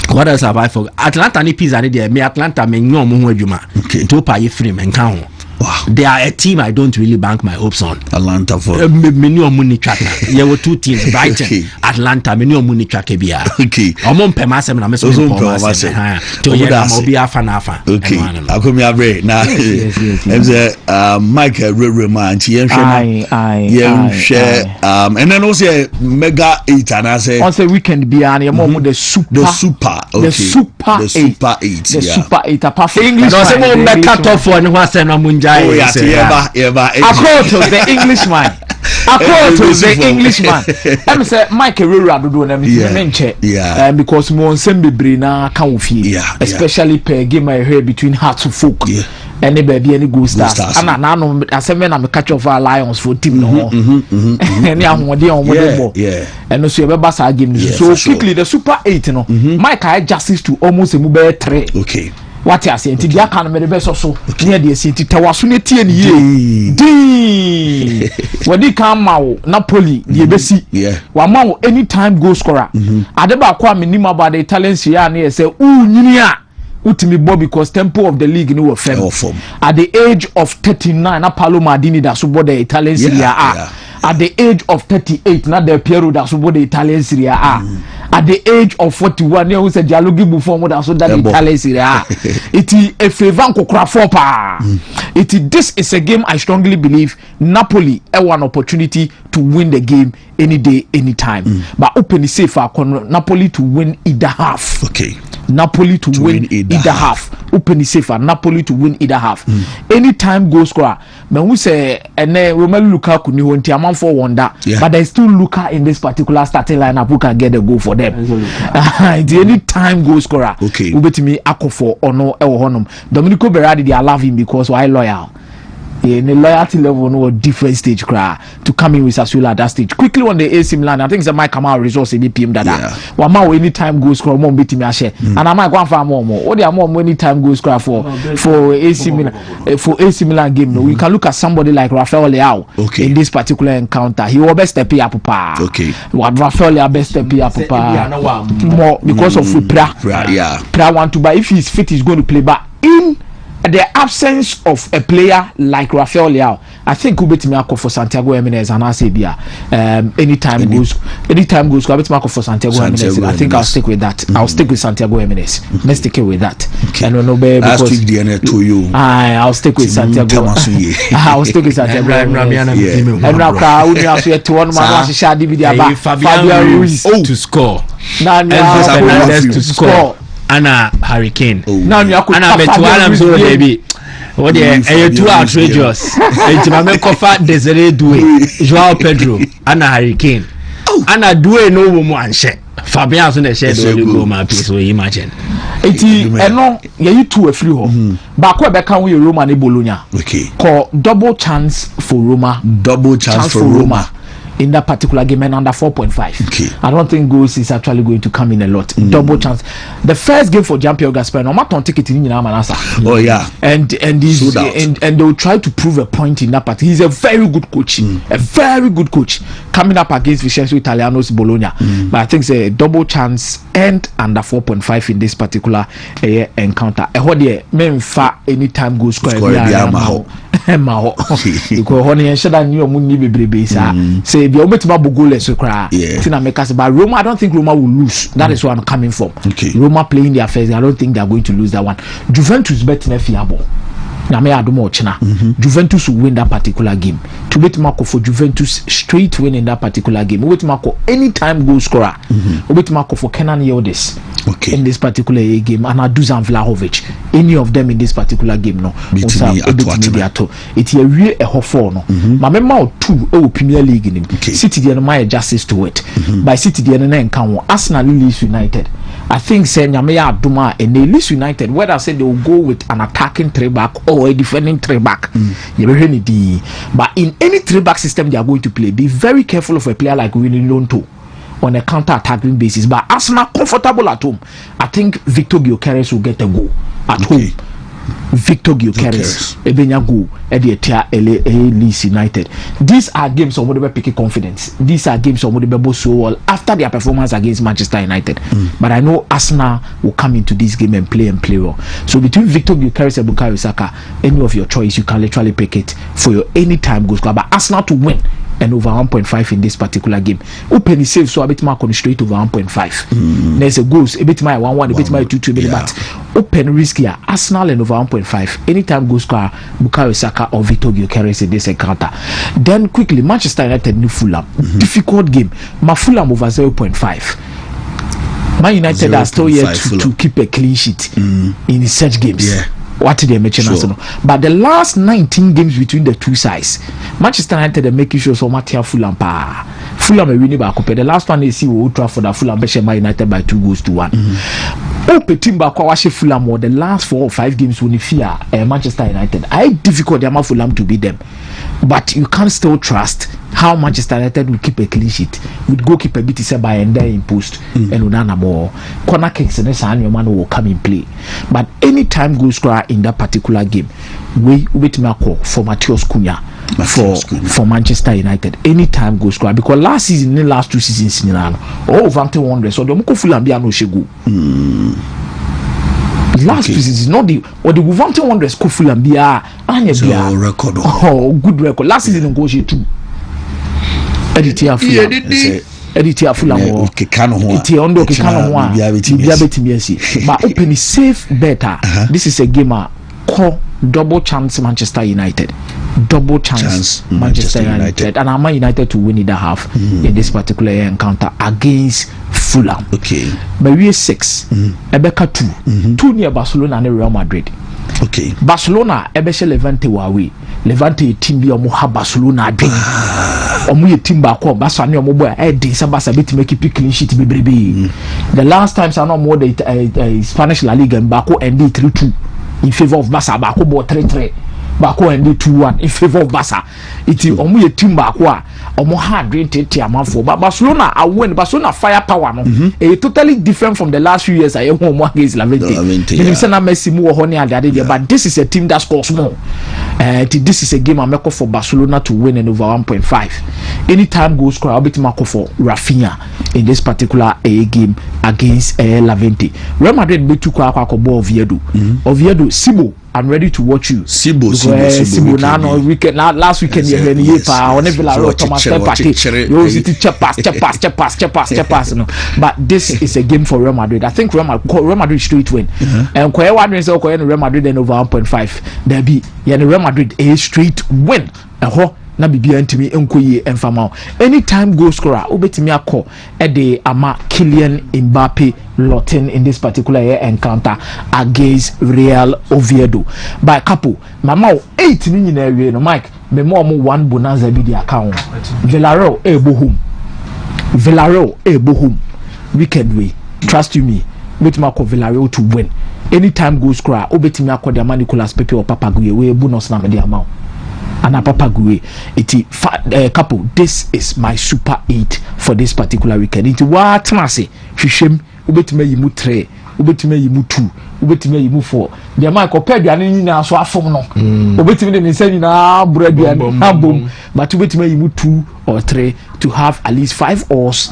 what else have I forgot? Atlanta ni pizza ni there. Me Atlanta me nyo mo adwuma. To pay free men kan ho. Wow. They are a team I don't really bank my hopes on. Atlanta for me nyo mo ni track na. There were two teams, Brighton, Atlanta me nyo mo ni track e bia. Omo mpema asem na me so mpema asem. Ha. To ye na mo bia fa na afa. Akomi abre na. Emze Mike Rere man ti yen hwe and then also Mega 8 and I say on say weekend bia na mo the super 8 apart from English. No say mo Mega top for ni ho asem na munja. Oh yeah, the English man. According to the Englishman, I'm say Mike Herrera do na me menche. Because mo nsem bebre na kan wo fie. Especially per game I heard between Hearts of Folk. Any baby any Go Stars. Ana na no asem na me catch of our Lions for team no. Any ahode on mo. And so you be basa game so quickly the Super 8 no. Mike I justice to almost a move 3. Okay. What you say? Nti dia kan me the best so. Near the city tawaso ne tie ne ye. Di. Wadi kan ma wo Napoli the besi. Wa ma wo anytime goal scorer. Adeba kwa minim about the Italian Serie A na say nyini a utimi bo because tempo of the league no were at the age of 39 na Paolo Maldini da so the Italian Serie A. At the age of 38 na Del Piero da so the Italian Serie A. At the age of 41 who said dialogue before more than so that Italian Serie A. It is a favor kokra for pa. This is a game I strongly believe Napoli have one opportunity to win the game any day anytime. But open the safe for Napoli to win either half. Okay. Napoli to win either half. Open the safer Napoli to win either half. Anytime goal scorer. But we say Romelu Lukaku ni won't amount for wonder. But there's still Luka in this particular starting lineup who can get the goal for them. Any time goal scorer. Okay. Ubeti me Akofo or no Honum. Domenico Berardi, they love him because why loyal. In a loyalty level, no different stage cry to come in with Sassuolo at that stage. Quickly on the AC Milan, I think it's might come out resource in BPM dada. One more anytime goes score more beat me share. And I might go for more. What there more anytime goes score for AC Milan game. No, you can look at somebody like Rafael Leao in this particular encounter. He was best step up papa. Okay. What Rafael Leao best step up papa. More because of Pra want to buy if he's fit, he's going to play. But in the absence of a player like Rafael Leao, I think Ubeti Mako for Santiago Jimenez and Asebia. Anytime goes, Ubeti Mako for Santiago Jimenez. I think I'll stick with that. I'll stick with Santiago Jimenez. Let's stick it with that. Okay. And no be because I'll stick DNA to you. I'll stick with Santiago. I'll stick with Santiago. And now we have to one man Shadi Bidia Fabian Ruiz to score. Fernandez to score. Anna Hurricane. Now you could Anna Metuana so baby. What the too outrageous. Ejimame Kofa Desiree Doué, Joao Pedro, Anna Hurricane. Anna Doué no woman share. Fabian so the share do go my place so imagine. Eti eno ye you two afri ho. Ba ko be kan we Roma ne Bologna. Okay. Call double chance for Roma. Double chance for Roma. In that particular game and under 4.5. Okay. I don't think goals is actually going to come in a lot. Double chance. The first game for Gianpiero Gasperini, no matter on ticket in Manasa. Oh yeah. And they will try to prove a point in that part. He's a very good coach. A very good coach coming up against Vincenzo Italiano's Bologna. But I think it's a double chance and under 4.5 in this particular encounter. I heard the main fa anytime goal score because honey and shada new money be say the ometima goalless cry. Tina make us but Roma, I don't think Roma will lose. That is where I'm coming from. Roma playing their affairs, I don't think they are going to lose that one. Juventus betting a fiable. Juventus will win that particular game. To wait Marco for Juventus straight win in that particular game. Wait Marco anytime goal scorer. Wait Marco for Kenan Yildiz in this particular game and Dusan Vlahovic. Any of them in this particular game no. It's a real a no. Mamma 2 Premier League in City the my justice to it. By City the encounter Arsenal Leeds United. I think say Nyamea Duma and they Leeds United whether I say they will go with an attacking 3-back or a defending 3-back. But in any 3-back system they are going to play, be very careful of a player like Winnie Lonto on a counter-attacking basis. But Arsenal comfortable at home. I think Victor Gyökeres will get a goal at home. Victor Gyökeres ebenya goal e dey tia Leeds United. These are games of whatever pick confidence. These are games of whatever so well after their performance against Manchester United. But I know Arsenal will come into this game and play well. So between Victor Gyökeres and Bukayo Saka, any of your choice you can literally pick it for your anytime goal scorer. But Arsenal to win and over 1.5 in this particular game. Open is safe, so a bit more on straight over 1.5. There's a goals, a bit my 1-1, a bit my 2-2, but open riskier. Arsenal and over 1.5. Anytime goal scorer, Bukayo Saka or Victor Gyökeres in this encounter. Then quickly, Manchester United new Fulham. Difficult game. Fulham over 0.5. Man United are still yet to keep a clean sheet in such games. what did they mention? Sure. But the last 19 games between the two sides, Manchester United are making sure so much Fulham are winning back. The last one they see Old Trafford that Fulham beat United by 2-1. Team back Fulham or the last 4 or 5 games when you fear Manchester United. I difficult them Fulham to beat them, but you can't still trust how Manchester United will keep a clean sheet with goalkeeper beat by and there in post and unana more corner kicks and your man will come in play. But anytime goal scorer in that particular game, we wait for Matheus Cunha for Manchester United. Anytime goal scorer, because last season, the last 2 seasons, Wontumi Wanderers so the Moko Fulham be no shegu. Last 2 seasons, not the Wontumi Wanderers ko Fulham be record. Oh, good record. Last season go she 2. Editia Fulham Ondo Kekano but open safe better. This is a game call double chance Manchester United. Double chance Manchester United. And I'm United to win it half in this particular encounter against Fulham. Okay. But we 6 Ebeka 2 near Barcelona and Real Madrid. Okay. Barcelona Ebeshe Levante away. Levante team bi omo ha Barcelona adwen. Omo ye team ba ko Barcelona omo boy dey Sabasa bit make it clean sheet bebrebe. The last time I know more the Spanish La Liga ba ko end 3-2 in favor of Barca, ba ko bo 3-3. Ba ko end 2-1 in favor of Barca. Iti omo ye team ba ko a omo ha adwen tete amanfo. But Barcelona win. Barcelona firepower no. Totally different from the last few years I omo against Levante. Messi mu ho ne ade but this is a team that scores more. This is a game I'm making for Barcelona to win and over 1.5. Anytime goal scorer, I'll be to for Rafinha in this particular game against Levante. Real Madrid beat 2 ball Oviedo. Oviedo, Sibo, I'm ready to watch you. Sibo now weekend last weekend you had on Villarreal Thomas pass. But this is a game for Real Madrid. I think Real Madrid straight win. And Real Madrid then over 1.5. There be Real Madrid a straight win. Na bibia ntimi enkoye emfama. Anytime goal scorer obetimi akọ de ama Kylian Mbappe Lotin in this particular encounter against Real Oviedo. By Capo, mama 8 ni nyina awie no Mike me mo 1 bonanza bi di account. Villarreal bohum weekend way. Trust you me. Betimi akọ Villarreal to win. Anytime goal scorer obetimi akọ de ama Nicolas Pepe or Papa Gueye we bonus na me di amount. And a Papa Gueye, Capo, this is my super 8 for this particular weekend. It's what I say. Shishem, ubetime yimu 3, ubetime yimu 2, ubetime yimu 4. The man compared the anini na so afom no. Ubetime the same na bread and boom. But ubetime yimu 2 or 3 to have at least 5 odds.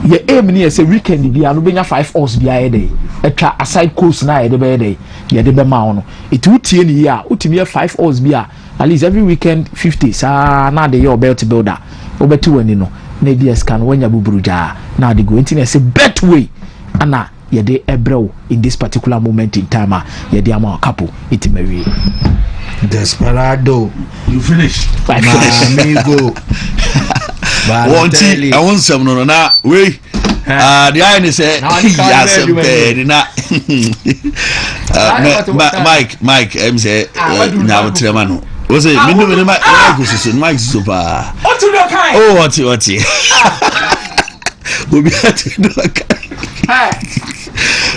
Ye aim ni say weekend bi anu benya 5 odds bi aye dey. Etwa aside coast na ye dey be dey. Ye dey be ma ono. It utie ni ya, utime 5 odds bi a. At least every weekend 50 na the year belt builder obetu wani no na bi scan wanya buburuja na the go into say bet way ana ye dey ebrew in this particular moment in time ye dey am Capo itimewie Desperado. You finish. I amigo. I want some no na we the iron is yes Mike say now tremano was it Mike super what we be at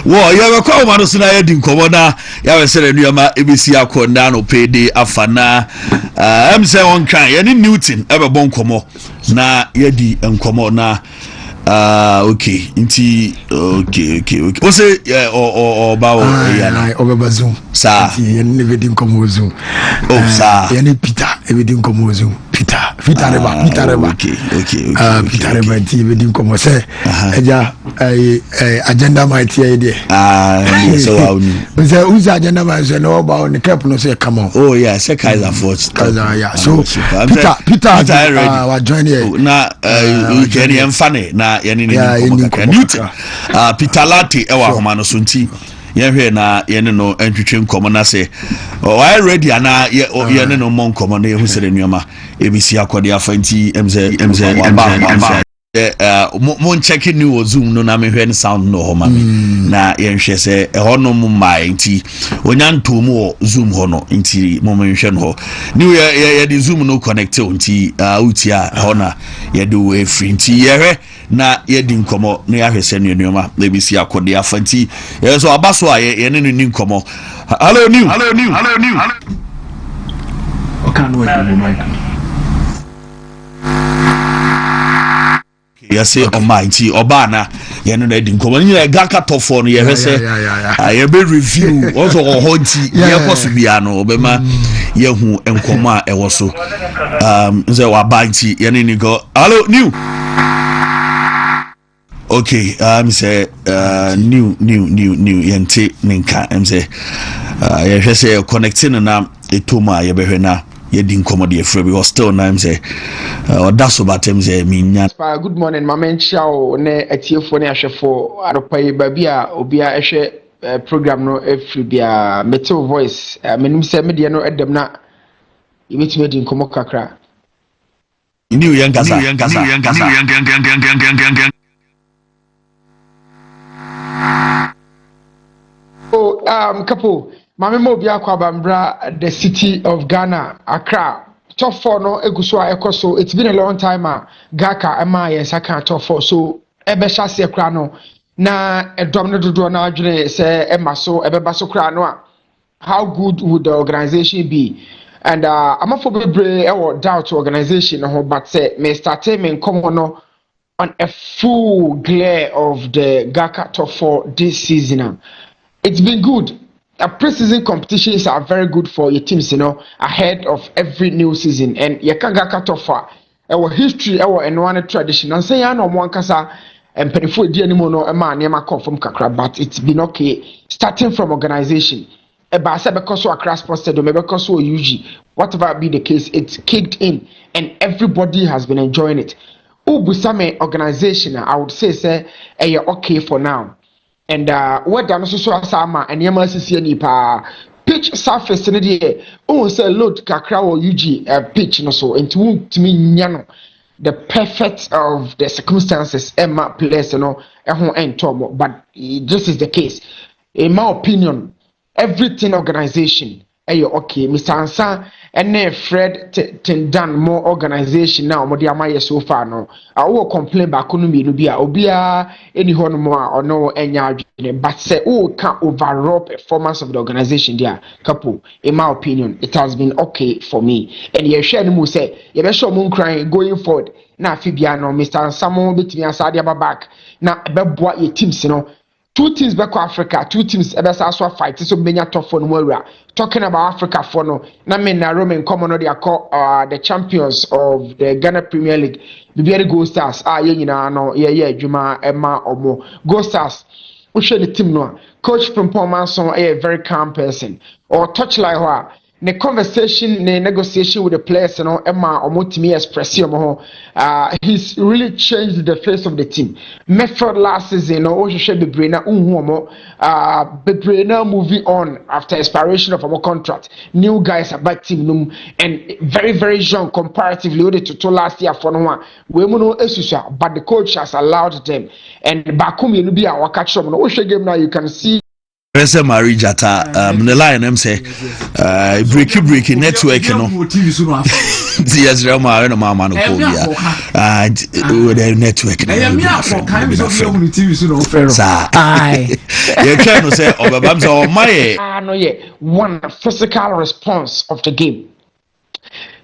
wo ya we kwa ma no so na ya di nkomo na ya we sere nuama ebisi akonda no pede afana am say on kan ya ni Newton ebe bon nkomo na ya di nkomo na okay inti okay o say o ba o ya na obebazu sa ya ni vedi nkomo zu sa ya ni Peter vedi nkomo zu Peter reba okay Peter reba ti vedi nkomo se eja agenda might here so how ni who's agenda might say no about the cap no say come on oh yeah say Kaiser Force yeah so Peter was join here na you can am funny na ya ni Newton Peter Lati e wa homa no so nti ye hwe na ye ne no antwetwe nkomo na se why ready na ye ne no mon nkomo na ye hu sere nuama ebisi akode afa nti mz mon checking new Zoom no na me hwe sound no ho ma me na ye nhwe se ho no mai nti onyanto mu Zoom ho no nti mo me hwe no ho new ye the Zoom no connect nti uti a ho na ye do we free nti ye hwe na ye di nkomo na ya hwe se no nneoma na bi si akode afa nti ye so abaso a ye ne ni nkomo hello new okay no we mic. Yes, on my tea or banner, you know, they didn't come in a Gaka top phone. You say, I have a review also on Honti, Yakosubiano, Obema, Yahu, and Koma, and also, they were buying tea, Yaninigo. Hello, new. Okay, say, new, Yente, Ninka, say, I say, connecting and a toma, Yabehena. Yedin comedy free was still names or that's about them say minya. Good morning, my man Chow ne etiefo ne ahwefo aropai babia obia ehwe program no every bia metal voice menim say media no edem na yebetime din komo kakra. New Yankasa. Oh, Capo. Mame mo bia kwa bambra the city of Ghana, Accra. Top 4 no eguso a ekoso. It's been a long time Gaka ema ye saka top 4 so ebe shase ekra no na edom no dodo na adwene se ema so ebeba so kra no a how good would the organization be? And amafo bebre ewo doubt organization no but say me start me come no on a full glare of the Gaka top 4 this season. It's been good. Pre-season competitions are very good for your teams, you know, ahead of every new season. And you can't get cut off. Our history, our and one tradition. And say, I know one kasa and penifo di anymore no man near come from Kakra, but it's been okay. Starting from organization. But because so a crash posted, maybe because so UG, whatever be the case, it's kicked in and everybody has been enjoying it. Busame organization, I would say, okay for now. And what done so asama and yamasisi nipa pitch surface in the say load kakra or UG pitch no so into to me nyano the perfect of the circumstances Emma place no and tomo but this is the case in my opinion everything organization okay Mr. Ansa and Fred Tendan more organization now mo dia maye so far no I will complain back no me no bia obia any hono mo or no enya adwene but say can overall performance of the organization there couple in my opinion it has been okay for me and you share no say you be sure mo crying going forward na afibia no Mr. Ansa mo betimi asade back na beboa your teams no 2 teams back to Africa, 2 teams ebesa so fight so many tough for no talking about Africa for no na me na Roman common no they call the champions of the Ghana Premier League the Gold Stars ye nyina no ye adwuma ema omo Gold Stars we share the team no coach Prempoma so a very calm person or touch like her the conversation, the negotiation with the players, you know, Emma or Motimi express he's really changed the face of the team. Method last season, or should be brainer, Bebrena moving on after expiration of our contract. New guys are back team and very, very young comparatively to last year for no one. We know but the coach has allowed them and Bakumi will be our catch up. Game now you can see. Rese Mari Jata the line them say breaky network no yes Rama no mama no phobia with the network you can say obabam say my no one physical response of the game.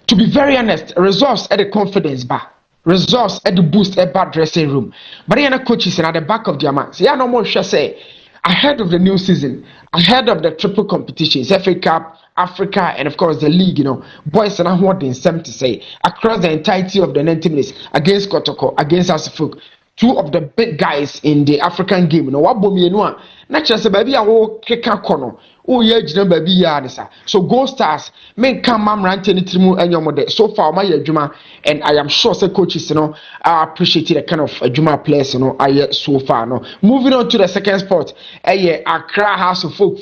To be very honest, results at the confidence bar. Results at the boost at bad dressing room. But the coaches at the back of their minds. Yeah, no more shall say. Ahead of the new season, ahead of the triple competitions, FA Cup, Africa, and of course the league, you know, boys and I want in some to say across the entirety of the 90 minutes against Kotoko, against Asifuk, 2 of the big guys in the African game. You know, what bomi enwa, not just a baby, I will kick a corner. Oh, yeah, baby, yeah, so Gold Stars, men come, mam, ranting it and your mother. So far, my Juma, and I am sure the coaches, you know, I appreciate the kind of Juma players, you know, I so far. No, moving on to the second spot, Accra House of Folk,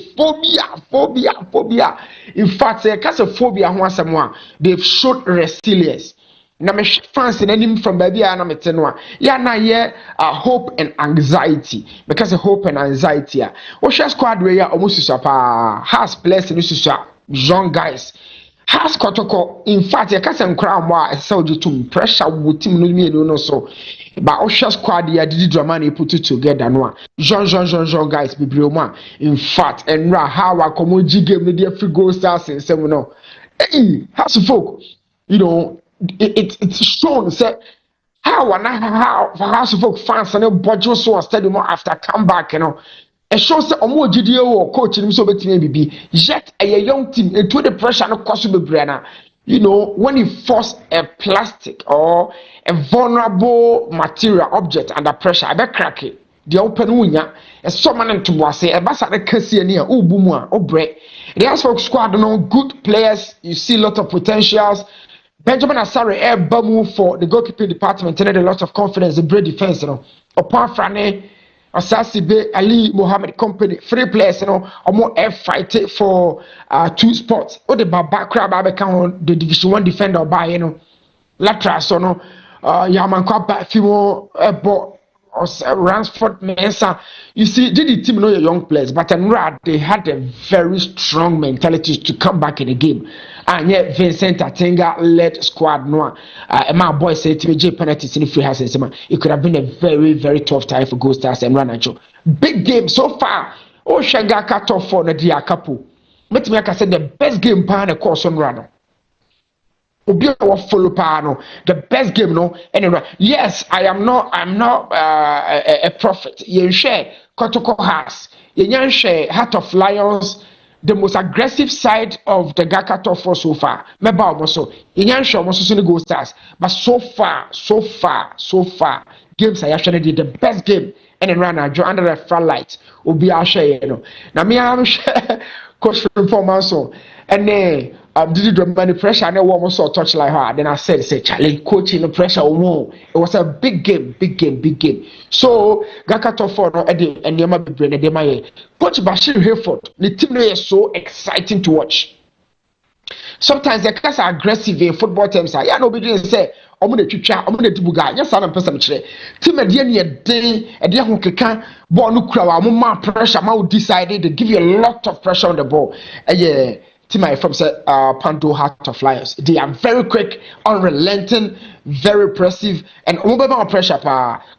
phobia. In fact, because of phobia, once more, they've showed resilience. na me fans in anim from baby a na mete no a ya na ye hope and anxiety because hope and anxiety a wo hwe squad we ya omususa pa has players ni susa young guys has kotoko in fact ya kasa nkra mo a saudi tum pressure wo team no mi no so ba o hwe squad ya didi drama na put it together no a Jean guys bibre mo a in fact enra how akomoji game no dey free goal stars in sem no hey has folk you know it's shown say how folk fans and budget so stadium after comeback, you know. It shows that omo gidie or coach him so betimi bibi. Yet a young team into the pressure no cost be brana. You know, when you force a plastic or a vulnerable material object under pressure, I be crack it. The open wunya, a someone to was say a basa de kasi near ubumwa or break. The Asfolk squad no good players, you see a lot of potentials. Benjamin Asare Bamu for the goalkeeping department and had a lot of confidence in great defense, you know. Upon Frane, Asasi Be Ali Mohammed Company, 3 players, you know, or more air fight for 2 spots. Or the back count the Division 1 defender by, you know, Latra, so no, Yaman Kwapa, Fimo, or Ransford Mensah. You see, did the team know your young players, but they had a very strong mentality to come back in the game. And yet Vincent Atenga led squad no my boy said to me J penalties in free house and it could have been a very, very tough time for Ghost Stars and Ranacho. Big game so far. Oh Shaga cut off for the dia Capo. Let me say the best game pan a course on Rano. Obi follow pano the best game no anyway. Yes, I'm not a prophet. Yen share Kotoko has yen share Heart of Lions, the most aggressive side of the Gaka top 4 so far. Meba almost yen share almost so Ghost Stars, but so far games I actually did the best game and then run under the front light Obi share you know. Now me am share coach performance and then did the pressure and then one more touch like her. Then I said, challenge coaching the pressure more. It was a big game. So Gaka top 4 and Yama Bibrene de Maye. Coach Bashir Hayford, the team is so exciting to watch. Sometimes the class are aggressive in football terms. Yeah, nobody say, I'm going to try, I'm going to do guy. Yes, I'm person. Team at the end of the day, at the end of the can, ball no crowd, more pressure, more decided to give you a lot of pressure on the ball. Yeah. Team from Pando Heart of Lions. They are very quick, unrelenting, very impressive, and over pressure.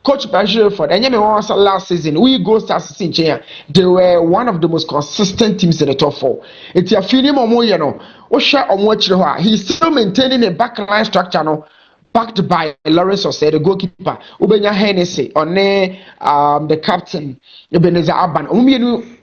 Coach Bashir Ford, and last season, we go start seeing they were one of the most consistent teams in the top 4. It's a feeling you know, he's still maintaining a backline structure. No, backed by Lawrence Osei, the goalkeeper, Ubenya Hennessy, the captain, Ebenezer Aban.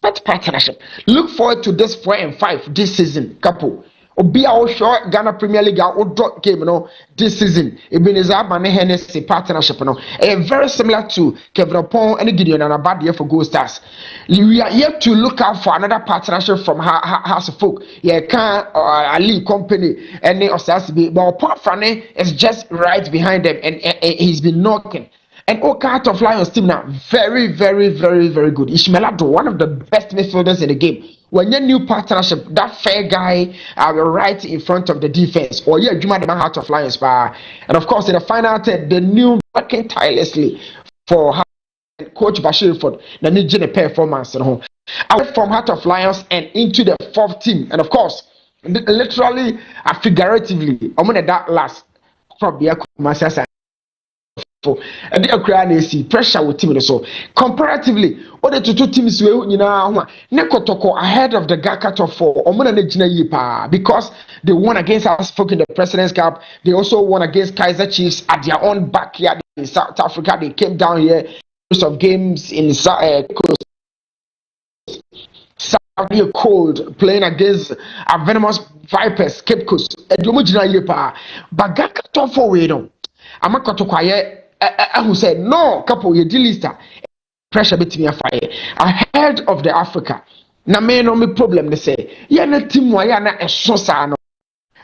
But partnership. Look forward to this 4 and 5 this season. Capo. Obi a sure Ghana Premier League a drop game no this season. Ebenezer Abane Hennessy partnership no. Very similar to Kevin Pong and Gideon and Abadia for Gold Stars. We are yet to look out for another partnership from House of Folk. Yeah, can Ali Company and Osasi. But apart from it, it's just right behind them and he's been knocking. And Heart of Lions team now, very good. Ishmael, one of the best midfielders in the game. When your new partnership, that fair guy right in front of the defense. Or yeah, Juma the Heart of Lions. And of course, in the final third, the new working tirelessly for Coach Bashir Ford, the new performance. Away from Heart of Lions and into the 4th team. And of course, literally, figuratively, I'm going to that last from the Masasa. And the Ukraine see pressure with team so comparatively all the 2 teams we Nekotoko ahead of the Gaka top 4 because they won against us folk in the President's Cup. They also won against Kaiser Chiefs at their own backyard in South Africa. They came down here of games in South cold playing against a venomous Vipers Cape Coast. But Gaka top 4 we don't. Amakotoko who said no Capo you delista pressure between your fire ahead of the Africa na me no me problem they say yeah na team wa ya na eso sa no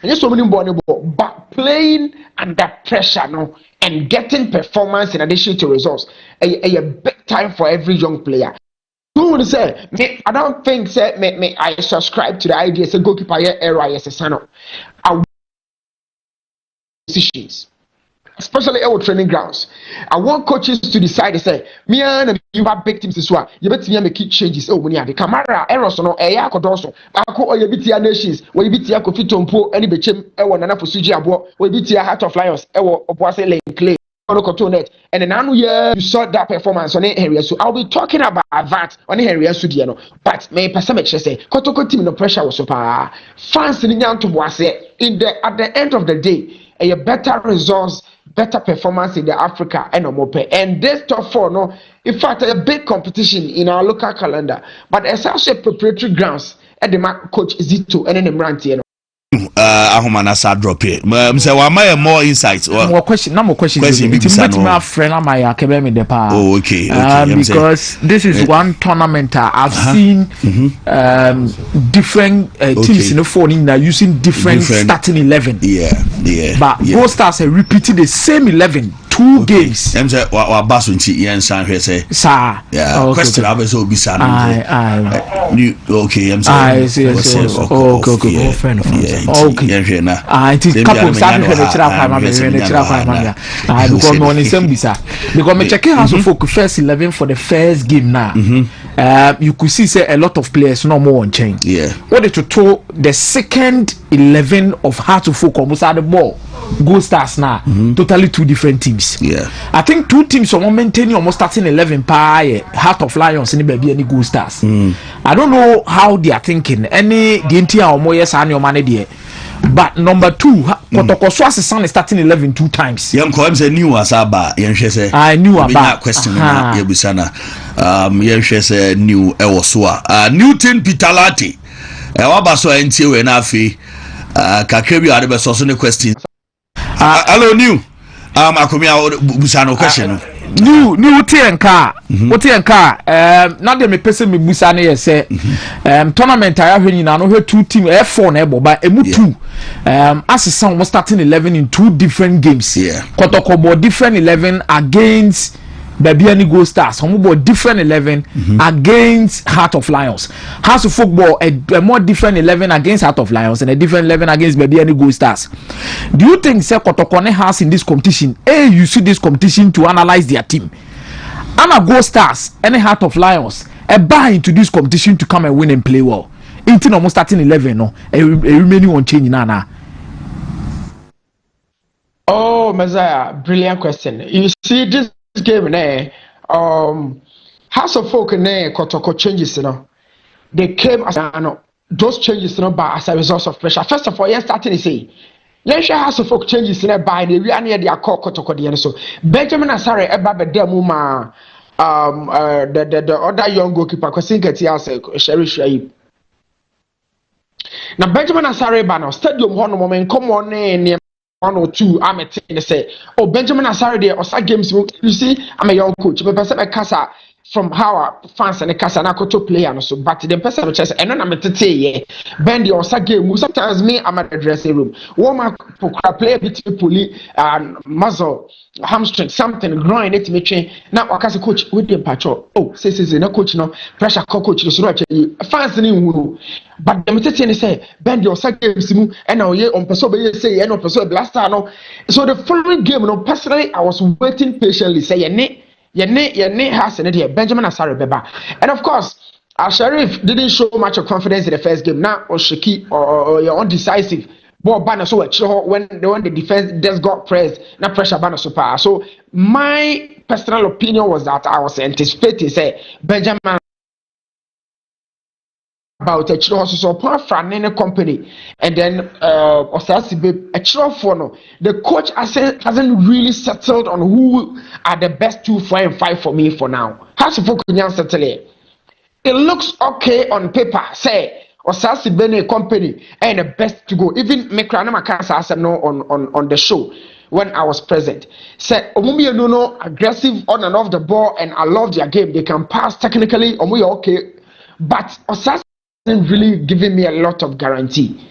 and so many but playing under pressure no and getting performance in addition to results a big time for every young player. Who would say me I don't think say me I subscribe to the idea say goalkeeper error yes sano positions, especially our training grounds. I want coaches to decide, say, me and you have big teams as well. You better make changes. Oh, when you have the camera, errors no, eya kodoso. Ako oye bitia nations, we bitia kofi tompo, any bechem, ewa nana for suji abo, we bitia Heart of Lions, ewa opwase lane clay. And then now you saw that performance on the area, so I'll be talking about that on the area studio. But may percentage say Kotoko team no pressure was super fans in the at the end of the day, a better results, better performance in the Africa and Omope. And this top four, no, in fact, a big competition in our local calendar, but as I say preparatory grounds at the coach Zito and then the Mranti. Ahoma sa drop here. Say wa my more insights or more questions my friend am I akebe me the pa. Oh, okay. Because this is one tournament I've seen different teams in the phone now using different starting 11. But Gold Stars have repeated the same 11 2 games. Them say wa baso nti yen san hwe say. Sir. Question have so be san. Okay, I'm saying. Okay. Friend of ours. Okay. It Capo started for the chira because me only some bisa because me checking House of Folk first 11 for the first game now. You could see say a lot of players no more on chain. What they to the second 11 of House of Folk almost had the ball. Gold Stars now, totally 2 different teams. I think 2 teams are maintaining almost starting 11 by Heart of Lions and maybe any Gold Stars. I don't know how they are thinking. Any the entire or more yes and your money there. But number 2, Kotoko Swasi San is starting 11 2 times. Yam ko am say new asaba yen hwe I knew about question na yebusana. Yen hwe say new e wo so a Newton Pitalati. E wa ba so entie we na afi kakrebi ade be so ne question. Hello new. Akomi busano question. New Tienka. Now they me person me busane ye say tournament I have na no 2 team F4 na ebo but emu 2 asesa almost starting 11 in 2 different games. Kotoko different 11 against Baby any Gold Stars. Some different 11 against Heart of Lions. House of Football a more different 11 against Heart of Lions and a different 11 against Baby any Gold Stars. Do you think Sir Kotokone has in this competition? You see this competition to analyze their team. Anna Gold Stars and Heart of Lions buy into this competition to come and win and play well. 18 almost starting 11 no. A remaining on change nana. Oh, Messiah, brilliant question. You see this game House of Folk Kotoko changes, they came as those changes by as a result of pressure. First of all, starting to say let's House of Folk changes by the real near their core Kotoko so Benjamin Asare Eba Demuma the other young goalkeeper Sherry. Now Benjamin Asare Bano stadium one moment come on near 1 or 2, I'm a thing say, oh, Benjamin Asare there or some games. You see, I'm a young coach, but I casa from how fans and the casa and I could to play and so, but the person which and then I'm a tete, Bendy or some game. Sometimes me, I'm at the dressing room. Woman play a bit pulley and muzzle, hamstring, something growing it me train. Now, I can coach with the patrol. Oh, says no coach, no pressure, coach, fans in but the message say, bend your games and now ye on person say, and on person blaster. No, so the following game, no, personally, I was waiting patiently. Say, your name has an idea, Benjamin Asare Beba. And of course, Sheriff didn't show much of confidence in the first game. Now, or shaky or your undecisive. Ball banner so when the defense just got pressed, not pressure banner super. So my personal opinion was that I was anticipating say Benjamin about a so apart from any company and then the coach hasn't really settled on who are the best 2, 4 and 5 for me for now. How's the it looks okay on paper say or Bene company and the best to go. Even Mekrana Makasa no on the show when I was present. Said Omumi no aggressive on and off the ball and I love their game. They can pass technically, Omuya okay. But Osas isn't really giving me a lot of guarantee.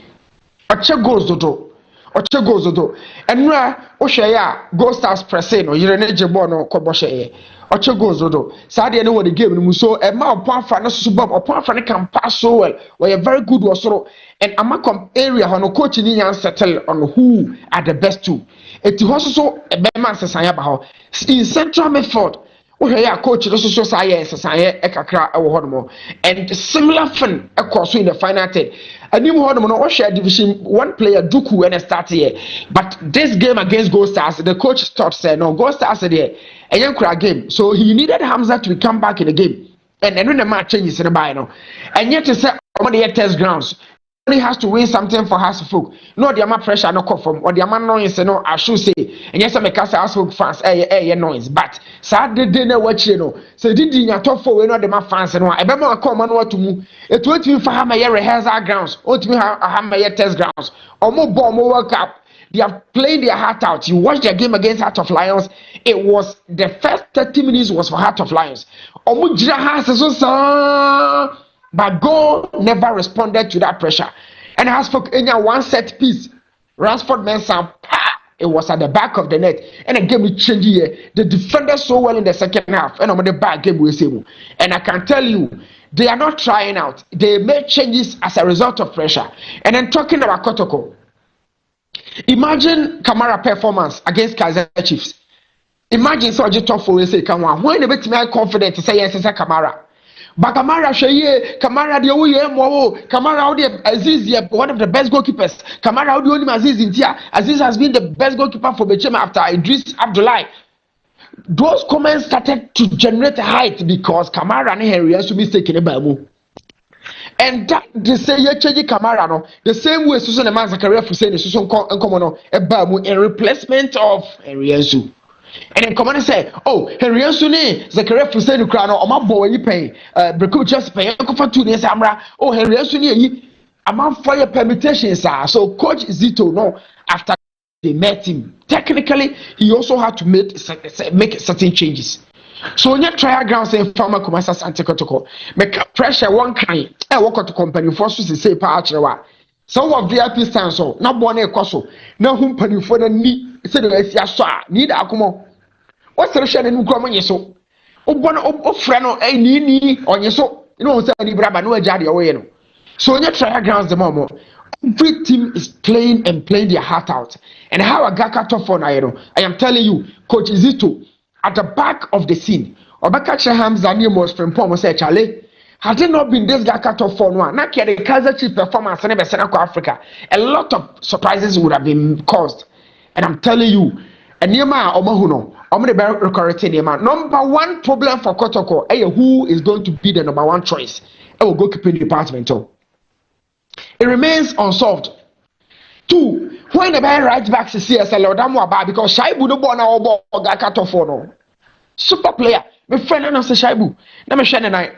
Oche goals dodo. oche goals do enra o hwe ya goal stars pressing no yire ne je ball no kobo hwe oche goals do saa de ne wo the game no mu so e ma opon afa no so bob opon afa ne can pass so well we are very good wasoro and amakom area ho no coach ni yan settle on who are the best two eti ho so e be man sesan ya ba ho in central midfield we ya coach no so say sesan ye e kakra e wo ho no and similar thing e course in the final third anim ho no wo share division one player Duku when start here but this game against Gold Stars the coach thought say no Gold Stars there enye kura game so he needed Hamza to come back in the game and when the match changes in the by no and yet to say on the test grounds he has to win something for Hasselhoff. No, the amount pressure no come from or the amount noise. No, I should say. And yes, I'm a Hasselhoff fans. Noise. But sad they know what you know. So did you talk for we know the fans and I remember come on what to move. It went to for have my rehearsal grounds. Or to have my test grounds. Or more bomb more World Cup. They have played their heart out. You watch their game against Heart of Lions. It was the first 30 minutes was for Heart of Lions. But God never responded to that pressure. And as for Kenya, one set piece, Ransford Mensah, it was at the back of the net. And the game will change here. The defended so well in the second half. And on the back game will say, and I can tell you, they are not trying out. They made changes as a result of pressure. And then talking about Kotoko, imagine Kamara performance against Kaizer Chiefs. Imagine so just talk for say, come on, when the bit me confident to say yes, it's a Kamara. But Kamara Sheye, Kamara the Oye Mo, Kamara Aziz, one of the best goalkeepers. Kamara the only Aziz in Tia. Aziz has been the best goalkeeper for Bechem after Idris Abdullahi. Those comments started to generate height because Kamara and Henry has to be taken by Mu. And that they say you change Kamara no the same way Susan and Zakaria for saying Susan and Common in replacement of Henry Ensu. And then come on and say, oh, Henry Ansuni, Zakaria Fusenu Krano, or my boy, you pay, Breku just pay, for 2 days, Amra, oh, Henry Ansuni, among fire permutations, so Coach Zito, no, after they met him, technically, he also had to make certain changes. So when you try ground say farmer Kumasa Santikotoko, make pressure one kind, I walk to company for to say Pachawa. Some of VIP stands so, not born a coso, no whom penny for the need. Said need akumo. What's the share in Ukraine? So, friend ni on your so, you know, say Braba no jadi away. So, when you try grounds the moment, every team is playing and playing their heart out. And how a Gaka top for Nairo, I am telling you, Coach Zito, at the back of the scene, Obaka Hamza Nimos from Pomo say, Charlie. Had it not been this Gaka top for one, not the Kaizer Chiefs performance in Africa, a lot of surprises would have been caused. And I'm telling you, a Nima Omahuno, Omni Correcting Nima. Number one problem for Kotoko, who is going to be the number one choice? It will go keeping department. It remains unsolved. 2, when the man right back to CSL Odamwa because Shaibu no born or Gakato for no. Super player. My friend and say Shaibu. Na me share nine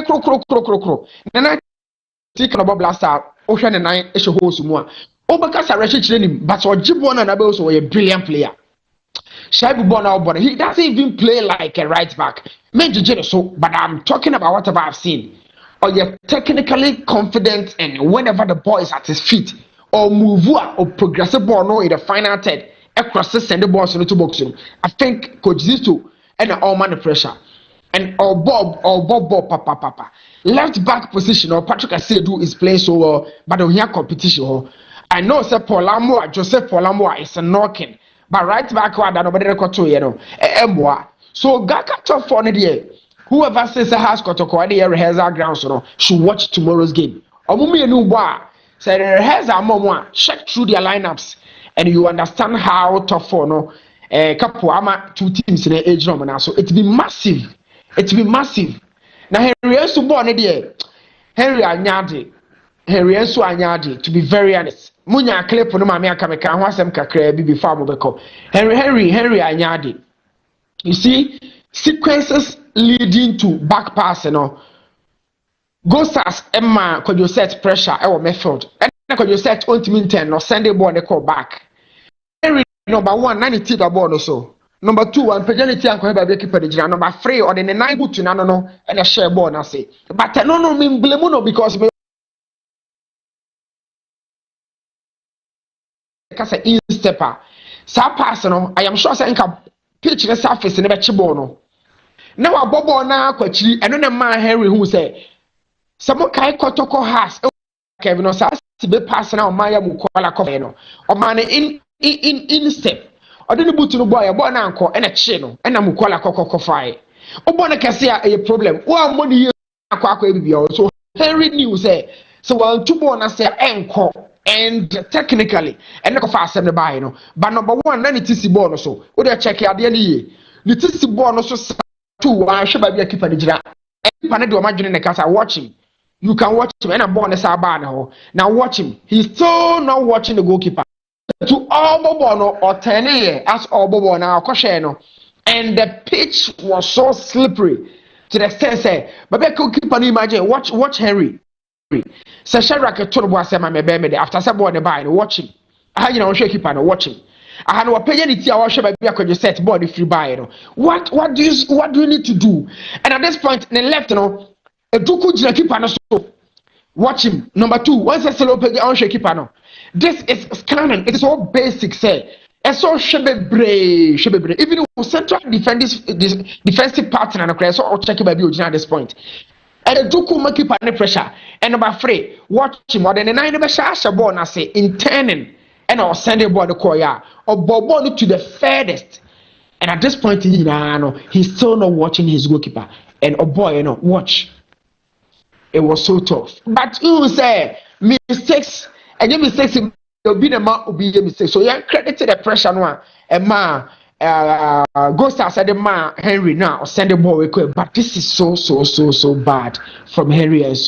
crow. Nine take about blaster. Ocean and nine is a whole sumwa. Obakasa Rashid training, but or Jibon and Abel so a brilliant player. Shaibu Bona, he doesn't even play like a right back. Major so, but I'm talking about whatever I've seen. Or you're technically confident and whenever the ball is at his feet, or move or progressive ball no in the final third, across the send the balls into box. I think Coach Zito and all man the pressure. And Bob, papa. Left back position or Patrick Asedu is playing so well, but on here competition. I know say Joseph Paul is a knocking, but right back where nobody record to so Gaka top for the whoever says a house got to call the rehearsal ground so should watch tomorrow's game. Omumi no bar say the rehearsal mom check through their lineups and you understand how tough for no Capo ama 2 teams in the age room now. So it's been massive. Now Henry is to born there. Henry Anyadi, to be very honest. Munya clip no mama akameka ho asem kakra bi before mo beko. Henry Anyadi. You see sequences leading to back pass no. Gosas Emma could you set pressure e wo midfield. And could you set ultimate 10 no send the ball and call back. Henry number 1 90 the ball no so. Number 2 and penalty and ko be keeper the number 3 or the 9 boot na no and a share ball na say. But no mean blame no because kasa in stepper sa pass no I am sure say nka pitch the surface ne be che ball no na wa bobo na kwachiri eno ne man Henry who say some kai kotoko has Kevin sa ti be pass na o man ya mu kola kofe no o man in step o de ne butu no boy na anko e na che no e na mu kola kokoko fai o bo na kase a problem o mo ni akwa ebibia so Henry knew say so one two ball na say enko and technically and go fast and buy no but number one na it is ball no so we dey check ade na ye it is ball no so two one she ba bia keeper ni gira keeper na de o ma dwene ne kasa watch him you can watch him and a ball na say ba na ho now watch him he's still not watching the goalkeeper to all ball no or 10 as all ball na akoshe no and the pitch was so slippery to the extent say but goalkeeper no imagine watch Henry say Shadrack to no say me be after say ball the buy no watch him aha you know keeper no watch him aha no pay ni ti a wo hwe ba bia kwaje set ball the free buy no what do you need to do and at this point in the left no eduku jina keeper no so watch him number 2 once say lo pay on keeper no this is scanning it is all basic say and so shebebre even central defensive partner no so I'll check ba bi at this point and the Duku make keep under pressure and number 3 watch him more than the 9 be sha ball na say interning and I'll send the ball the koya or ball to the furthest and at this point he's still not watching his goalkeeper and boy watch it was so tough but you say mistakes and your mistakes will be the man will be a mistake so yeah credit to the pressure no and ma Ghost said the man Henry now send the ball quick but this is so bad from Henry and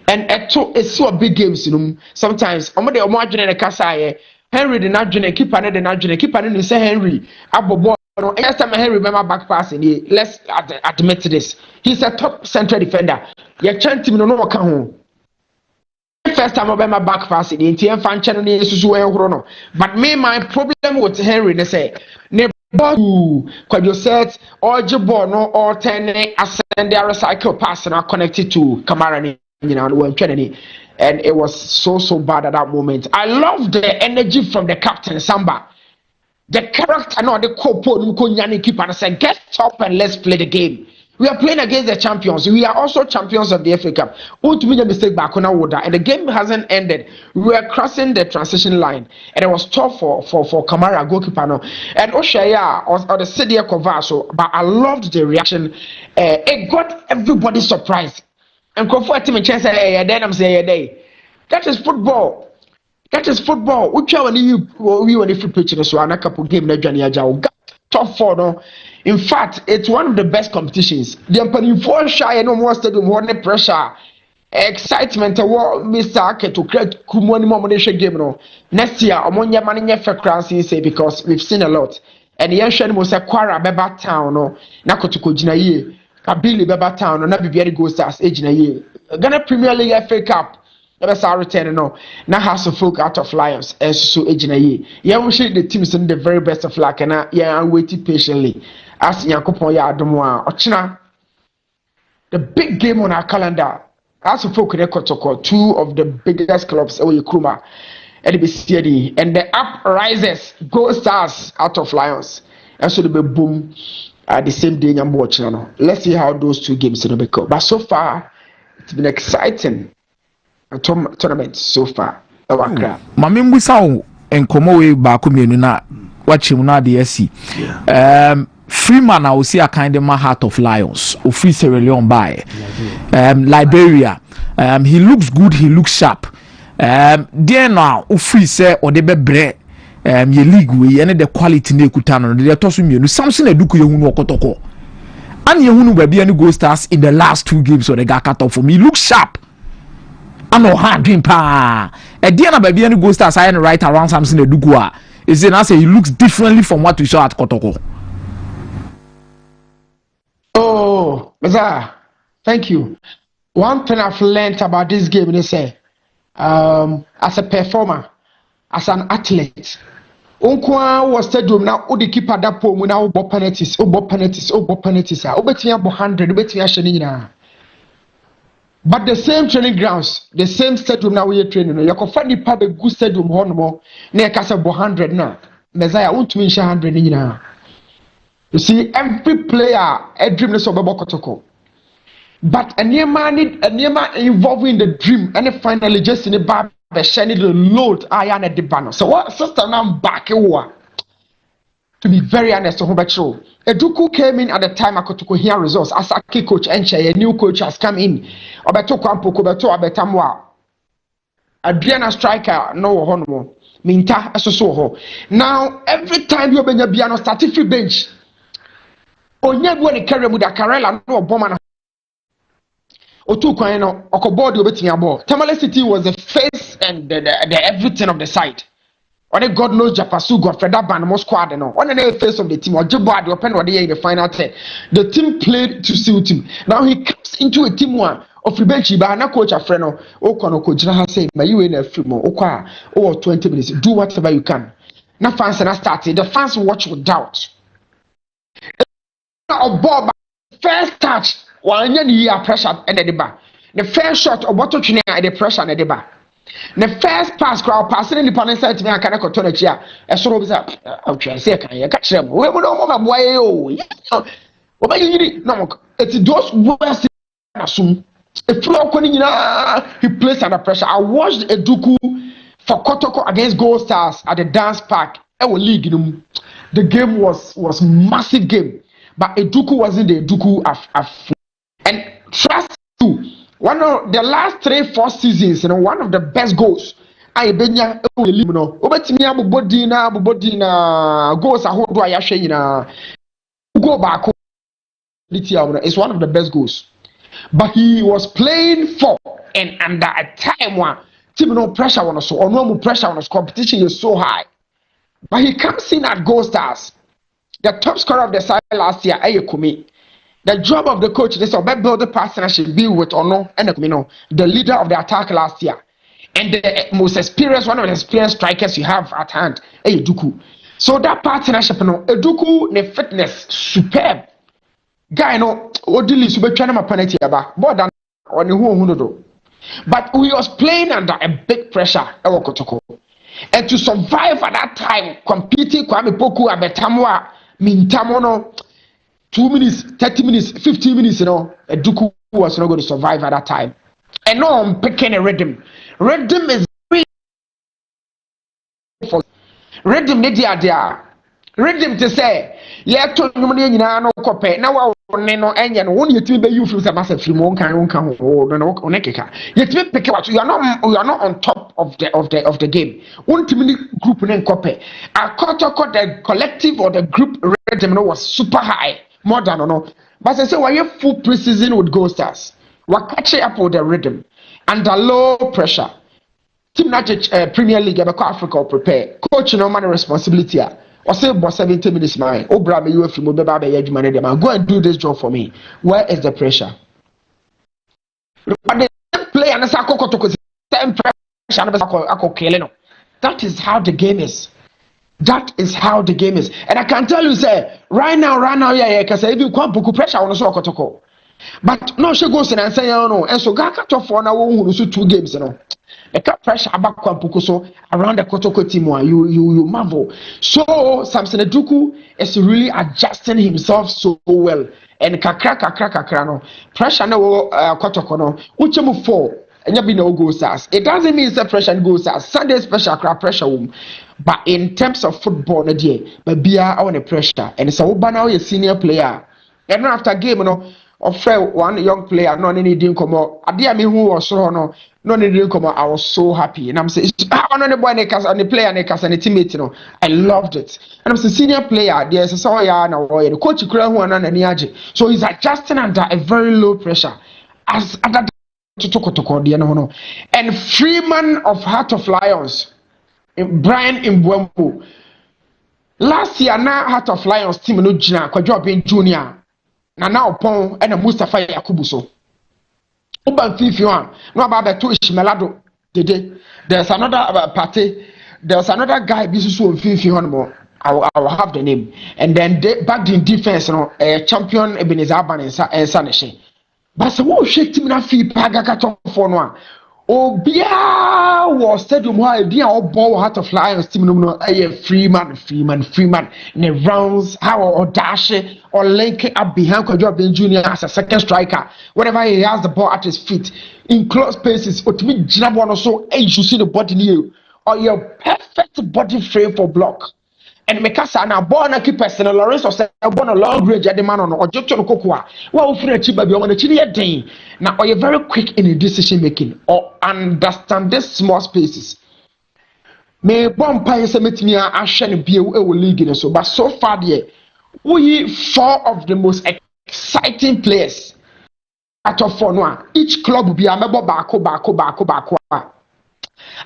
it's so big games sometimes the imagine the kasa Henry did not join keeper didn't say Henry abo no next time Henry remember back passing let's admit this he's a top central defender you chant him no waka ho first time Obama back pass the NTM fan channel no but me my problem with Henry they say could you set all ball no all 10 ascend their recycle pass and connected to Kamara and it was so bad at that moment. I love the energy from the captain Samba, the character no the Capo keeper and said get up and let's play the game. We are playing against the champions. We are also champions of the FA Cup. Wontumi mistake back on our and the game hasn't ended. We are crossing the transition line, and it was tough for Kamara goalkeeper no. And Oshaya or the city Kovaso, but I loved the reaction. It got everybody surprised. And comfort team in chance then I'm saying day. That is football. That is football. We try when we were the free pitch so a couple game na Johnny Ajao. Top 4 no. In fact, it's one of the best competitions. The Empanifo shy no more stadium one pressure, excitement. Mr. Ake to create Kumoni Momonation game no. Next year, Omonya Maninya Fekransi say because we've seen a lot. And the ancient was a Kwara Beba Town no. Nakotuko Jinaye, Kabili Beba Town no. Nabi Biari Go Stars Ejinaye. Ghana Premier League FA Cup. Never return no. Now has a folk out of Lions as so Ejinaye. Yeah, we should the teams in the very best of luck and I'm waiting patiently. As Yankopon ya adomwa ochina the big game on our calendar as a folk rekotoko 2 of the biggest clubs away Kruma and be steady and the Uprisers Go Stars out of Lions and so the boom the same day I'm watching no. Let's see how those 2 games will be go but so far it's been exciting tournament so far Mame mbusa enkomo we ba ko mienu na wachim na de asi Freeman I will see a kind of my Heart of Lions or Free Sierra Leone by Liberia. He looks good, he looks sharp. There now, free say or the bread ye league we and the quality ne kutano they toss me something eduku you no kotoko. And you who be any Go Stars in the last 2 games or the got cut off for me. He looks sharp. I know hard dream pa. At the end of baby any Go Stars I right around something eduku is it I say he looks differently from what we saw at Kotoko. Oh, Baza, thank you. One thing I've learned about this game is say, as a performer, as an athlete, Unkwa was stadium now. Udi keeper that po muna ubo penalties. Ubetiya bo 100. Ubetiya shenina. But the same training grounds, the same stadium now we are training. You can find the public good stadium one more. Near Casa 100 now. Messiah want to win 100 now. You see, every player a dream is of a Bokotoko. But a near man involving the dream and finally just in the bar shining the load iron at the banner. So what sister now back to be very honest, Eduku came in at the time I could hear results as a key coach and a new coach has come in. Obeto Kwampo Kobeto Abetamwa. Adriana striker no hono. Minta asoso. Now every time you benya biano starting free bench. Onye go ni carry mu da Karela no bomber. Otu kwan no okoboard obetimi abo. Tamale City was the face and the everything of the side. Only God knows Japasu Godfrey that band most squad no. On the face of the team or Jibad open or in the final 10. The team played to suit him. Now he comes into a team one of Ribenchi by na coach a friend or Okono coach say my you in a few more or 20 minutes. Do whatever you can. Now fans and I started. The fans watch with doubt. Bob first touch one year pressure and the bar. The first shot of bottle at the pressure and the bar. The first pass crowd passing in the panel side to me, I can't go to the chair. As soon as I'm trying to say, can you catch them? We don't know why you no, it's those worst assume. If he placed under pressure, I watched Eduku for Kotoko against Gold Stars at the dance park. League. The game was massive game. But Eduku wasn't the Eduku and trust you. One of the last 3-4 seasons, one of the best goals. I benya elimino. Obetimi abobodina goals ahodo ayahwe go back. It's one of the best goals. But he was playing for and under a time when team no pressure on us or no pressure on us. Competition is so high. But he comes in at Gold Stars. The top scorer of the side last year, Ayekumi. The job of the coach is to build the partnership, be with Ono and the leader of the attack last year. And the most experienced, one of the experienced strikers you have at hand, Eduku. So that partnership, Eduku, the fitness, superb. Guy, Odili, Subetranama penalty about more than on the who. But we was playing under a big pressure, and to survive at that time, competing Kwame Poku Abetamwa, Mintamono. 2 minutes, 30 minutes, 15 minutes, Eduku was not going to survive at that time. And now I'm picking a rhythm. Rhythm is very for rhythm there. Rhythm to say, yeah, to no copy. Now no engine, one you to be you feel a massive film on Oneka. Yet pick what you are not on top of the game. 1 minute group name copy. A quarter the collective or the group rhythm was super high. More than but I say why you full preseason with Gold Stars. We're catching up with the rhythm under low pressure. Team Premier League Africa prepare. Coach no man responsibility. Or say about 70 minutes my Obra me you from go and do this job for me. Where is the pressure? But they play and that is how the game is. That is how the game is. And I can tell you, say, right now, yeah, because if you can't put pressure on the soccer to call. But no, she goes in and say, oh no, and so Gaka to for now, who 2 games, The pressure about Kwampukuso around the Kotoko team, you marvel. So Samson Eduku is really adjusting himself so well. And kakra no pressure no Kotoko no, which move for. And you be no goals. It doesn't mean the pressure goes as Sunday special pressure room. But in terms of football, but be on the pressure. And so now a senior player. And after game, of one young player, no any didn't come out. I didn't mean who was so no any didn't come out. I was so happy. And I'm saying on the boy and the player and the teammate, I loved it. And I'm saying senior player, there's a the coach so he's adjusting under a very low pressure. As other and Freeman of Heart of Lions, Brian Mbwembo. Last year, now Heart of Lions team no jina kwa job in junior. Now Pong and Mustafa Yakubuso. Uban Fifiwan, no about two Ishmelado. There's another party. There's another guy, Bisusu Fifiwan more. I will have the name. And then back in defense, champion Ebenezer Aban and Saneshe. but so wo hwe team na fi pagaka top 4 no a obia was stadium ha edi a obo Heart of Lions team no Freeman ne rounds how or dash or link up behind Kwadwo Ben Junior as a second striker whenever he has the ball at his feet in close spaces otimi gina ball no so you see the body new or your perfect body frame for block and mekasa na ball na keep personal Lawrence or say ball no long range at the man on or jojo kokwa wa ofure chi ba bi o na chi ne den na or you very quick in the decision making or understand these small spaces me bomb pie say metimi a hwe ne bie e wo league ne so but so far there we 4 of the most exciting players out of 4 no each club bi amebo baako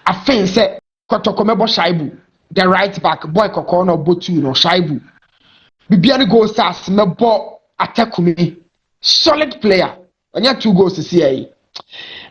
I think say Kotoko mebo Shaibu the right back boy Koko no Botu no Shaibu Bibiani Goal Stars mebo Atakumi solid player anya 2 goals to see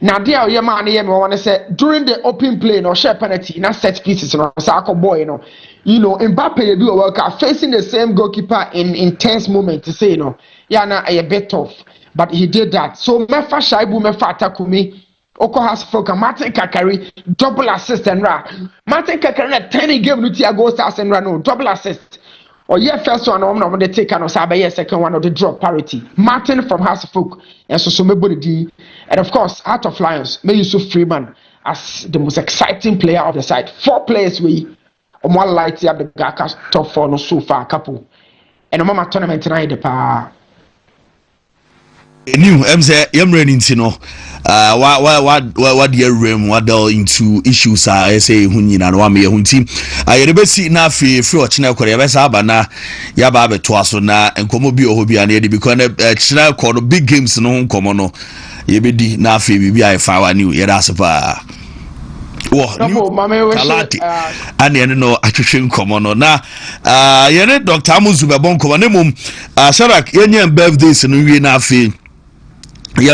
now there your man here me want to say during the open play no share penalty na set pieces no sako boy no you know Mbappe you do work facing the same goalkeeper in intense moment to say no yeah na a bit tough but he did that so mefa Shaibu mefa Atakumi Oko has spoken Martin Kakari double assist and Martin Kakari na 10 game no tia goal stars and no double assist or yeah first one on the take and sabe second one of the drop parity Martin from Hasselhoek and so mebodi and of course Heart of Lions may Yusuf Freeman as the most exciting player of the side 4 players we more light at the Gaka top 4 no so far Capo and mama tournament na the pa new MZ Yamren into no what the room what into issues I say hunina no me hunti ayebesi na free ochina kore yabesa aba na yaba abeto aso na enkomo bi oho bia na yedi because na china call big games no nkomo no yebedi na afi bibi ai fa wa new yeda asepa wo kalati ane no atwehwe nkomo no na yene Dr. Amuzu bebon nkomo ne mum Sharak yenye birthdays no wie na afi